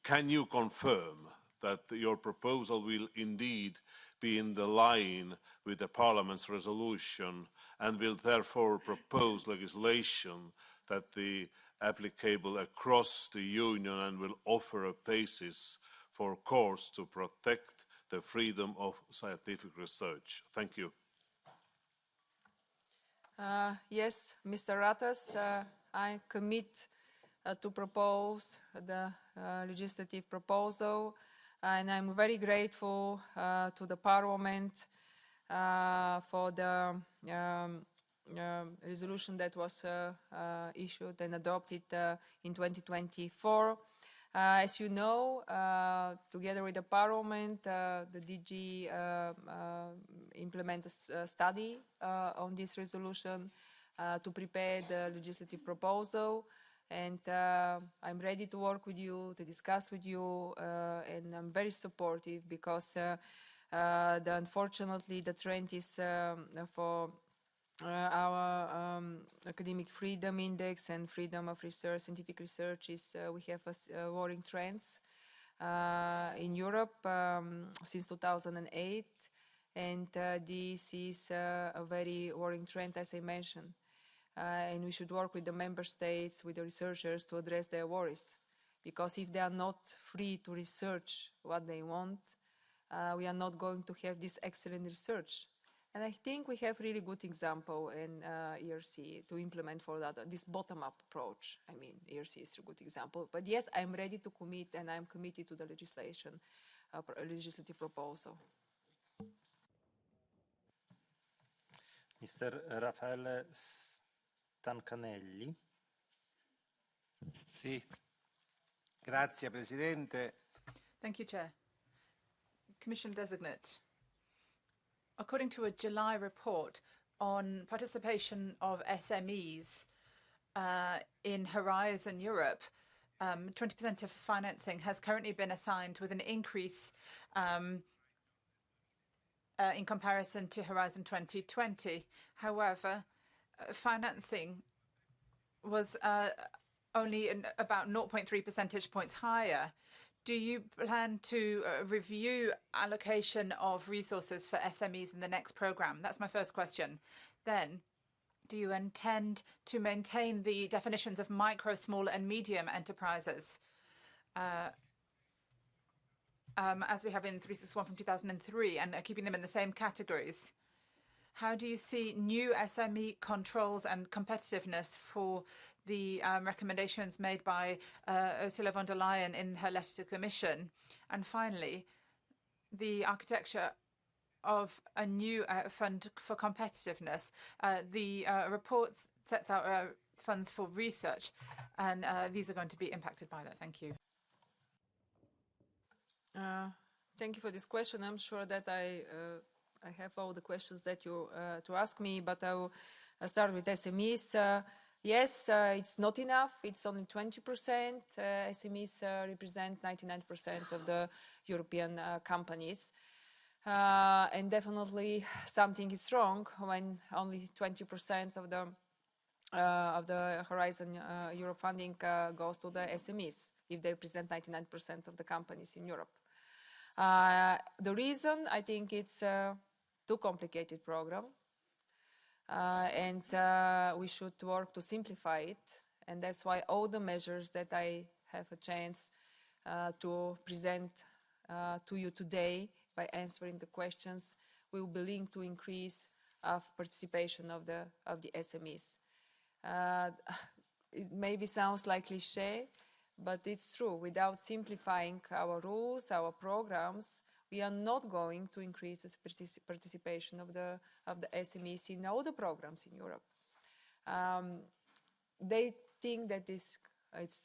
Can you confirm that your proposal will indeed be in the line with the Parliament's resolution and will therefore propose legislation that is applicable across the Union and will offer a basis for courts to protect the freedom of scientific research? Thank you. Yes, Mr. Ratas, I commit to propose the legislative proposal, and I'm very grateful to the Parliament for the resolution that was issued and adopted in 2024. As you know, together with the Parliament, the DG implemented a study on this resolution to prepare the legislative proposal. And I'm ready to work with you, to discuss with you, and I'm very supportive because unfortunately the trend is for our academic freedom index and freedom of research, scientific research is we have a worrying trends in Europe since 2008, and this is a very worrying trend, as I mentioned. And we should work with the member states, with the researchers to address their worries. Because if they are not free to research what they want, we are not going to have this excellent research. And I think we have really good example in ERC to implement for that, this bottom-up approach. I mean, ERC is a good example. But yes, I'm ready to commit, and I'm committed to the legislative proposal. Mr. Raffaele Stancanelli. Sì, grazie Presidente. Thank you, Chair. Commissioner-designate, according to a July report on participation of SMEs in Horizon Europe, 20% of financing has currently been assigned with an increase in comparison to Horizon 2020. However, financing was only about 0.3 percentage points higher. Do you plan to review allocation of resources for SMEs in the next programme? That's my first question. Then, do you intend to maintain the definitions of micro, small and medium enterprises as we have in 361 from 2003 and keeping them in the same categories? How do you see new SME controls and competitiveness for the recommendations made by Ursula von der Leyen in her letter to the Commission? And finally, the architecture of a new fund for competitiveness. The report sets out funds for research, and these are going to be impacted by that. Thank you. Thank you for this question. I'm sure that I have all the questions that you to ask me, but I will start with SMEs. Yes, it's not enough. It's only 20%. SMEs represent 99% of the European companies. And definitely something is wrong when only 20% of the Horizon Europe funding goes to the SMEs, if they represent 99% of the companies in Europe. The reason, I think it's a too complicated program. And we should work to simplify it, and that's why all the measures that I have a chance to present to you today by answering the questions will be linked to increase of participation of the SMEs. It maybe sounds like cliché, but it's true. Without simplifying our rules, our programs, we are not going to increase the participation of the SMEs in all the programs in Europe. They think that it's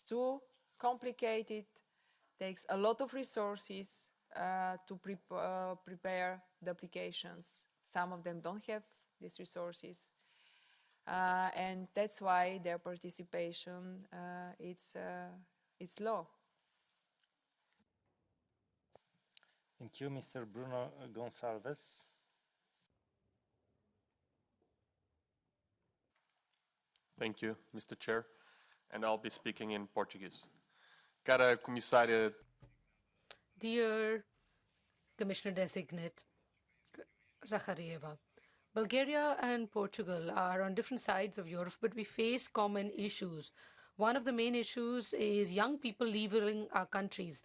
too complicated, takes a lot of resources to prepare the applications. Some of them don't have these resources. And that's why their participation it's low. Thank you, Mr. Bruno Gonçalves. Thank you, Mr. Chair, and I'll be speaking in Portuguese. Cara Comissária. Dear Commissioner-designate Zaharieva, Bulgaria and Portugal are on different sides of Europe, but we face common issues. One of the main issues is young people leaving our countries.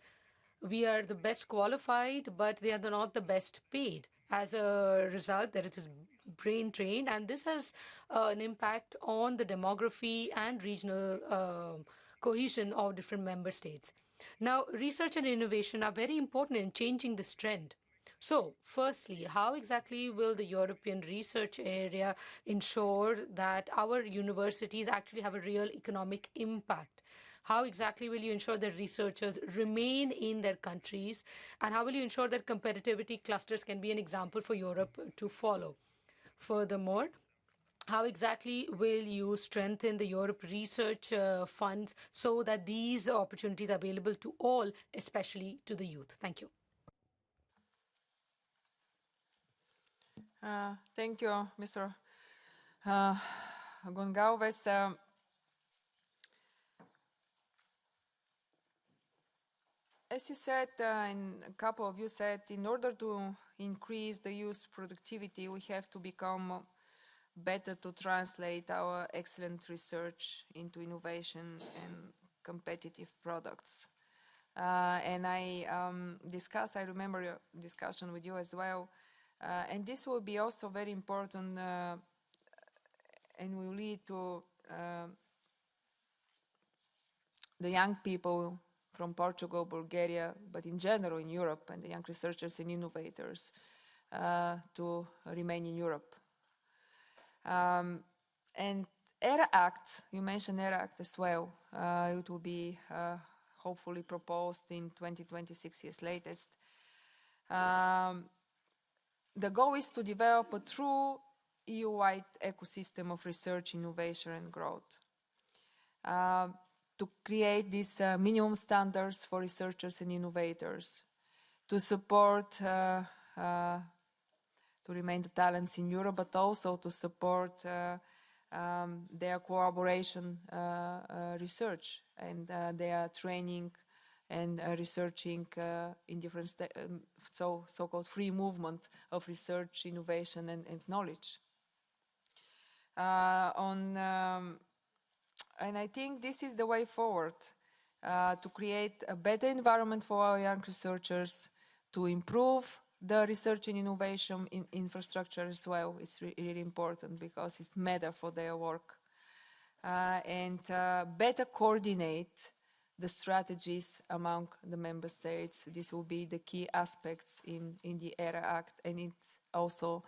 We are the best qualified, but they are not the best paid. As a result, there is brain drain, and this has an impact on the demography and regional cohesion of different member states. Now, research and innovation are very important in changing this trend. So, firstly, how exactly will the European research area ensure that our universities actually have a real economic impact? How exactly will you ensure that researchers remain in their countries? And how will you ensure that competitivity clusters can be an example for Europe to follow? Furthermore, how exactly will you strengthen the Europe research funds so that these opportunities are available to all, especially to the youth? Thank you. Thank you, Mr. Gonçalves. As you said, and a couple of you said, in order to increase the youth productivity, we have to become better to translate our excellent research into innovation and competitive products. And I remember your discussion with you as well, and this will be also very important and will lead to the young people from Portugal, Bulgaria, but in general in Europe, and the young researchers and innovators to remain in Europe. And ERA Act, you mentioned ERA Act as well. It will be hopefully proposed in 2026 years latest. The goal is to develop a true EU-wide ecosystem of research, innovation, and growth. To create these minimum standards for researchers and innovators, to support, to remain the talents in Europe, but also to support their collaboration research and their training and researching in different so-called free movement of research, innovation, and knowledge. And I think this is the way forward to create a better environment for our young researchers, to improve the research and innovation in infrastructure as well. It's really important because it's matter for their work. And better coordinate the strategies among the member states. This will be the key aspects in the ERA Act, and it's also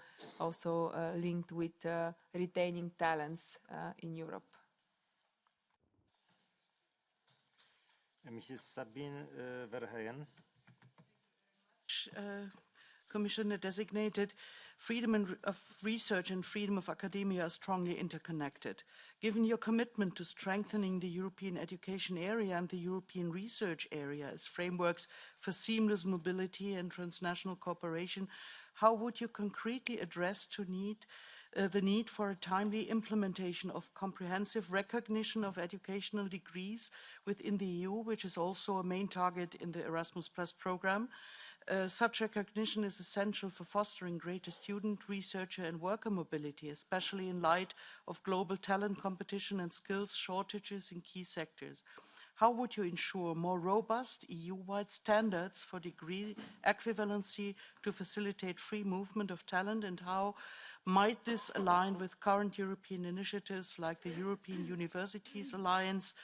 linked with retaining talents in Europe. Mrs. Sabine Verheyen. Commissioner-designated, freedom of research and freedom of academia are strongly interconnected. Given your commitment to strengthening the European education area and the European research area as frameworks for seamless mobility and transnational cooperation, how would you concretely address the need for a timely implementation of comprehensive recognition of educational degrees within the EU, which is also a main target in the Erasmus Plus program? Such recognition is essential for fostering greater student, researcher and worker mobility, especially in light of global talent competition and skills shortages in key sectors. How would you ensure more robust EU-wide standards for degree equivalency to facilitate free movement of talent, and how might this align with current European initiatives like the European Universities Alliance,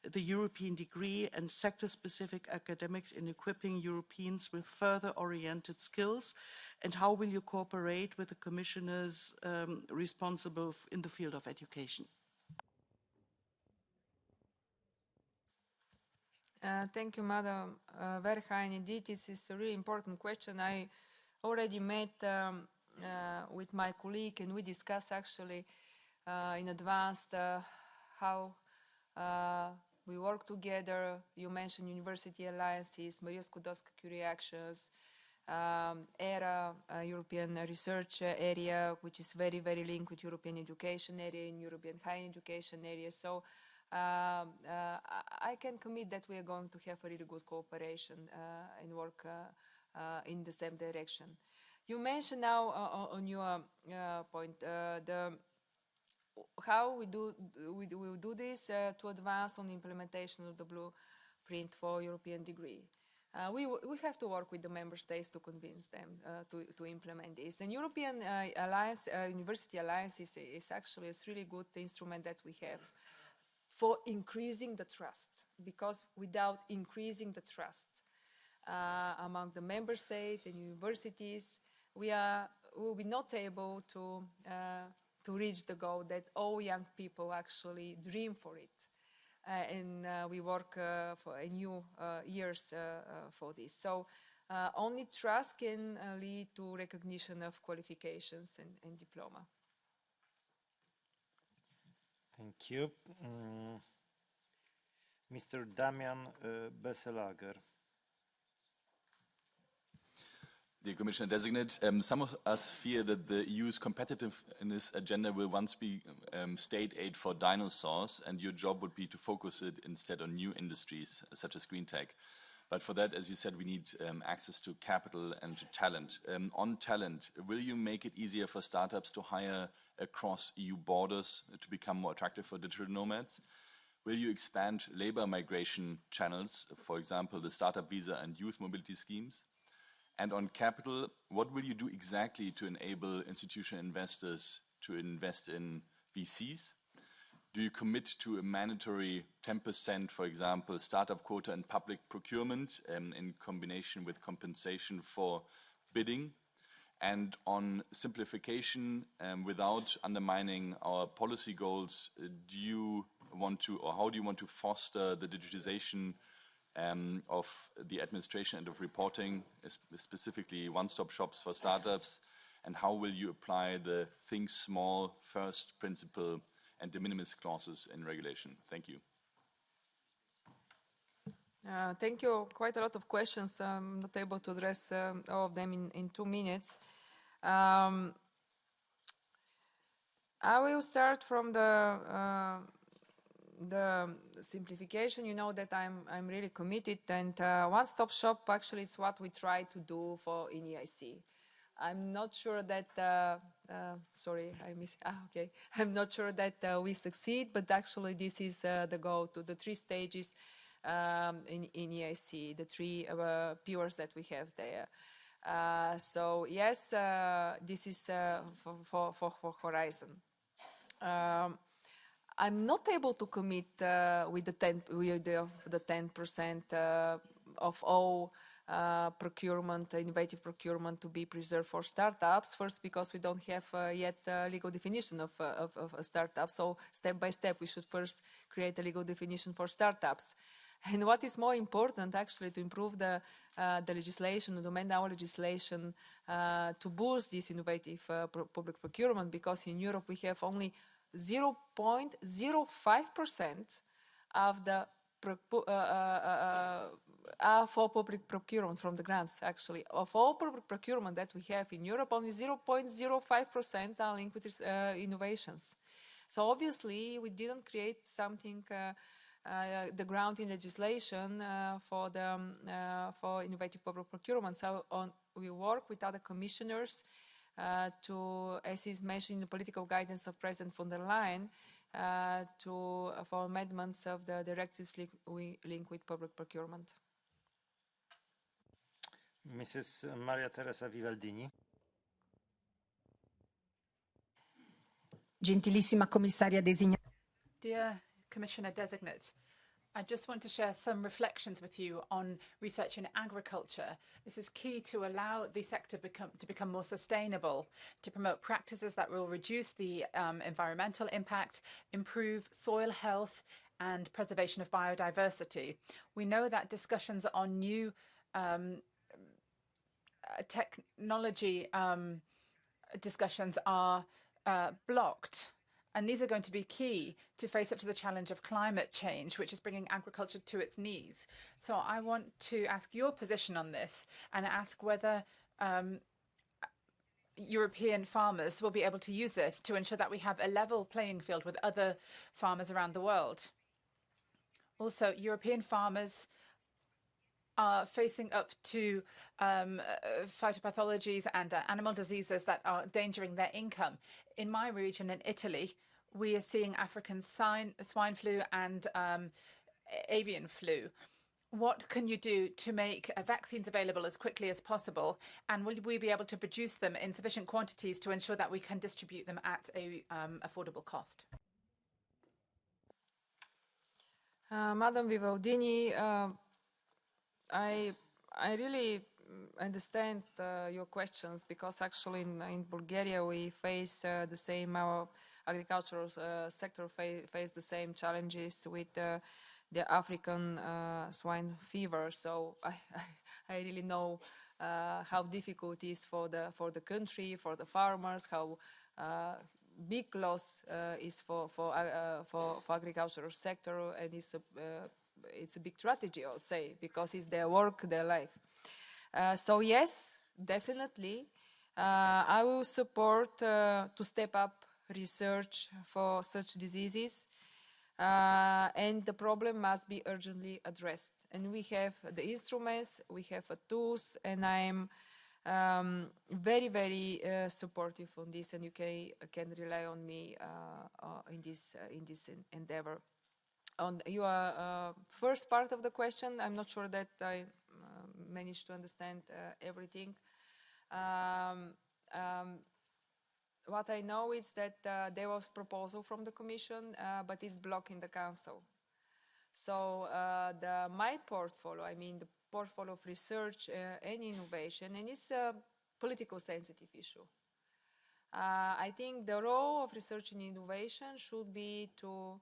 the European Degree and sector-specific academics in equipping Europeans with further oriented skills? And how will you cooperate with the commissioners responsible in the field of education? Thank you, Madam Verheyen. Indeed, this is a really important question. I already met with my colleague, and we discussed actually in advance how we work together. You mentioned university alliances, Maria Skłodowska-Curie actions, ERA, European Research Area, which is very, very linked with European education area and European higher education area. So I can commit that we are going to have a really good cooperation and work in the same direction. You mentioned now on your point how we will do this to advance on the implementation of the blueprint for European degree. We have to work with the member states to convince them to implement this. And European Alliance, University Alliance is actually a really good instrument that we have for increasing the trust, because without increasing the trust among the member states and universities, we will be not able to reach the goal that all young people actually dream for it. And we work for a new years for this. So only trust can lead to recognition of qualifications and diploma. Thank you. Mr. Damian Besselager. Dear Commissioner-designate, some of us fear that the EU's competitiveness agenda will once be state aid for dinosaurs, and your job would be to focus it instead on new industries, such as green tech. But for that, as you said, we need access to capital and to talent. On talent, will you make it easier for startups to hire across EU borders to become more attractive for digital nomads? Will you expand labor migration channels, for example, the startup visa and youth mobility schemes? And on capital, what will you do exactly to enable institutional investors to invest in VCs? Do you commit to a mandatory 10%, for example, startup quota in public procurement in combination with compensation for bidding? And on simplification, without undermining our policy goals, do you want to, or how do you want to foster the digitization of the administration and of reporting, specifically one-stop shops for startups? And how will you apply the think small first principle and de minimis clauses in regulation? Thank you. Thank you. Quite a lot of questions. I'm not able to address all of them in 2 minutes. I will start from the simplification. You know that I'm really committed, and one-stop shop actually is what we try to do in EIC. I'm not sure that sorry, I missed. Okay. I'm not sure that we succeed, but actually this is the goal, to the 3 stages in EIC, the 3 pillars that we have there. So yes, this is for Horizon. I'm not able to commit with the 10% of all procurement, innovative procurement, to be preserved for startups. First, because we don't have yet a legal definition of a startup. So step by step, we should first create a legal definition for startups. And what is more important, actually, to improve the legislation, to amend our legislation to boost this innovative public procurement, because in Europe we have only 0.05% of the for public procurement from the grants, actually. Of all public procurement that we have in Europe, only 0.05% are linked with innovations. So obviously, we didn't create something, the ground in legislation for innovative public procurement. So we work with other commissioners to, as is mentioned in the political guidance of President von der Leyen, for amendments of the directives linked with public procurement. Mrs. Maria Teresa Vivaldini. Gentilissima commissaria designata. Dear Commissioner-designate, I just want to share some reflections with you on research in agriculture. This is key to allow the sector to become more sustainable, to promote practices that will reduce the environmental impact, improve soil health, and preservation of biodiversity. We know that discussions on new technology discussions are blocked. And these are going to be key to face up to the challenge of climate change, which is bringing agriculture to its knees. So I want to ask your position on this and ask whether European farmers will be able to use this to ensure that we have a level playing field with other farmers around the world. Also, European farmers are facing up to phytopathologies and animal diseases that are endangering their income. In my region, in Italy, we are seeing African swine flu and avian flu. What can you do to make vaccines available as quickly as possible? And will we be able to produce them in sufficient quantities to ensure that we can distribute them at a affordable cost? Madam Vivaudini, I really understand your questions, because actually in Bulgaria we face the same, our agricultural sector face the same challenges with the African swine fever. So I really know how difficult it is for the country, for the farmers, how big loss is for agricultural sector, and it's a big tragedy, I would say, because it's their work, their life. So yes, definitely, I will support to step up research for such diseases, and the problem must be urgently addressed. And we have the instruments, we have the tools, and I'm very, very supportive on this, and you can rely on me in this endeavor. On your first part of the question, I'm not sure that I managed to understand everything. What I know is that there was a proposal from the Commission, but it's blocked in the Council. So my portfolio, I mean the portfolio of research and innovation, and it's a political sensitive issue. I think the role of research and innovation should be to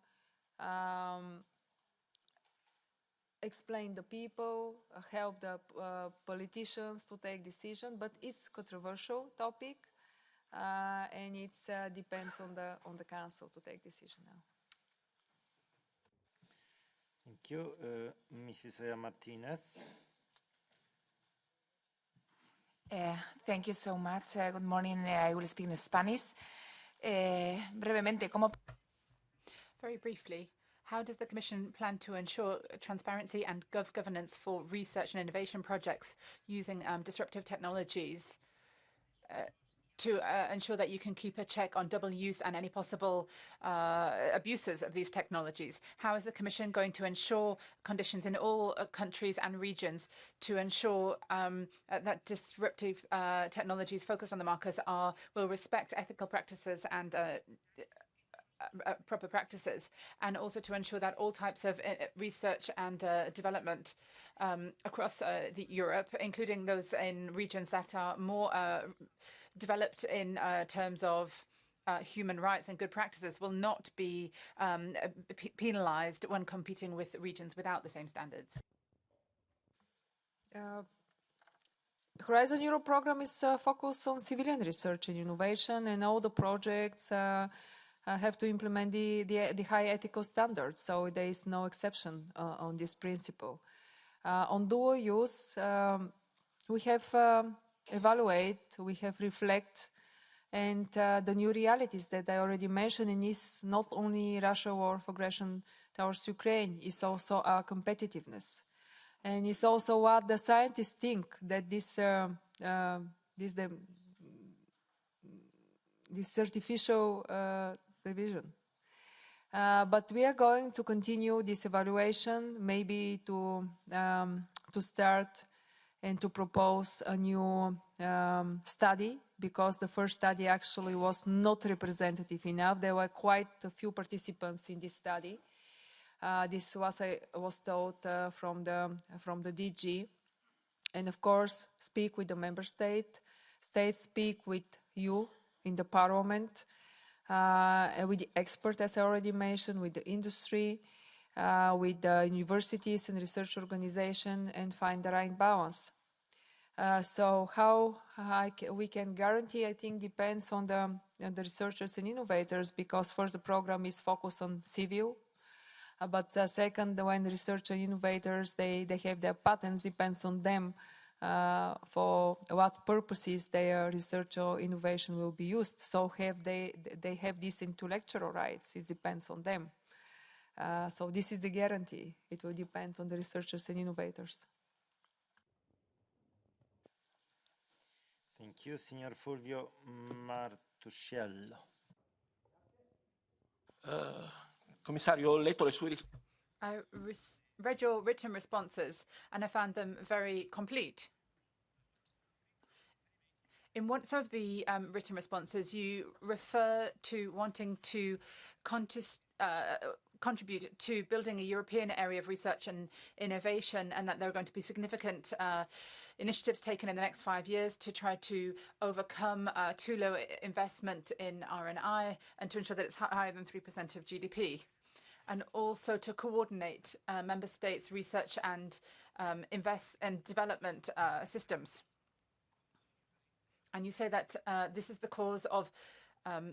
explain the people, help the politicians to take decisions, but it's a controversial topic, and it depends on the Council to take decision now. Thank you. Mrs. Martinez. Thank you so much. Good morning. I will speak in Spanish. Brevemente, ¿cómo? Very briefly, how does the Commission plan to ensure transparency and governance for research and innovation projects using disruptive technologies to ensure that you can keep a check on double use and any possible abuses of these technologies? How is the Commission going to ensure conditions in all countries and regions to ensure that disruptive technologies focused on the markers will respect ethical practices and proper practices, and also to ensure that all types of research and development across Europe, including those in regions that are more developed in terms of human rights and good practices, will not be penalized when competing with regions without the same standards? Horizon Europe program is focused on civilian research and innovation, and all the projects have to implement the high ethical standards, so there is no exception on this principle. On dual use, we have evaluate, we have reflect, and the new realities that I already mentioned, and is not only Russia war of aggression towards Ukraine, it's also our competitiveness. And it's also what the scientists think that this artificial division. But we are going to continue this evaluation, maybe to start and to propose a new study, because the first study actually was not representative enough. There were quite a few participants in this study. This was told from the DG, and of course speak with the member states, speak with you in the Parliament, with the experts, as I already mentioned, with the industry, with the universities and research organizations, and find the right balance. So how we can guarantee, I think, depends on the researchers and innovators, because first the program is focused on civil, but second, when the researchers and innovators, they have their patents, depends on them for what purposes their research or innovation will be used. So they have these intellectual rights, it depends on them. So this is the guarantee. It will depend on the researchers and innovators. Thank you, Signor Fulvio Martuscello. Commissario, ho letto le sue risposte. I read your written responses and I found them very complete. In some of the written responses, you refer to wanting to contribute to building a European area of research and innovation, and that there are going to be significant initiatives taken in the next 5 years to try to overcome too low investment in R&I and to ensure that it's higher than 3% of GDP. And also to coordinate member states' research and development systems. And you say that this is the cause of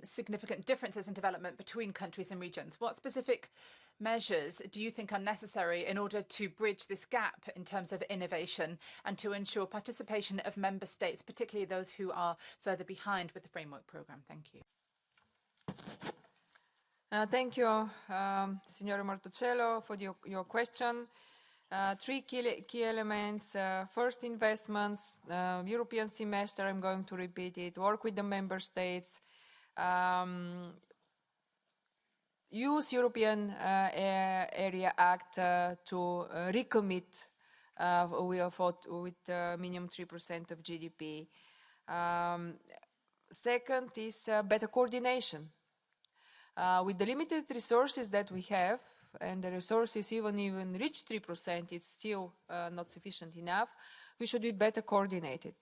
significant differences in development between countries and regions. What specific measures do you think are necessary in order to bridge this gap in terms of innovation and to ensure participation of member states, particularly those who are further behind with the framework programme? Thank you. Thank you, Signora Martuscello, for your question. Three key elements. First, investments, European semester, I'm going to repeat it, work with the member states, use European Area Act to recommit with minimum 3% of GDP. Second is better coordination. With the limited resources that we have, and the resources even reach 3%, it's still not sufficient enough, we should be better coordinated.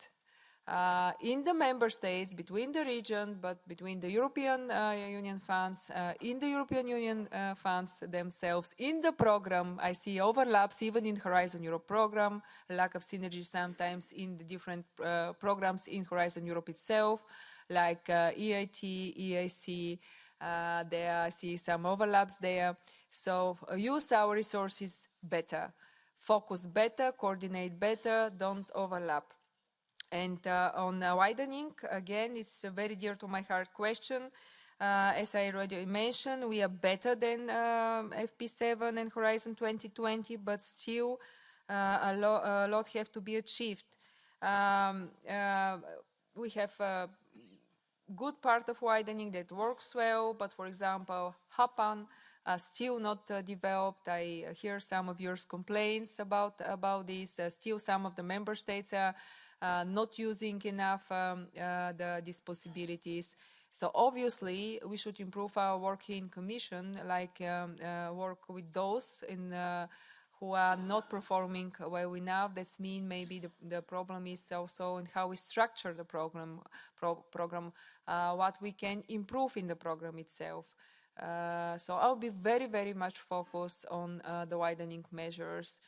In the member states, between the region, but between the European Union funds, in the European Union funds themselves, in the program, I see overlaps even in Horizon Europe program, lack of synergy sometimes in the different programs in Horizon Europe itself, like EIT, EIC, there I see some overlaps there. So use our resources better, focus better, coordinate better, don't overlap. And on widening, again, it's a very dear to my heart question. As I already mentioned, we are better than FP7 and Horizon 2020, but still a lot have to be achieved. We have a good part of widening that works well, but for example, HAPAN still not developed. I hear some of your complaints about this. Still some of the member states are not using enough these possibilities. So obviously we should improve our work in Commission, like work with those who are not performing well enough. That means maybe the problem is also in how we structure the program, what we can improve in the program itself. So I'll be very, very much focused on the widening measures,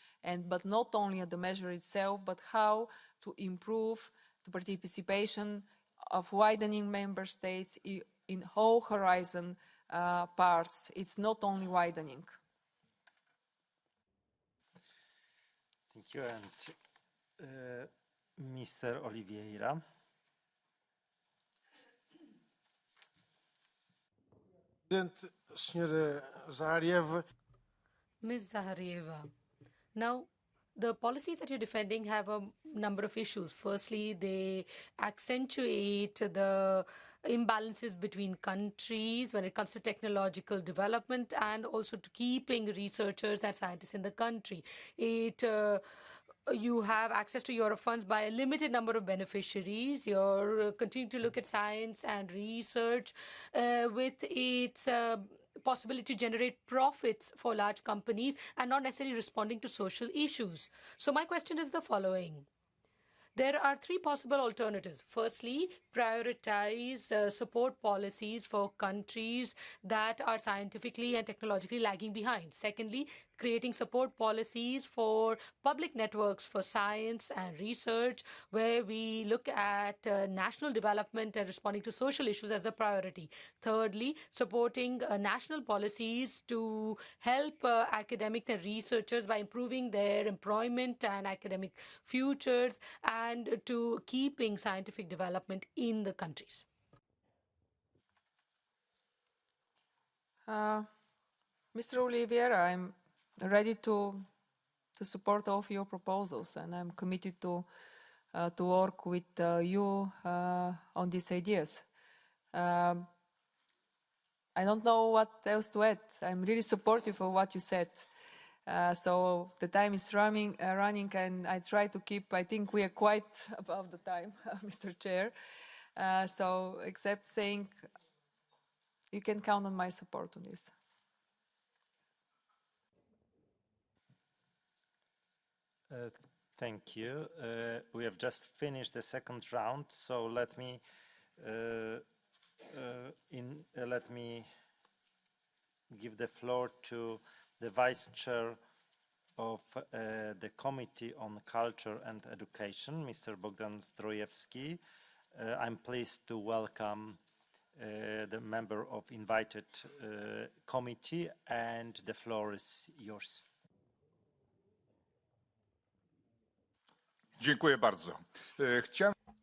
but not only on the measure itself, but how to improve the participation of widening member states in whole Horizon parts. It's not only widening. Thank you. And Mr. Oliveira. Senhora Zaharieva. Ms. Zaharieva, now the policies that you're defending have a number of issues. Firstly, they accentuate the imbalances between countries when it comes to technological development and also to keeping researchers and scientists in the country. You have access to Euro funds by a limited number of beneficiaries. You're continuing to look at science and research with its possibility to generate profits for large companies and not necessarily responding to social issues. So my question is the following. There are three possible alternatives. Firstly, prioritize support policies for countries that are scientifically and technologically lagging behind. Secondly, creating support policies for public networks for science and research, where we look at national development and responding to social issues as a priority. Thirdly, supporting national policies to help academics and researchers by improving their employment and academic futures, and to keeping scientific development in the countries. Mr. Oliveira, I'm ready to support all of your proposals, and I'm committed to work with you on these ideas. I don't know what else to add. I'm really supportive of what you said. So the time is running, and I try to keep. I think we are quite above the time, Mr. Chair. So, except saying, you can count on my support on this. Thank you. We have just finished the second round, so let me give the floor to the Vice Chair of the Committee on Culture and Education, Mr. Bogdan Zdrojewski. I'm pleased to welcome the member of invited committee, and the floor is yours. Dziękuję bardzo.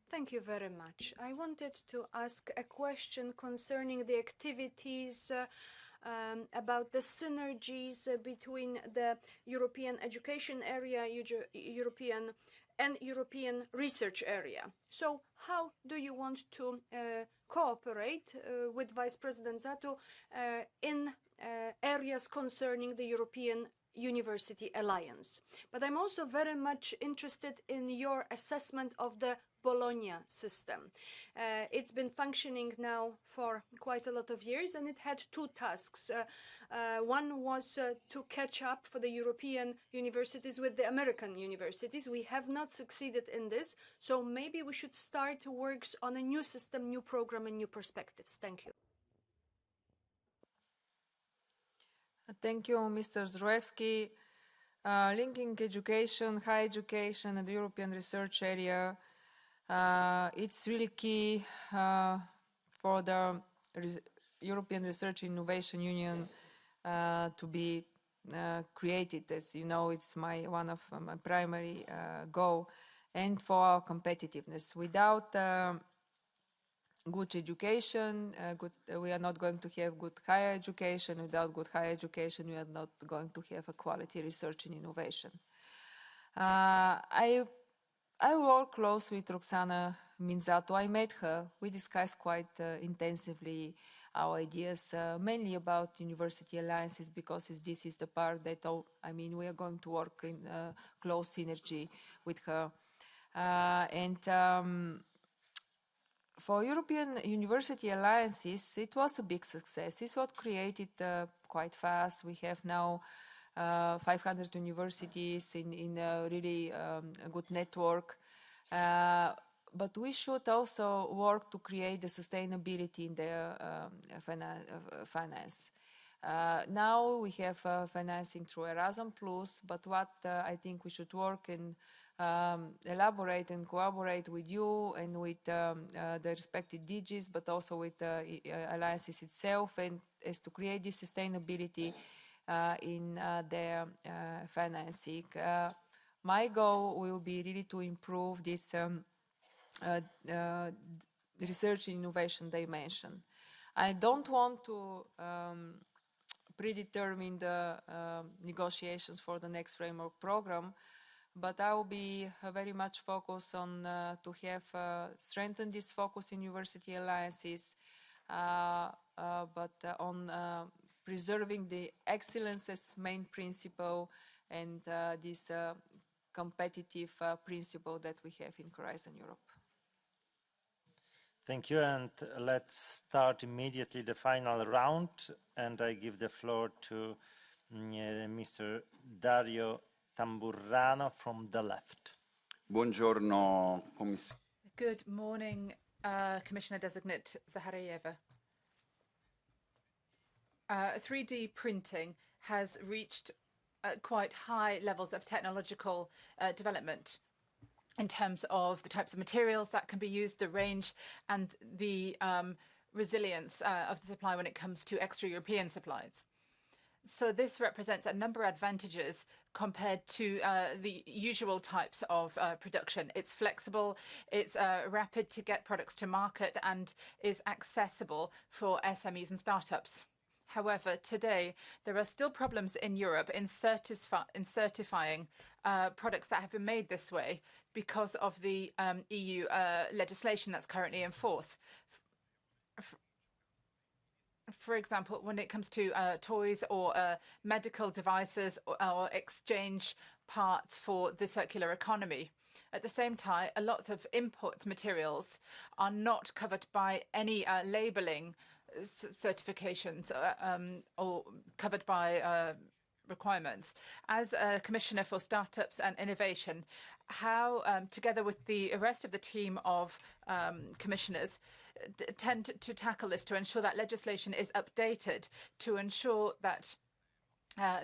Thank you very much. I wanted to ask a question concerning the activities about the synergies between the European education area, European research area. So how do you want to cooperate with Vice President Zato in areas concerning the European University Alliance? But I'm also very much interested in your assessment of the Bologna system. It's been functioning now for quite a lot of years, and it had two tasks. One was to catch up for the European universities with the American universities. We have not succeeded in this, so maybe we should start works on a new system, new program, and new perspectives. Thank you. Thank you, Mr. Zdrojewski. Linking education, higher education, and the European research area, it's really key for the European Research Innovation Union to be created. As you know, it's one of my primary goal, and for our competitiveness. Without good education, we are not going to have good higher education. Without good higher education, we are not going to have a quality research and innovation. I work close with Roxana Minzato. I met her. We discussed quite intensively our ideas, mainly about university alliances, because this is the part that, we are going to work in close synergy with her. For European University Alliances, it was a big success. It was created quite fast. We have now 500 universities in a really good network. But we should also work to create the sustainability in their finance. Now we have financing through Erasmus+, but what I think we should work and elaborate and cooperate with you and with the respective DGs, but also with the alliances itself, and is to create this sustainability in their financing. My goal will be really to improve this research and innovation dimension. I don't want to predetermine the negotiations for the next framework program, but I will be very much focused on to have strengthened this focus in university alliances, but on preserving the excellence as main principle and this competitive principle that we have in Horizon Europe. Thank you, and let's start immediately the final round, and I give the floor to Mr. Dario Tamburrano from the left. Buongiorno, Commissario. Good morning, Commissioner-designate Zaharieva. 3D printing has reached quite high levels of technological development in terms of the types of materials that can be used, the range, and the resilience of the supply when it comes to extra-European supplies. So this represents a number of advantages compared to the usual types of production. It's flexible, it's rapid to get products to market, and is accessible for SMEs and startups. However, today, there are still problems in Europe in certifying products that have been made this way because of the EU legislation that's currently in force. For example, when it comes to toys or medical devices or exchange parts for the circular economy. At the same time, a lot of input materials are not covered by any labeling certifications or covered by requirements. As a Commissioner for Startups and Innovation, how, together with the rest of the team of commissioners, tend to tackle this to ensure that legislation is updated, to ensure that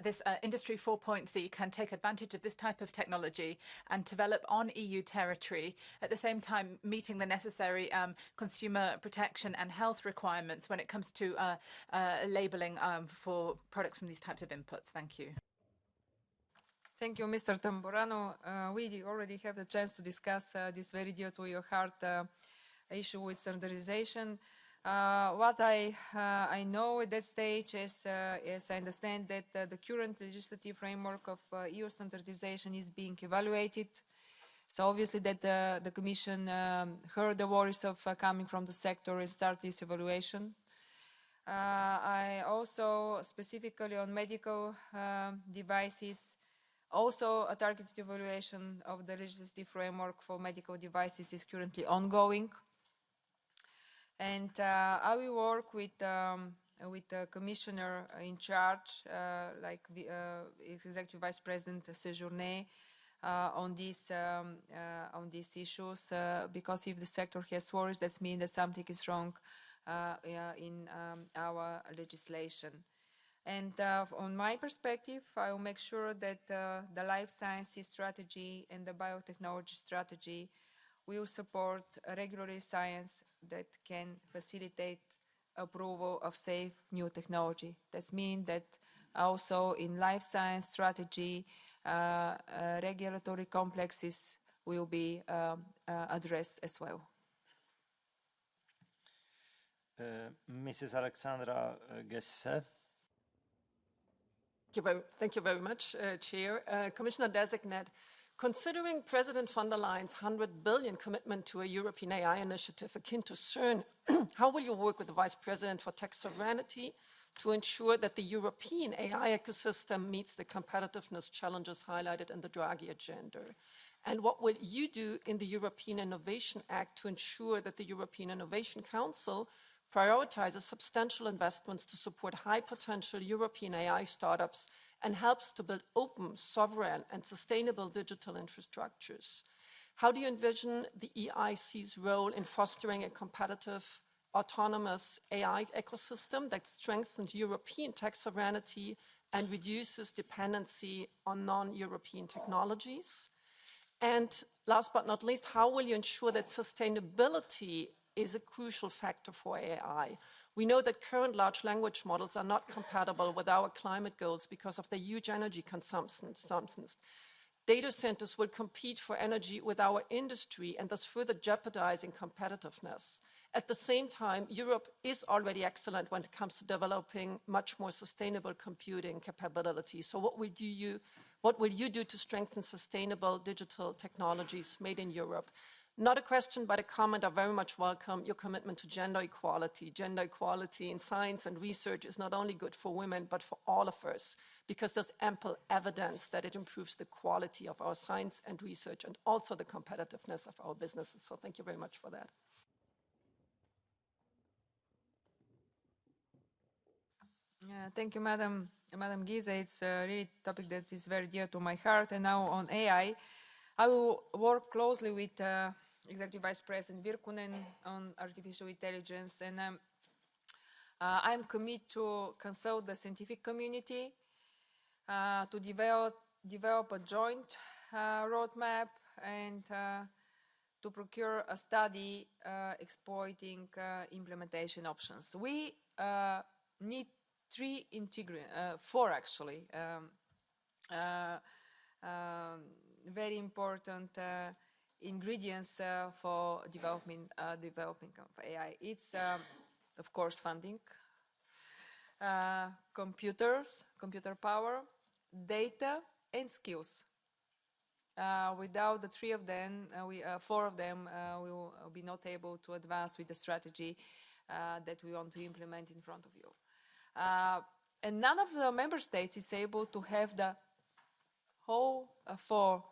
this Industry 4.0 can take advantage of this type of technology and develop on EU territory, at the same time meeting the necessary consumer protection and health requirements when it comes to labelling for products from these types of inputs. Thank you. Thank you, Mr. Tamburano. We already have the chance to discuss this very dear to your heart issue with standardization. What I know at that stage is I understand that the current legislative framework of EU standardization is being evaluated. So obviously that the Commission heard the worries of coming from the sector and start this evaluation. I also, specifically on medical devices, also a targeted evaluation of the legislative framework for medical devices is currently ongoing. And I will work with the commissioner in charge, like Executive Vice President Séjourné, on these issues, because if the sector has worries, that means that something is wrong in our legislation. And on my perspective, I will make sure that the life sciences strategy and the biotechnology strategy will support regulatory science that can facilitate approval of safe new technology. That means that also in life science strategy, regulatory complexes will be addressed as well. Mrs. Alexandra Gesse. Thank you very much, Chair. Commissioner-designate, considering President von der Leyen's 100 billion commitment to a European AI initiative akin to CERN, how will you work with the Vice President for Tech Sovereignty to ensure that the European AI ecosystem meets the competitiveness challenges highlighted in the Draghi agenda? And what will you do in the European Innovation Act to ensure that the European Innovation Council prioritizes substantial investments to support high-potential European AI startups and helps to build open, sovereign, and sustainable digital infrastructures? How do you envision the EIC's role in fostering a competitive, autonomous AI ecosystem that strengthens European tech sovereignty and reduces dependency on non-European technologies? And last but not least, how will you ensure that sustainability is a crucial factor for AI? We know that current large language models are not compatible with our climate goals because of their huge energy consumption. Data centers will compete for energy with our industry and thus further jeopardizing competitiveness. At the same time, Europe is already excellent when it comes to developing much more sustainable computing capabilities. So what will you do to strengthen sustainable digital technologies made in Europe? Not a question, but a comment. I very much welcome your commitment to gender equality. Gender equality in science and research is not only good for women, but for all of us, because there's ample evidence that it improves the quality of our science and research and also the competitiveness of our businesses. So thank you very much for that. Thank you, Madam Giza. It's really a topic that is very dear to my heart. And now on AI, I will work closely with Executive Vice President Virkkunen on artificial intelligence, and I'm committed to consult the scientific community to develop a joint roadmap and to procure a study exploiting implementation options. We need four actually, very important ingredients for developing of AI. It's, of course, funding, computer power, data, and skills. Without the four of them, we will be not able to advance with the strategy that we want to implement in front of you. And none of the member states is able to have the whole four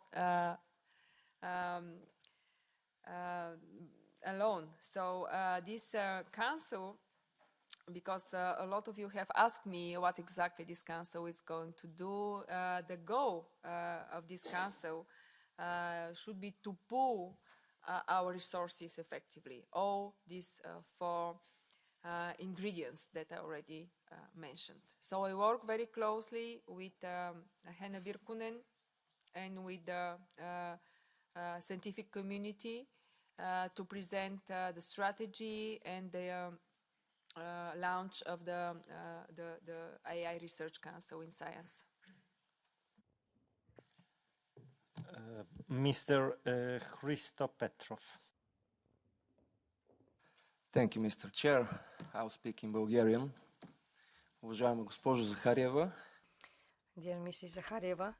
alone. So this council, because a lot of you have asked me what exactly this council is going to do, the goal of this council should be to pool our resources effectively, all these four ingredients that I already mentioned. So I work very closely with Henna Virkkunen and with the scientific community to present the strategy and the launch of the AI Research Council in Science. Mr. Hristo Petrov. Thank you, Mr. Chair. I'll speak in Bulgarian. Уважаема госпожо Захариева. Dear Mrs. Zaharieva,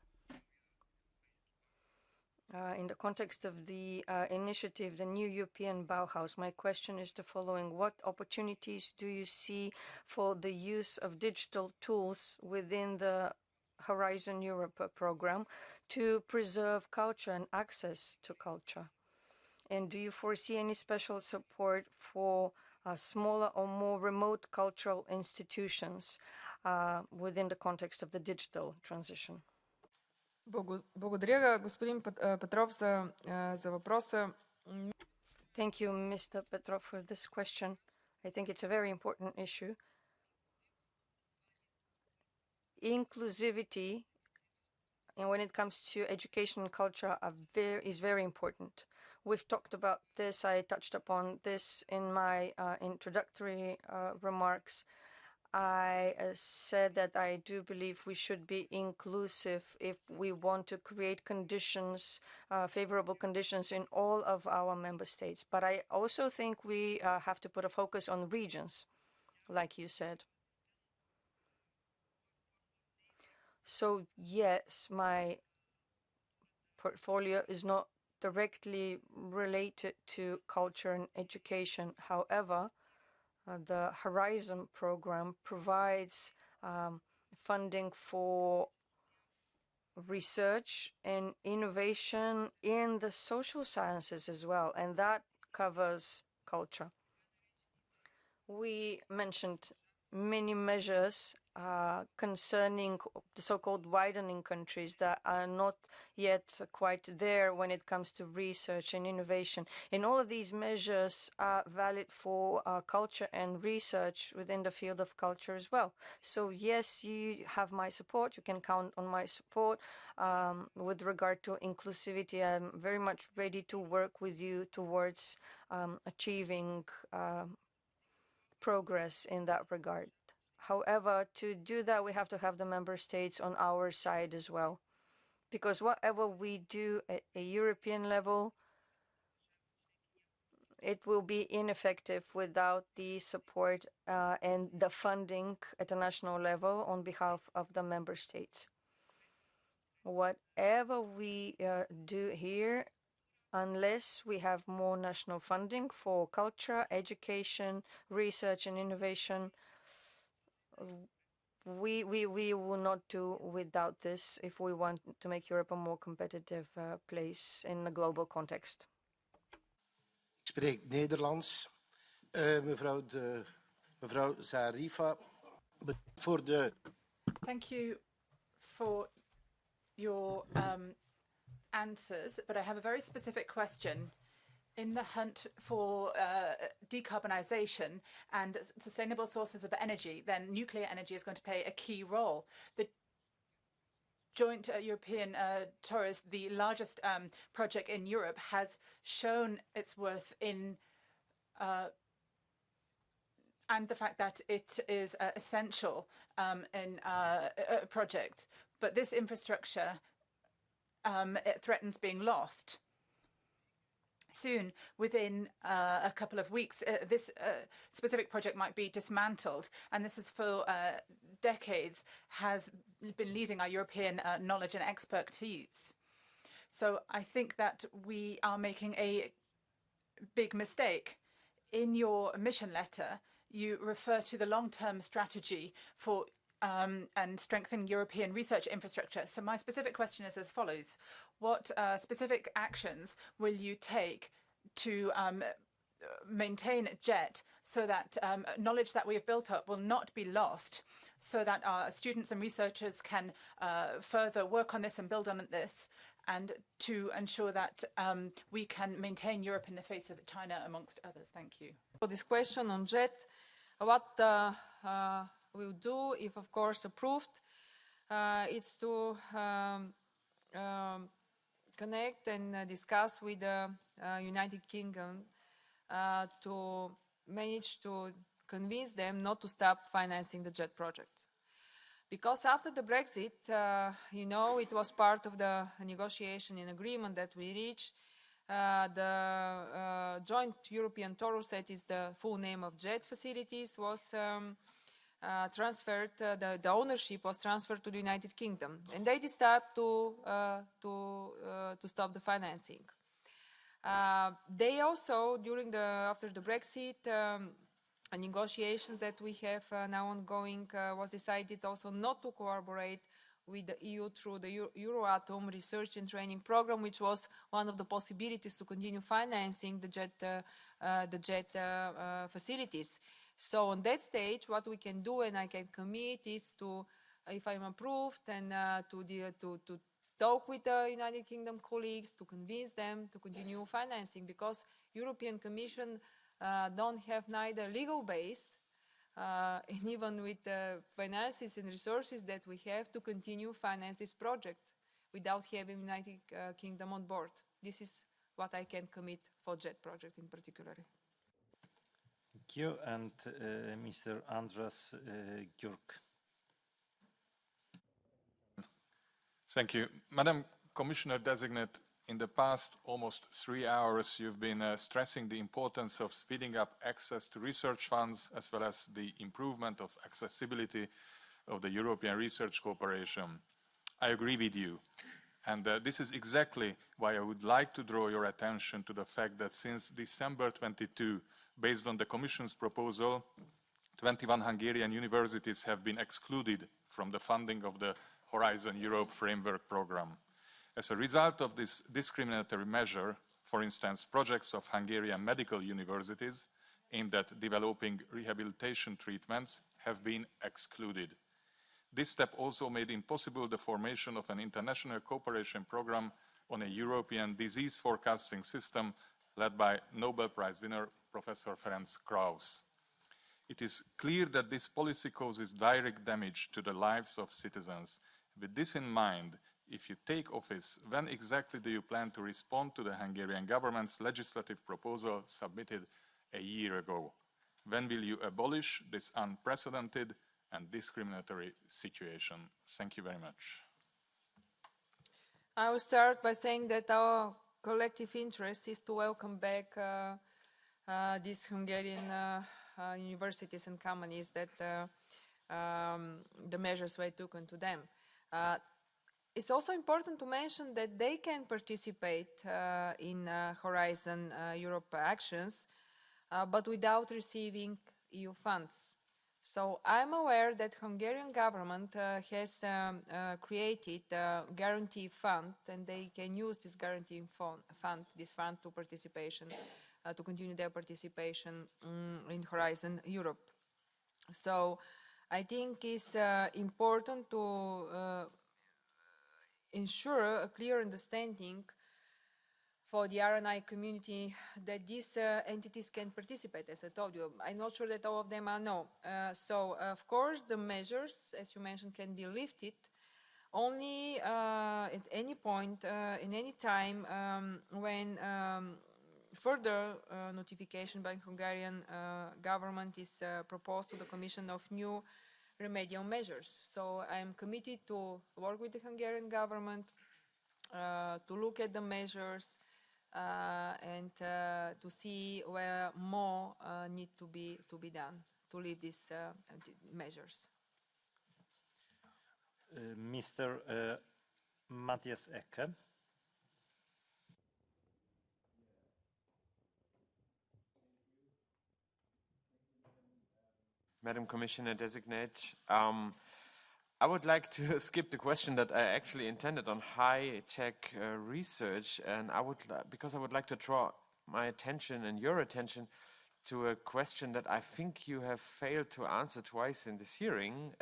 in the context of the initiative, the new European Bauhaus, my question is the following. What opportunities do you see for the use of digital tools within the Horizon Europe program to preserve culture and access to culture? And do you foresee any special support for smaller or more remote cultural institutions within the context of the digital transition? Благодаря, господин Петров, за въпроса. Thank you, Mr. Petrov, for this question. I think it's a very important issue. Inclusivity, and when it comes to education and culture, is very important. We've talked about this. I touched upon this in my introductory remarks. I said that I do believe we should be inclusive if we want to create conditions, favorable conditions in all of our member states. But I also think we have to put a focus on regions, like you said. So yes, my portfolio is not directly related to culture and education. However, the Horizon program provides funding for research and innovation in the social sciences as well, and that covers culture. We mentioned many measures concerning the so-called widening countries that are not yet quite there when it comes to research and innovation. And all of these measures are valid for culture and research within the field of culture as well. So yes, you have my support. You can count on my support. With regard to inclusivity, I'm very much ready to work with you towards achieving progress in that regard. However, to do that, we have to have the member states on our side as well. Because whatever we do at a European level, it will be ineffective without the support and the funding at a national level on behalf of the member states. Whatever we do here, unless we have more national funding for culture, education, research and innovation, we will not do without this if we want to make Europe a more competitive place in a global context. Ik spreek Nederlands. Mevrouw Zaharieva, voor de... Thank you for your answers, but I have a very specific question. In the hunt for decarbonisation and sustainable sources of energy, then nuclear energy is going to play a key role. The joint European Torres, the largest project in Europe, has shown its worth in and the fact that it is essential in projects. But this infrastructure it threatens being lost. Soon, within a couple of weeks, this specific project might be dismantled, and this is for decades has been leading our European knowledge and expertise. So I think that we are making a big mistake. In your mission letter, you refer to the long-term strategy for and strengthening European research infrastructure. So my specific question is as follows. What specific actions will you take to maintain JET so that knowledge that we have built up will not be lost, so that our students and researchers can further work on this and build on this, and to ensure that we can maintain Europe in the face of China, amongst others? Thank you. For this question on JET, what we'll do, if of course approved, it's to connect and discuss with the United Kingdom to manage to convince them not to stop financing the JET project. Because after the Brexit, you know, it was part of the negotiation and agreement that we reached. The joint European Torus, that is the full name of JET facilities, was transferred, the ownership was transferred to the United Kingdom, and they decided to stop the financing. They also, after the Brexit negotiations that we have now ongoing, was decided also not to cooperate with the EU through the Euratom research and training program, which was one of the possibilities to continue financing the JET facilities. So on that stage, what we can do, and I can commit, is to, if I'm approved, and to talk with the United Kingdom colleagues to convince them to continue financing, because European Commission don't have neither legal base, and even with the finances and resources that we have to continue finance this project without having United Kingdom on board. This is what I can commit for JET project in particular. Thank you. And Mr. Andras Gyurk. Thank you. Madam Commissioner-designate, in the past almost 3 hours, you've been stressing the importance of speeding up access to research funds, as well as the improvement of accessibility of the European research cooperation. I agree with you. And this is exactly why I would like to draw your attention to the fact that since December 22, based on the Commission's proposal, 21 Hungarian universities have been excluded from the funding of the Horizon Europe Framework Programme. As a result of this discriminatory measure, for instance, projects of Hungarian medical universities aimed at developing rehabilitation treatments have been excluded. This step also made impossible the formation of an international cooperation program on a European disease forecasting system led by Nobel Prize winner Professor Ferenc Krausz. It is clear that this policy causes direct damage to the lives of citizens. With this in mind, if you take office, when exactly do you plan to respond to the Hungarian government's legislative proposal submitted a year ago? When will you abolish this unprecedented and discriminatory situation? Thank you very much. I will start by saying that our collective interest is to welcome back these Hungarian universities and companies that the measures were taken to them. It's also important to mention that they can participate in Horizon Europe actions, but without receiving EU funds. So I'm aware that Hungarian government has created a guarantee fund, and they can use this guarantee fund to participation, to continue their participation in Horizon Europe. So I think it's important to ensure a clear understanding for the R&I community that these entities can participate, as I told you. I'm not sure that all of them are no. So, of course, the measures, as you mentioned, can be lifted Only at any point, in any time, when further notification by Hungarian government is proposed to the Commission of new remedial measures. So I am committed to work with the Hungarian government to look at the measures and to see where more need to be done to leave these measures. Mr. Matthias Ecke. Madam Commissioner-designate, I would like to skip the question that I actually intended on high-tech research, and because I would like to draw my attention and your attention to a question that I think you have failed to answer twice in this hearing.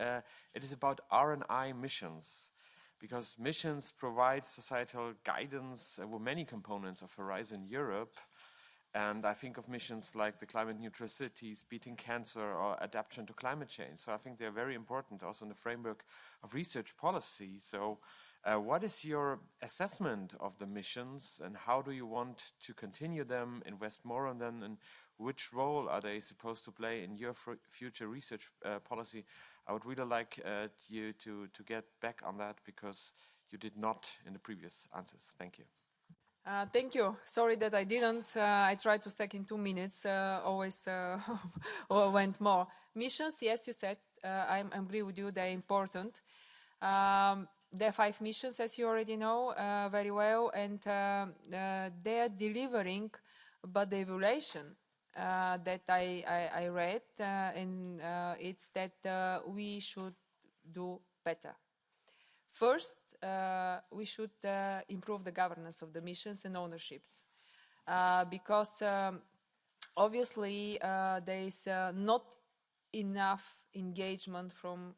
It is about R&I missions, because missions provide societal guidance over many components of Horizon Europe. And I think of missions like the climate neutral cities, beating cancer, or adaptation to climate change. So I think they're very important also in the framework of research policy. So what is your assessment of the missions, and how do you want to continue them, invest more on them, and which role are they supposed to play in your future research policy? I would really like you to get back on that, because you did not in the previous answers. Thank you. Thank you. Sorry that I didn't. I tried to stack in 2 minutes, always went more. Missions, yes, you said, I agree with you, they're important. There are 5 missions, as you already know very well, and they are delivering, but the evaluation that I read, and it's that we should do better. First, we should improve the governance of the missions and ownerships, because obviously there is not enough engagement from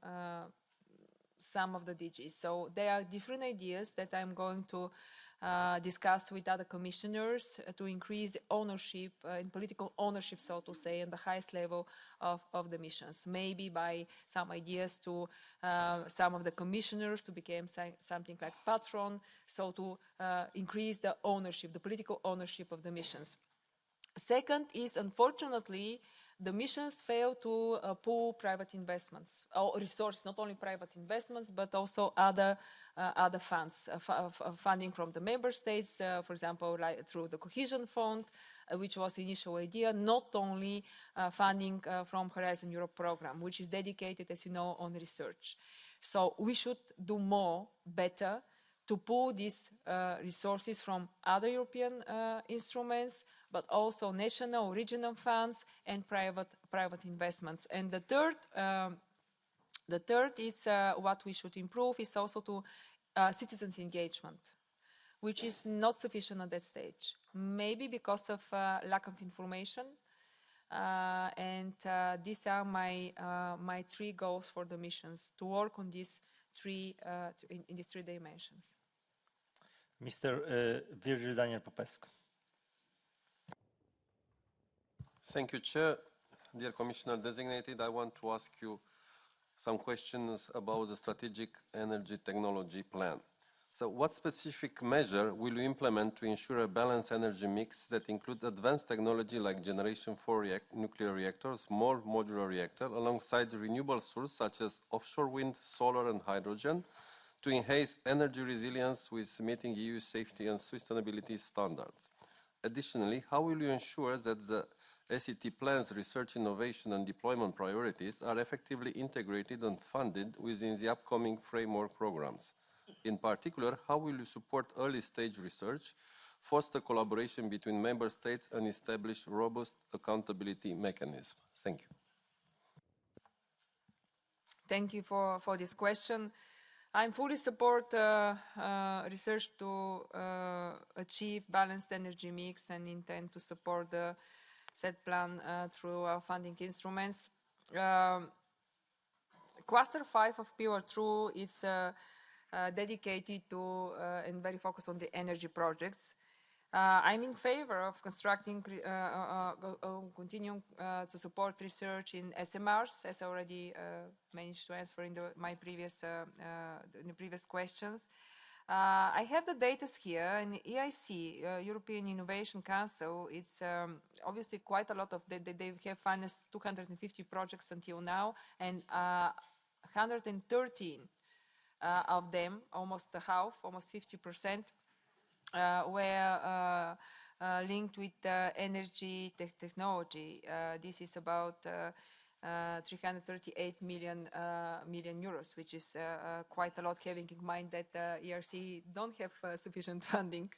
some of the DGs. So there are different ideas that I'm going to discuss with other commissioners to increase the ownership, in political ownership, so to say, in the highest level of the missions. Maybe by some ideas to some of the commissioners to become something like patron, so to increase the ownership, the political ownership of the missions. Second is, unfortunately, the missions fail to pool private investments or resources, not only private investments, but also other funds, funding from the member states, for example, like through the Cohesion Fund, which was the initial idea, not only funding from Horizon Europe program, which is dedicated, as you know, on research. So we should do more, better, to pool these resources from other European instruments, but also national, regional funds and private investments. And the third is what we should improve is also to citizens' engagement, which is not sufficient at that stage. Maybe because of lack of information. And these are my 3 goals for the missions, to work on these 3 in these 3 dimensions. Mr. Virgil Daniel Popescu. Thank you, Chair. Dear Commissioner-designated, I want to ask you some questions about the Strategic Energy Technology Plan. So what specific measure will you implement to ensure a balanced energy mix that includes advanced technology like Generation 4 nuclear reactors, small modular reactor, alongside renewable sources such as offshore wind, solar and hydrogen, to enhance energy resilience with meeting EU safety and sustainability standards? Additionally, how will you ensure that the SET plan's research, innovation and deployment priorities are effectively integrated and funded within the upcoming framework programs? In particular, how will you support early-stage research, foster collaboration between member states and establish robust accountability mechanisms? Thank you. Thank you for this question. I fully support research to achieve balanced energy mix and intend to support the SET plan through our funding instruments. Cluster 5 of Pillar 2 is dedicated to and very focused on the energy projects. I'm in favor of constructing, continuing to support research in SMRs, as I already managed to answer in my previous in the previous questions. I have the data here, and EIC, European Innovation Council, it's obviously quite a lot of, they have financed 250 projects until now, and 113 of them, almost half, almost 50%, were linked with energy technology. This is about 338 million euros, which is quite a lot, having in mind that ERC don't have sufficient funding.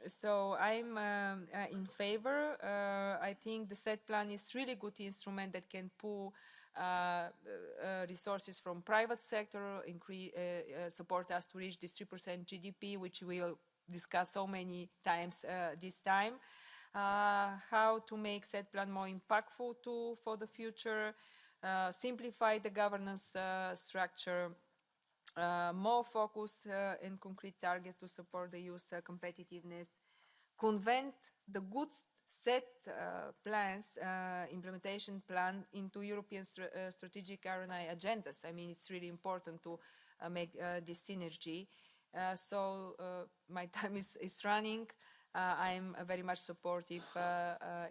So I'm in favor. I think the SET plan is really good instrument that can pull resources from private sector, support us to reach this 3% GDP, which we will discuss so many times this time. How to make SET plan more impactful too for the future, simplify the governance structure, more focus and concrete target to support the youth competitiveness, convert the good SET plans, implementation plan into European strategic R&I agendas. I mean, it's really important to make this synergy. So my time is running. I'm very much supportive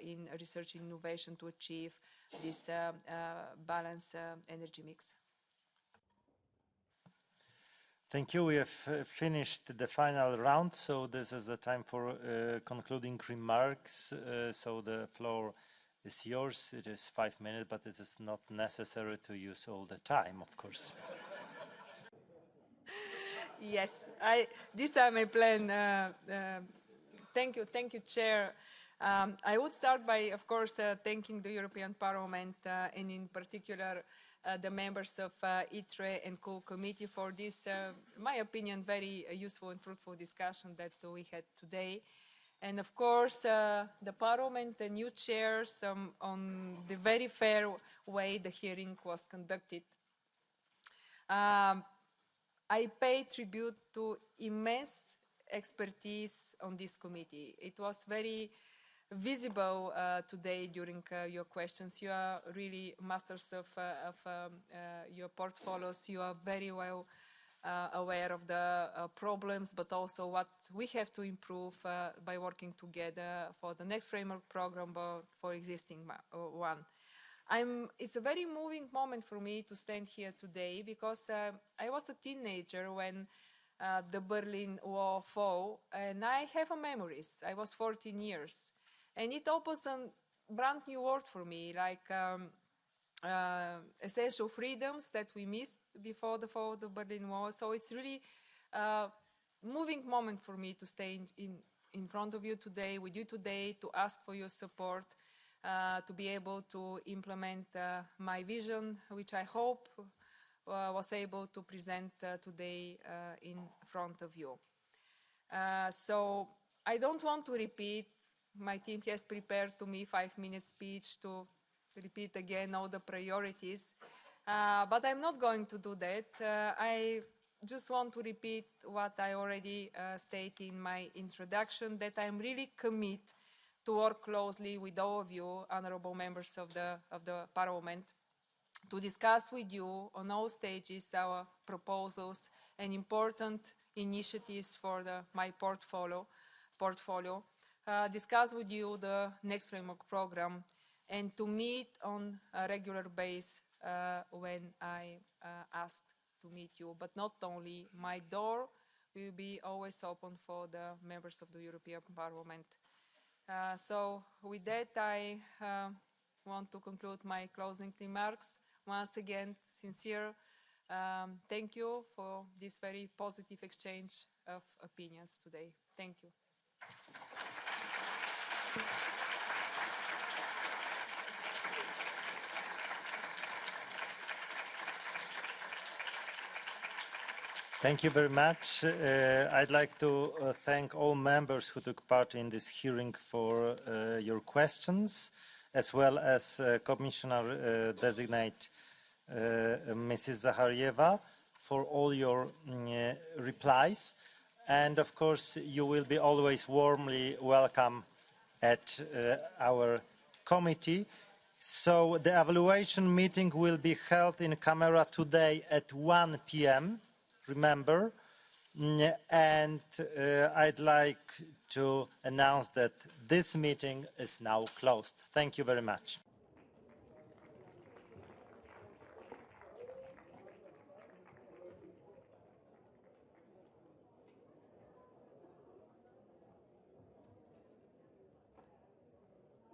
in research and innovation to achieve this balanced energy mix. Thank you. We have finished the final round, so this is the time for concluding remarks. So the floor is yours. It is 5 minutes, but it is not necessary to use all the time, of course. Yes, this time I plan. Thank you, Chair. I would start by, of course, thanking the European Parliament and in particular the members of ITRE and COOL committee for this, in my opinion, very useful and fruitful discussion that we had today. And of course, the Parliament, the new chairs, on the very fair way the hearing was conducted. I pay tribute to immense expertise on this committee. It was very visible today during your questions. You are really masters of your portfolios. You are very well aware of the problems, but also what we have to improve by working together for the next framework program, but for existing one. It's a very moving moment for me to stand here today because I was a teenager when the Berlin Wall fell, and I have memories. I was 14 years. And it opens a brand new world for me, like essential freedoms that we missed before the fall of the Berlin Wall. So it's really a moving moment for me to stay in front of you today, with you today, to ask for your support, to be able to implement my vision, which I hope was able to present today in front of you. So I don't want to repeat. My team has prepared to me 5-minute speech to repeat again all the priorities, but I'm not going to do that. I just want to repeat what I already stated in my introduction, that I'm really committed to work closely with all of you, honorable members of the Parliament, to discuss with you on all stages our proposals and important initiatives for my portfolio, discuss with you the next framework program, and to meet on a regular basis when I asked to meet you. But not only, my door will be always open for the members of the European Parliament. So with that, I want to conclude my closing remarks. Once again, sincere thank you for this very positive exchange of opinions today. Thank you. Thank you very much. I'd like to thank all members who took part in this hearing for your questions, as well as Commissioner-designate Mrs. Zaharieva for all your replies. And of course, you will be always warmly welcome at our committee. So the evaluation meeting will be held in camera today at 1 p.m., remember. And I'd like to announce that this meeting is now closed. Thank you very much.